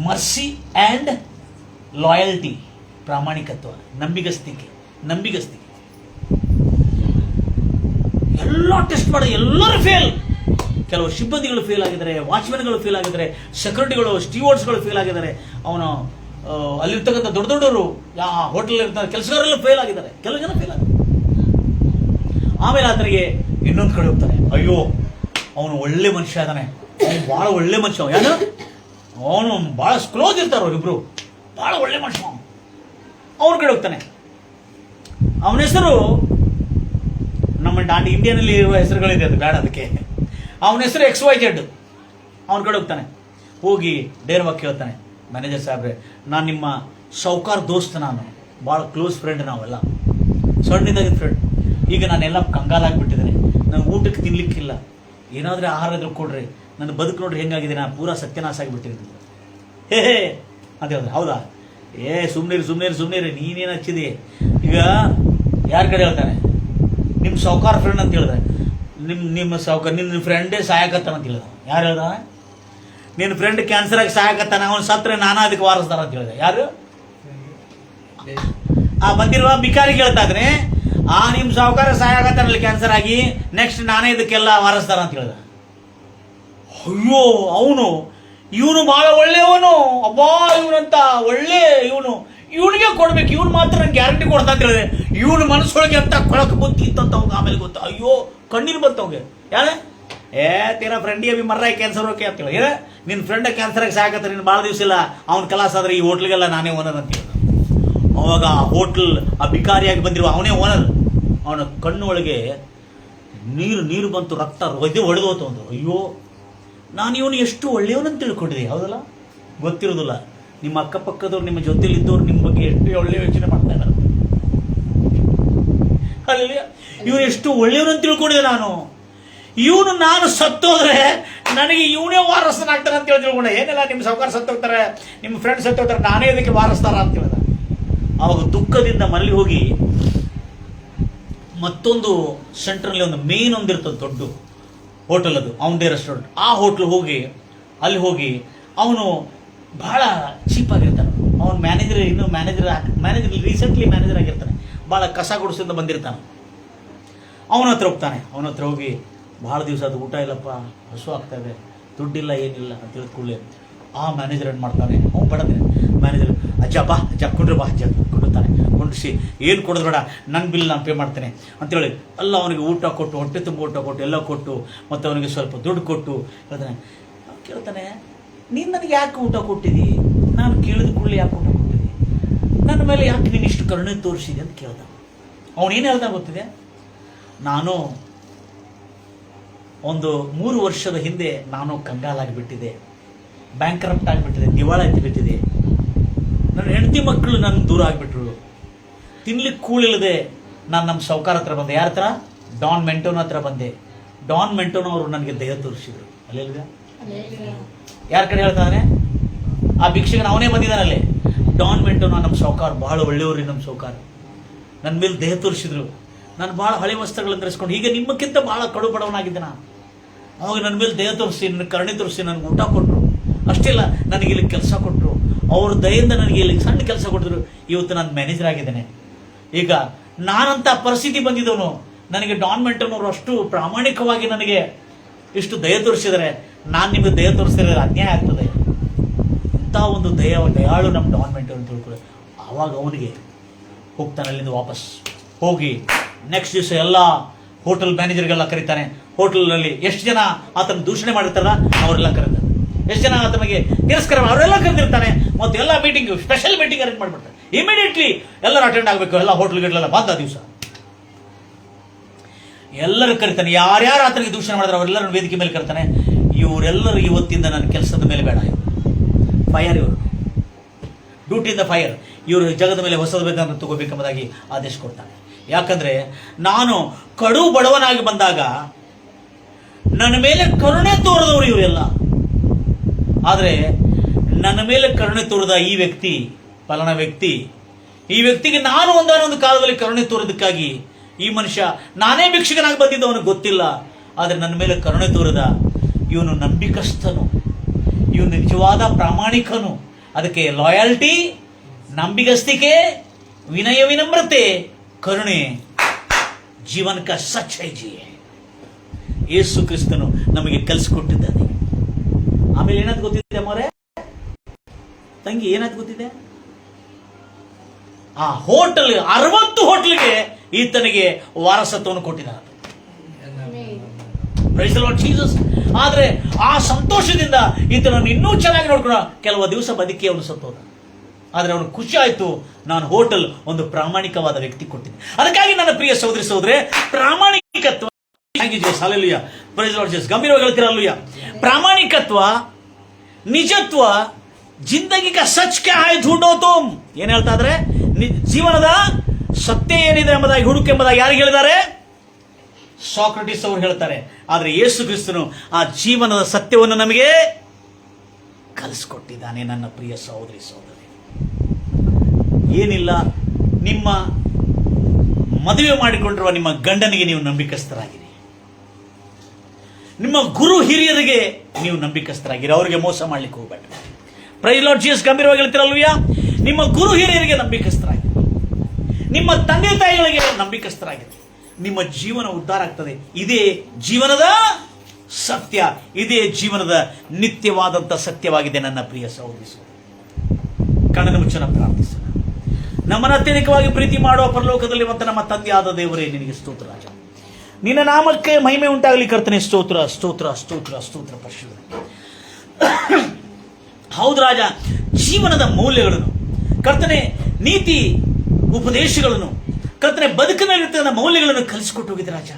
ಮರ್ಸಿ ಆ್ಯಂಡ್ ಲಾಯಲ್ಟಿ, ಪ್ರಾಮಾಣಿಕತ್ವ, ನಂಬಿಗಸ್ತಿಕೆ. ಎಲ್ಲ ಟೆಸ್ಟ್ ಮಾಡಿ ಎಲ್ಲರೂ ಫೇಲ್. ಕೆಲವು ಸಿಬ್ಬಂದಿಗಳು ಫೇಲ್ ಆಗಿದ್ದಾರೆ, ವಾಚ್ಮೆನ್ಗಳು ಫೇಲ್ ಆಗಿದ್ದಾರೆ, ಸೆಕ್ಯೂರಿಟಿಗಳು, ಸ್ಟೀವರ್ಡ್ಸ್ಗಳು ಫೇಲ್ ಆಗಿದ್ದಾರೆ, ಅವನು ಅಲ್ಲಿರ್ತಕ್ಕಂಥ ದೊಡ್ಡವರು ಹೋಟೆಲ್ ಇರ್ತಾರೆ ಕೆಲಸಗಾರರೆಲ್ಲ ಫೇಲ್ ಆಗಿದ್ದಾರೆ, ಕೆಲವು ಜನ ಫೇಲ್ ಆಗಿದ್ದಾರೆ. ಆಮೇಲೆ ಆತನಿಗೆ ಇನ್ನೊಂದು ಕಡೆ ಹೋಗ್ತಾನೆ. ಅಯ್ಯೋ ಅವನು ಒಳ್ಳೆ ಮನುಷ್ಯ ಇದ್ದಾನೆ, ಅವನು ಬಹಳ ಒಳ್ಳೆ ಮನುಷ್ಯ, ಯಾರು ಅವನು ಬಹಳ ಕ್ಲೋಸ್ ಇರ್ತಾರೆ ಅವರಿಬ್ರು, ಬಹಳ ಒಳ್ಳೆ ಮನುಷ್ಯ. ಅವ್ರ ಕಡೆ ಹೋಗ್ತಾನೆ. ಅವನ ಹೆಸರು ನಮ್ಮ ಇಂಡಿಯನ್ನಲ್ಲಿ ಇರುವ ಹೆಸರುಗಳಿದೆ, ಅದು ಬೇಡ ಅದಕ್ಕೆ. ಅವನ ಹೆಸರು XYZ. ಅವನ ಕಡೆ ಹೋಗ್ತಾನೆ. ಹೋಗಿ ನೇರವಾಗಿ ಕೇಳ್ತಾನೆ, ಮ್ಯಾನೇಜರ್ ಸಾಹೇಬ್ರೆ, ನಾನು ನಿಮ್ಮ ಸೌಕಾರ್ ದೋಸ್ತ, ನಾನು ಭಾಳ ಕ್ಲೋಸ್ ಫ್ರೆಂಡ್, ನಾವೆಲ್ಲ ಸಣ್ಣದಾಗಿ ಫ್ರೆಂಡ್. ಈಗ ನಾನೆಲ್ಲ ಕಂಗಾಲಾಗಿಬಿಟ್ಟಿದ್ದೇನೆ, ನನಗೆ ಊಟಕ್ಕೆ ತಿನ್ಲಿಕ್ಕಿಲ್ಲ, ಏನಾದರೂ ಆಹಾರ ಇದ್ರೂ ಕೊಡ್ರಿ, ನನ್ನ ಬದುಕು ನೋಡ್ರಿ ಹೆಂಗಾಗಿದೆ, ನಾನು ಪೂರಾ ಸತ್ಯನಾಶ ಆಗಿಬಿಟ್ಟಿದ್ದೀನಿ. ಹೇ ಅಂತ ಹೇಳಿದ್ರೆ, ಹೌದಾ ಸುಮ್ನಿರಿ ನೀನೇನು ಹಚ್ಚಿದಿ. ಈಗ ಯಾರ ಕಡೆ ಹೇಳ್ತಾನೆ? ನಿಮ್ಮ ಸಾವುಕಾರ ಫ್ರೆಂಡ್ ಅಂತ ಹೇಳಿದೆ. ನಿಮ್ಮ ಸಾವುಕಾರ ನಿನ್ನ ಫ್ರೆಂಡೇ ಸಾಯಕತ್ತಾನ ಅಂತ ಹೇಳಿದ. ಯಾರು ಹೇಳ್ದಾನೆ? ನಿನ್ನ ಫ್ರೆಂಡ್ ಕ್ಯಾನ್ಸರ್ ಆಗಿ ಸಾಯಕತ್ತಾನ, ಅವನು ಸತ್ರೆ ನಾನಾ ಅದಕ್ಕೆ ವಾರಸ್ತಾರ ಅಂತ ಹೇಳಿದೆ. ಯಾರು? ಆ ಬಂದಿರುವ ಬಿಕಾರಿಗೆ ಹೇಳ್ತಾ ಇದ್ರೆ, ನಿಮ್ಮ ಸಾವುಕಾರ ಸಾಯಕತ್ತಾನಲ್ಲಿ ಕ್ಯಾನ್ಸರ್ ಆಗಿ, ನೆಕ್ಸ್ಟ್ ನಾನೇ ಇದಕ್ಕೆಲ್ಲ ವಾರಸ್ತಾರ ಅಂತ ಹೇಳಿದ. ಅಯ್ಯೋ, ಇವನು ಬಹಳ ಒಳ್ಳೆಯವನು, ಅಬ್ಬಾ ಇವನಂತ ಒಳ್ಳೆ ಇವನಿಗೆ ಕೊಡ್ಬೇಕು, ಇವನು ಮಾತ್ರ ನಂಗೆ ಗ್ಯಾರಂಟಿ ಕೊಡ್ತಾ ಅಂತ ಹೇಳಿದೆ. ಇವನು ಮನಸ್ಸೊಳಗೆ ಅಂತ ಕೊಳಕು ಬುದ್ಧಿ ಇತ್ತಂತ ಅವಾಗ ಆಮೇಲೆ ಗೊತ್ತಾ. ಅಯ್ಯೋ, ಕಣ್ಣೀರು ಬಂತ ಅವಂಗೆ. ಯಾಳೆ ತೀರಾ ಫ್ರೆಂಡಿಗೆ ಬಿ ಮರ್ರಾಯಿ ಕ್ಯಾನ್ಸರ್ ಓಕೆ ಅಂತ ಹೇಳಿ, ನಿನ್ನ ಫ್ರೆಂಡ್ ಕ್ಯಾನ್ಸರ್ ಆಗಿ ಸಾಕತ್ತ, ನೀನು ಭಾಳ ದಿವಸ ಇಲ್ಲ ಅವ್ನ ಕಲಾಸ ಆದ್ರೆ ಈ ಹೋಟ್ಲಿಗೆಲ್ಲ ನಾನೇ ಓನರ್ ಅಂತ ಹೇಳಿದ. ಅವಾಗ ಆ ಹೋಟ್ಲ್ ಆ ಬಿಕಾರಿಯಾಗಿ ಬಂದಿರುವ ಅವನೇ ಓನರ್. ಅವನ ಕಣ್ಣು ಒಳಗೆ ನೀರು ಬಂತು, ರಕ್ತ ಹೊಡೆದು ಹೋತು ಒಂದು. ಅಯ್ಯೋ, ನಾನು ಇವನು ಎಷ್ಟು ಒಳ್ಳೆಯವನಂತ ತಿಳ್ಕೊಂಡಿದ್ದೆ. ಹೌದಲ್ಲ? ಗೊತ್ತಿರೋದಿಲ್ಲ. ನಿಮ್ಮ ಅಕ್ಕಪಕ್ಕದವ್ರು, ನಿಮ್ಮ ಜೊತೆಲಿದ್ದವ್ರು ನಿಮ್ಮ ಬಗ್ಗೆ ಎಷ್ಟು ಒಳ್ಳೆಯ ಯೋಚನೆ ಮಾಡ್ತಾ ಇದ್ದಾರೆ. ಅಲ್ಲಿ ಇವನು ಎಷ್ಟು ಒಳ್ಳೆಯವನಂತ ತಿಳ್ಕೊಂಡಿದ್ದೆ ನಾನು. ನಾನು ಸತ್ತೋದ್ರೆ ನನಗೆ ಇವನೇ ವಾರಸನಾಗ್ತಾನೆ ಅಂತ ಹೇಳಿ ತಿಳ್ಕೊಂಡೆ. ಏನಿಲ್ಲ, ನಿಮ್ಮ ಸಾವುಕಾರ ಸತ್ತೋಗ್ತಾರೆ, ನಿಮ್ಮ ಫ್ರೆಂಡ್ಸ್ ಸತ್ತೋಗ್ತಾರೆ, ನಾನೇ ಇದಕ್ಕೆ ವಾರಸ್ತಾರ ಅಂತ ಹೇಳಿದ. ಅವಾಗ ದುಃಖದಿಂದ ಮರಳಿ ಹೋಗಿ ಮತ್ತೊಂದು ಸೆಂಟ್ರಲ್ಲಿ ಒಂದು ಮೇನ್ ಒಂದಿರ್ತದೆ, ದೊಡ್ಡ ಹೋಟೆಲ್, ಅದು ಅವನದೇ ರೆಸ್ಟೋರೆಂಟ್. ಆ ಹೋಟ್ಲ್ ಅಲ್ಲಿ ಹೋಗಿ ಅವನು ಭಾಳ ಚೀಪ್ ಆಗಿರ್ತಾನೆ. ಅವನು ಮ್ಯಾನೇಜರ್ ರೀಸೆಂಟ್ಲಿ ಮ್ಯಾನೇಜರ್ ಆಗಿರ್ತಾನೆ. ಭಾಳ ಕಸ ಗುಡಿಸಿಂದ ಬಂದಿರ್ತಾನೆ. ಅವನ ಹತ್ರ ಹೋಗ್ತಾನೆ. ಅವನ ಹತ್ರ ಹೋಗಿ, ಭಾಳ ದಿವಸ ಅದು ಊಟ ಇಲ್ಲಪ್ಪ, ಹಸು ಆಗ್ತಾಯಿದೆ, ದುಡ್ಡಿಲ್ಲ, ಏನಿಲ್ಲ ಅಂತ ಹೇಳಿದ್ಕೊಳ್ಳಿ. ಆ ಮ್ಯಾನೇಜರ್ ಏನು ಮಾಡ್ತಾನೆ, ಅವ್ನು ಬಡದ್ರೆ ಮ್ಯಾನೇಜರ್, ಅಜ್ಜ ಕುಂಡ್ರಿ ಬಾ ಅಜ್ಜ ಕುಂಡಿರ್ತಾನೆ. ಕುಂಡ್ರಿಸಿ, ಏನು ಕೊಡೋದು ಬೇಡ, ನನ್ನ ಬಿಲ್ ನಾನು ಪೇ ಮಾಡ್ತೇನೆ ಅಂತೇಳಿ ಎಲ್ಲ ಅವನಿಗೆ ಊಟ ಕೊಟ್ಟು, ಹೊಟ್ಟೆ ತುಂಬ ಊಟ ಕೊಟ್ಟು, ಎಲ್ಲ ಕೊಟ್ಟು, ಮತ್ತು ಅವನಿಗೆ ಸ್ವಲ್ಪ ದುಡ್ಡು ಕೊಟ್ಟು ಕೇಳ್ತಾನೆ, ನೀನು ನನಗೆ ಯಾಕೆ ಊಟ ಕೊಟ್ಟಿದ್ದಿ? ನಾನು ಕೇಳಿದ ಕೂಡಲೇ ಯಾಕೆ ಊಟ ಕೊಟ್ಟಿದ್ದಿ? ನನ್ನ ಮೇಲೆ ಯಾಕೆ ನೀನು ಇಷ್ಟು ಕರುಣೆ ತೋರಿಸಿದೆ ಅಂತ ಕೇಳ್ದ. ಅವನೇನು ಹೇಳ್ದ ಗೊತ್ತಿದೆ? ನಾನು ಒಂದು 3 ವರ್ಷದ ಹಿಂದೆ ನಾನು ಕಂಗಾಲಾಗಿಬಿಟ್ಟಿದೆ, ಬ್ಯಾಂಕ್ರಪ್ಟ್ ಆಗಿಬಿಟ್ಟಿದೆ, ದಿವಾಳ ಬಿಟ್ಟಿದೆ. ನನ್ನ ಹೆಂಡತಿ ಮಕ್ಕಳು ನನ್ನ ದೂರ ಆಗಿಬಿಟ್ರು, ತಿನ್ಲಿಕ್ಕೆ ಕೂಳಿಲ್ಲದೆ ನಾನು ನಮ್ಮ ಸಾವುಕಾರ ಹತ್ರ ಬಂದೆ. ಯಾರ ಹತ್ರ? ಡಾನ್ ಮೆಂಟೋನ್ ಹತ್ರ ಬಂದೆ. ಡಾನ್ ಮೆಂಟೋನ್ ಅವರು ನನಗೆ ದಯ ತೋರಿಸಿದ್ರು. ಅಲ್ಲೆಲ್ಗ ಯಾರ ಕಡೆ ಹೇಳ್ತಾನೆ? ಆ ಭಿಕ್ಷಕನ ಅವನೇ ಬಂದಿದ್ದಾನಲ್ಲಿ. ಡಾನ್ ಮೆಂಟೋನ್ ನಮ್ಮ ಸಾವುಕಾರ ಬಹಳ ಒಳ್ಳೆಯವ್ರಿ. ನಮ್ಮ ಸಾವುಕಾರ ನನ್ನ ಮೇಲೆ ದಯ ತೋರಿಸಿದ್ರು. ನಾನು ಭಾಳ ಹಳೆ ವಸ್ತ್ರಗಳನ್ನು ಧರಿಸ್ಕೊಂಡು, ಹೀಗೆ ನಿಮ್ಮಕ್ಕಿಂತ ಭಾಳ ಕಡು ಬಡವನಾಗಿದ್ದೆ ನಾನು. ಅವಾಗ ನನ್ನ ಮೇಲೆ ದಯ ತೋರಿಸಿ, ನನ್ನ ಕರುಣೆ ತೋರಿಸಿ ನನಗೆ ಊಟ ಕೊಟ್ಟರು. ಅಷ್ಟಿಲ್ಲ, ನನಗೆ ಇಲ್ಲಿ ಕೆಲಸ ಕೊಟ್ಟರು. ಅವ್ರ ದಯೆಯಿಂದ ನನಗೆ ಇಲ್ಲಿ ಸಣ್ಣ ಕೆಲಸ ಕೊಟ್ಟಿದ್ರು. ಇವತ್ತು ನಾನು ಮ್ಯಾನೇಜರ್ ಆಗಿದ್ದೇನೆ. ಈಗ ನಾನಂತ ಪರಿಸ್ಥಿತಿ ಬಂದಿದ್ದವನು, ನನಗೆ ಡಾನ್ ಮೆಂಟೋನ್ ಅವರು ಅಷ್ಟು ಪ್ರಾಮಾಣಿಕವಾಗಿ ನನಗೆ ಇಷ್ಟು ದಯ ತೋರಿಸಿದರೆ, ನಾನು ನಿಮಗೆ ದಯ ತೋರಿಸಿದ್ರೆ ಅನ್ಯಾಯ ಆಗ್ತದೆ. ಇಂಥ ಒಂದು ದಯಾಳು ನಮ್ಮ ಡಾನ್ ಮೆಂಟೋನ್ ಅಂತ ತಿಳ್ಕೊಳ್ಳಿ. ಆವಾಗ ಅವನಿಗೆ ಹೋಗ್ತಾನೆ. ಅಲ್ಲಿಂದ ವಾಪಸ್ ಹೋಗಿ ನೆಕ್ಸ್ಟ್ ದಿವಸ ಎಲ್ಲ ಹೋಟೆಲ್ ಮ್ಯಾನೇಜರ್ಗೆಲ್ಲ ಕರೀತಾನೆ. ಹೋಟೆಲ್ನಲ್ಲಿ ಎಷ್ಟು ಜನ ಆತನ ದೂಷಣೆ ಮಾಡಿರ್ತಾರಲ್ಲ ಅವರೆಲ್ಲ ಕರೀತಾರೆ. ಎಷ್ಟು ಜನ ಆತನಿಗೆ ತಿರಸ್ಕಾರ ಅವರೆಲ್ಲ ಕರೆದಿರ್ತಾನೆ. ಮತ್ತು ಎಲ್ಲ ಮೀಟಿಂಗ್, ಸ್ಪೆಷಲ್ ಮೀಟಿಂಗ್ ಅರೇಂಜ್ ಮಾಡಿಬಿಡ್ತಾರೆ. ಇಮಿಡಿಯೇಟ್ಲಿ ಎಲ್ಲರೂ ಅಟೆಂಡ್ ಆಗಬೇಕು. ಎಲ್ಲ ಹೋಟೆಲ್ಗಳೆಲ್ಲ ಬಂದ ದಿವಸ ಎಲ್ಲರೂ ಕರಿತಾನೆ. ಯಾರ್ಯಾರು ಆತನಿಗೆ ದೂಷಣೆ ಮಾಡಿದ್ರೆ ಅವರೆಲ್ಲರೂ ವೇದಿಕೆ ಮೇಲೆ ಕರಿತಾನೆ. ಇವರೆಲ್ಲರೂ ಇವತ್ತಿಂದ ನನ್ನ ಕೆಲಸದ ಮೇಲೆ ಬೇಡ, ಫೈರ್, ಇವರು ಡ್ಯೂಟಿಯಿಂದ ಫೈರ್, ಇವರು ಜಗದ ಮೇಲೆ ಹೊಸದ ವೇತನ ತಗೋಬೇಕೆಂಬುದಾಗಿ ಆದೇಶ ಕೊಡ್ತಾನೆ. ಯಾಕಂದ್ರೆ ನಾನು ಕಡು ಬಡವನಾಗಿ ಬಂದಾಗ ನನ್ನ ಮೇಲೆ ಕರುಣೆ ತೋರಿದವರು ಇವರೆಲ್ಲ. ಆದರೆ ನನ್ನ ಮೇಲೆ ಕರುಣೆ ತೋರಿದ ಈ ವ್ಯಕ್ತಿ, ಫಲಾನ ವ್ಯಕ್ತಿ, ಈ ವ್ಯಕ್ತಿಗೆ ನಾನು ಒಂದಾನೊಂದು ಕಾಲದಲ್ಲಿ ಕರುಣೆ ತೋರಿದಕ್ಕಾಗಿ ಈ ಮನುಷ್ಯ, ನಾನೇ ಭಿಕ್ಷಕನಾಗಿ ಬಂದಿದ್ದವನಿಗೆ ಗೊತ್ತಿಲ್ಲ, ಆದರೆ ನನ್ನ ಮೇಲೆ ಕರುಣೆ ತೋರಿದ ಇವನು ನಂಬಿಕಸ್ಥನು, ಇವನು ನಿಜವಾದ ಪ್ರಾಮಾಣಿಕನು. ಅದಕ್ಕೆ ಲಾಯಲ್ಟಿ, ನಂಬಿಗಸ್ತಿಕೆ, ವಿನಯ, ವಿನಮ್ರತೆ, ಕರುಣೆ, ಜೀವನ ಕ ಸಚ್ಚೈ ಜೀ ಯೇಸು ಕ್ರಿಸ್ತನು ನಮಗೆ ಕಲಿಸಿಕೊಟ್ಟಿದ್ದಾನೆ. ಆಮೇಲೆ ಏನಾದ್ ಗೊತ್ತಿದೆ ಅಮ್ಮರೇ ತಂಗಿ, ಏನಾದ್ ಗೊತ್ತಿದೆ? ಆ ಹೋಟೆಲ್ 60 ಹೋಟೆಲ್ಗೆ ಈತನಿಗೆ ವಾರಸತ್ವವನ್ನು ಕೊಟ್ಟಿದ್ದಾನೆ. Praise the Lord Jesus. ಆದ್ರೆ ಆ ಸಂತೋಷದಿಂದ ಈತನನ್ನು ಇನ್ನೂ ಚೆನ್ನಾಗಿ ನೋಡ್ಕೊಳ್ಳೋ ಕೆಲವು ದಿವಸ ಬದುಕಿ ಅವನು ಸತ್ತೋದ. ಆದ್ರೆ ಅವನು ಖುಷಿ ಆಯ್ತು, ನಾನು ಹೋಟೆಲ್ ಒಂದು ಪ್ರಾಮಾಣಿಕವಾದ ವ್ಯಕ್ತಿ ಕೊಟ್ಟಿದ್ದೆ. ಅದಕ್ಕಾಗಿ ನನ್ನ ಪ್ರಿಯ ಸಹೋದರಿ ಸಹೋದರೇ, ಪ್ರಾಮಾಣಿಕತ್ವ, ಪ್ರೈಸ್ ದಿ ಲಾರ್ಡ್ ಜೀಸಸ್, ಗಂಭೀರವಾಗಿ ಹೇಳ್ತೀರಾ ಅಲ್ಲೂಯ. ಪ್ರಾಮಾಣಿಕತ್ವ, ನಿಜತ್ವ, ಜಿಂದಗಿ ಕಾ ಸಚ್ ಕ್ಯಾ ಹೈ ಝೂಠೋ ತುಮ್, ಏನ್ ಹೇಳ್ತಾ ಇದ್ರೆ, ಜೀವನದ ಸತ್ಯ ಏನಿದೆ ಎಂಬುದಾಗಿ ಹುಡುಕೆಂಬುದಾಗಿ ಯಾರಿಗೆ ಹೇಳಿದ್ದಾರೆ? ಸಾಕ್ರಟಿಸ್ ಅವರು ಹೇಳ್ತಾರೆ. ಆದ್ರೆ ಯೇಸು ಕ್ರಿಸ್ತನು ಆ ಜೀವನದ ಸತ್ಯವನ್ನು ನಮಗೆ ಕಲಿಸ್ಕೊಟ್ಟಿದ್ದಾನೆ. ನನ್ನ ಪ್ರಿಯ ಸಹೋದರಿ ಸಹೋದರಿ, ಏನಿಲ್ಲ, ನಿಮ್ಮ ಮದುವೆ ಮಾಡಿಕೊಂಡಿರುವ ನಿಮ್ಮ ಗಂಡನಿಗೆ ನೀವು ನಂಬಿಕಸ್ಥರಾಗಿರಿ. ನಿಮ್ಮ ಗುರು ಹಿರಿಯರಿಗೆ ನೀವು ನಂಬಿಕಸ್ಥರಾಗಿರಿ. ಅವರಿಗೆ ಮೋಸ ಮಾಡ್ಲಿಕ್ಕೆ ಹೋಗಬೇಡ. Praise Lord Jesus. ಗಂಭೀರವಾಗಿ ಹೇಳ್ತಿರಲ್ವಯ್ಯ, ನಿಮ್ಮ ಗುರು ಹಿರಿಯರಿಗೆ ನಂಬಿಕಸ್ಥರಾಗಿರಿ. ನಿಮ್ಮ ತಂದೆ ತಾಯಿಗಳಿಗೆ ನಂಬಿಕಸ್ಥರಾಗಿರಿ. ನಿಮ್ಮ ಜೀವನ ಉದ್ಧಾರ ಆಗ್ತದೆ. ಇದೇ ಜೀವನದ ಸತ್ಯ, ಇದೇ ಜೀವನದ ನಿತ್ಯವಾದಂಥ ಸತ್ಯವಾಗಿದೆ. ನನ್ನ ಪ್ರಿಯ ಸಹೋದರಿ, ಕಣ್ಣನ್ನು ಮುಚ್ಚನ ಪ್ರಾರ್ಥಿಸೋಣ. ನಮ್ಮನ್ನು ಅತ್ಯಧಿಕವಾಗಿ ಪ್ರೀತಿ ಮಾಡುವ ಪರಲೋಕದಲ್ಲಿ ಮತ್ತು ನಮ್ಮ ತಂದೆಯಾದ ದೇವರೇ, ನಿನಗೆ ಸ್ತೋತ್ರ ರಾಜ. ನಿನ್ನ ನಾಮಕ್ಕೆ ಮಹಿಮೆ ಉಂಟಾಗಲಿ ಕರ್ತನೆ. ಸ್ತೋತ್ರ ಸ್ತೋತ್ರ ಸ್ತೋತ್ರ ಸ್ತೋತ್ರ ಪರಿಶುದ್ಧ. ಹೌದು ರಾಜ, ಜೀವನದ ಮೌಲ್ಯಗಳನ್ನು ಕರ್ತನೆ, ನೀತಿ ಉಪದೇಶಗಳನ್ನು ಕರ್ತನೆ, ಬದುಕಿನಲ್ಲಿರ್ತಕ್ಕಂಥ ಮೌಲ್ಯಗಳನ್ನು ಕಲಿಸಿಕೊಟ್ಟು ಹೋಗಿದೆ ರಾಜ.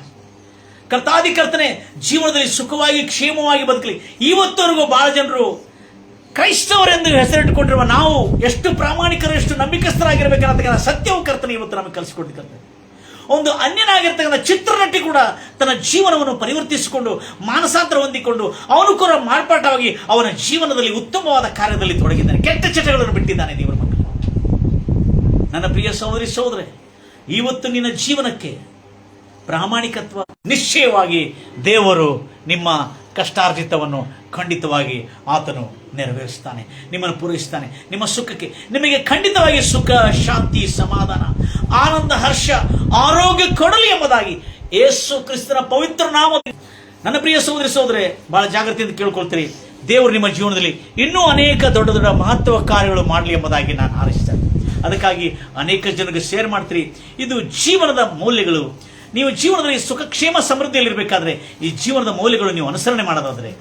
ಕರ್ತಾದಿ ಕರ್ತನೆ, ಜೀವನದಲ್ಲಿ ಸುಖವಾಗಿ ಕ್ಷೇಮವಾಗಿ ಬದುಕಲಿ. ಇವತ್ತವರೆಗೂ ಬಹಳ ಜನರು ಕ್ರೈಸ್ತವರೆಂದು ಹೆಸರಿಟ್ಟುಕೊಂಡಿರುವ ನಾವು ಎಷ್ಟು ಪ್ರಾಮಾಣಿಕರು, ಎಷ್ಟು ನಂಬಿಕಸ್ಥರಾಗಿರ್ಬೇಕನ್ನತಕ್ಕಂಥ ಸತ್ಯವು ಕರ್ತನೆ ಇವತ್ತು ನಮಗೆ ಕಲಿಸಿಕೊಟ್ಟಿರ್ತದೆ. ಒಂದು ಅನ್ಯನಾಗಿರ್ತಕ್ಕಂಥ ಚಿತ್ರನಟಿ ಕೂಡ ತನ್ನ ಜೀವನವನ್ನು ಪರಿವರ್ತಿಸಿಕೊಂಡು ಮಾನಸಾಂತರ ಹೊಂದಿಕೊಂಡು ಅವನು ಕೂಡ ಮಾರ್ಪಾಟವಾಗಿ ಅವನ ಜೀವನದಲ್ಲಿ ಉತ್ತಮವಾದ ಕಾರ್ಯದಲ್ಲಿ ತೊಡಗಿದ್ದಾನೆ. ಕೆಟ್ಟ ಚಟಗಳನ್ನು ಬಿಟ್ಟಿದ್ದಾನೆ ದೇವರ ಮಕ್ಕಳು. ನನ್ನ ಪ್ರಿಯ ಸಹೋದರಿ ಸಹೋದರೇ, ಇವತ್ತು ನಿನ್ನ ಜೀವನಕ್ಕೆ ಪ್ರಾಮಾಣಿಕತ್ವ ನಿಶ್ಚಯವಾಗಿ ದೇವರು ನಿಮ್ಮ ಕಷ್ಟಾರ್ಜಿತವನ್ನು ಖಂಡಿತವಾಗಿ ಆತನು ನೆರವೇರಿಸ್ತಾನೆ, ನಿಮ್ಮನ್ನು ಪೂರೈಸ್ತಾನೆ. ನಿಮ್ಮ ಸುಖಕ್ಕೆ ನಿಮಗೆ ಖಂಡಿತವಾಗಿ ಸುಖ, ಶಾಂತಿ, ಸಮಾಧಾನ, ಆನಂದ, ಹರ್ಷ, ಆರೋಗ್ಯ ಕೊಡಲಿ ಎಂಬುದಾಗಿ ಯೇಸು ಕ್ರಿಸ್ತನ ಪವಿತ್ರ ನಾಮ. ನನ್ನ ಪ್ರಿಯ ಸಹೋದರಿ ಸಹೋದರೇ, ಬಹಳ ಜಾಗೃತಿಯಿಂದ ಕೇಳ್ಕೊಳ್ತೀರಿ. ದೇವರು ನಿಮ್ಮ ಜೀವನದಲ್ಲಿ ಇನ್ನೂ ಅನೇಕ ದೊಡ್ಡ ದೊಡ್ಡ ಮಹತ್ವ ಕಾರ್ಯಗಳು ಮಾಡಲಿ ಎಂಬುದಾಗಿ ನಾನು ಹಾರೈಸ್ತೇನೆ. ಅದಕ್ಕಾಗಿ ಅನೇಕ ಜನರಿಗೆ ಶೇರ್ ಮಾಡ್ತೀರಿ. ಇದು ಜೀವನದ ಮೌಲ್ಯಗಳು. ನೀವು ಜೀವನದಲ್ಲಿ ಸುಖ, ಕ್ಷೇಮ, ಸಮೃದ್ಧಿಯಲ್ಲಿರಬೇಕಾದ್ರೆ ಈ ಜೀವನದ ಮೌಲ್ಯಗಳು ನೀವು ಅನುಸರಣೆ ಮಾಡೋದಾದ್ರೆ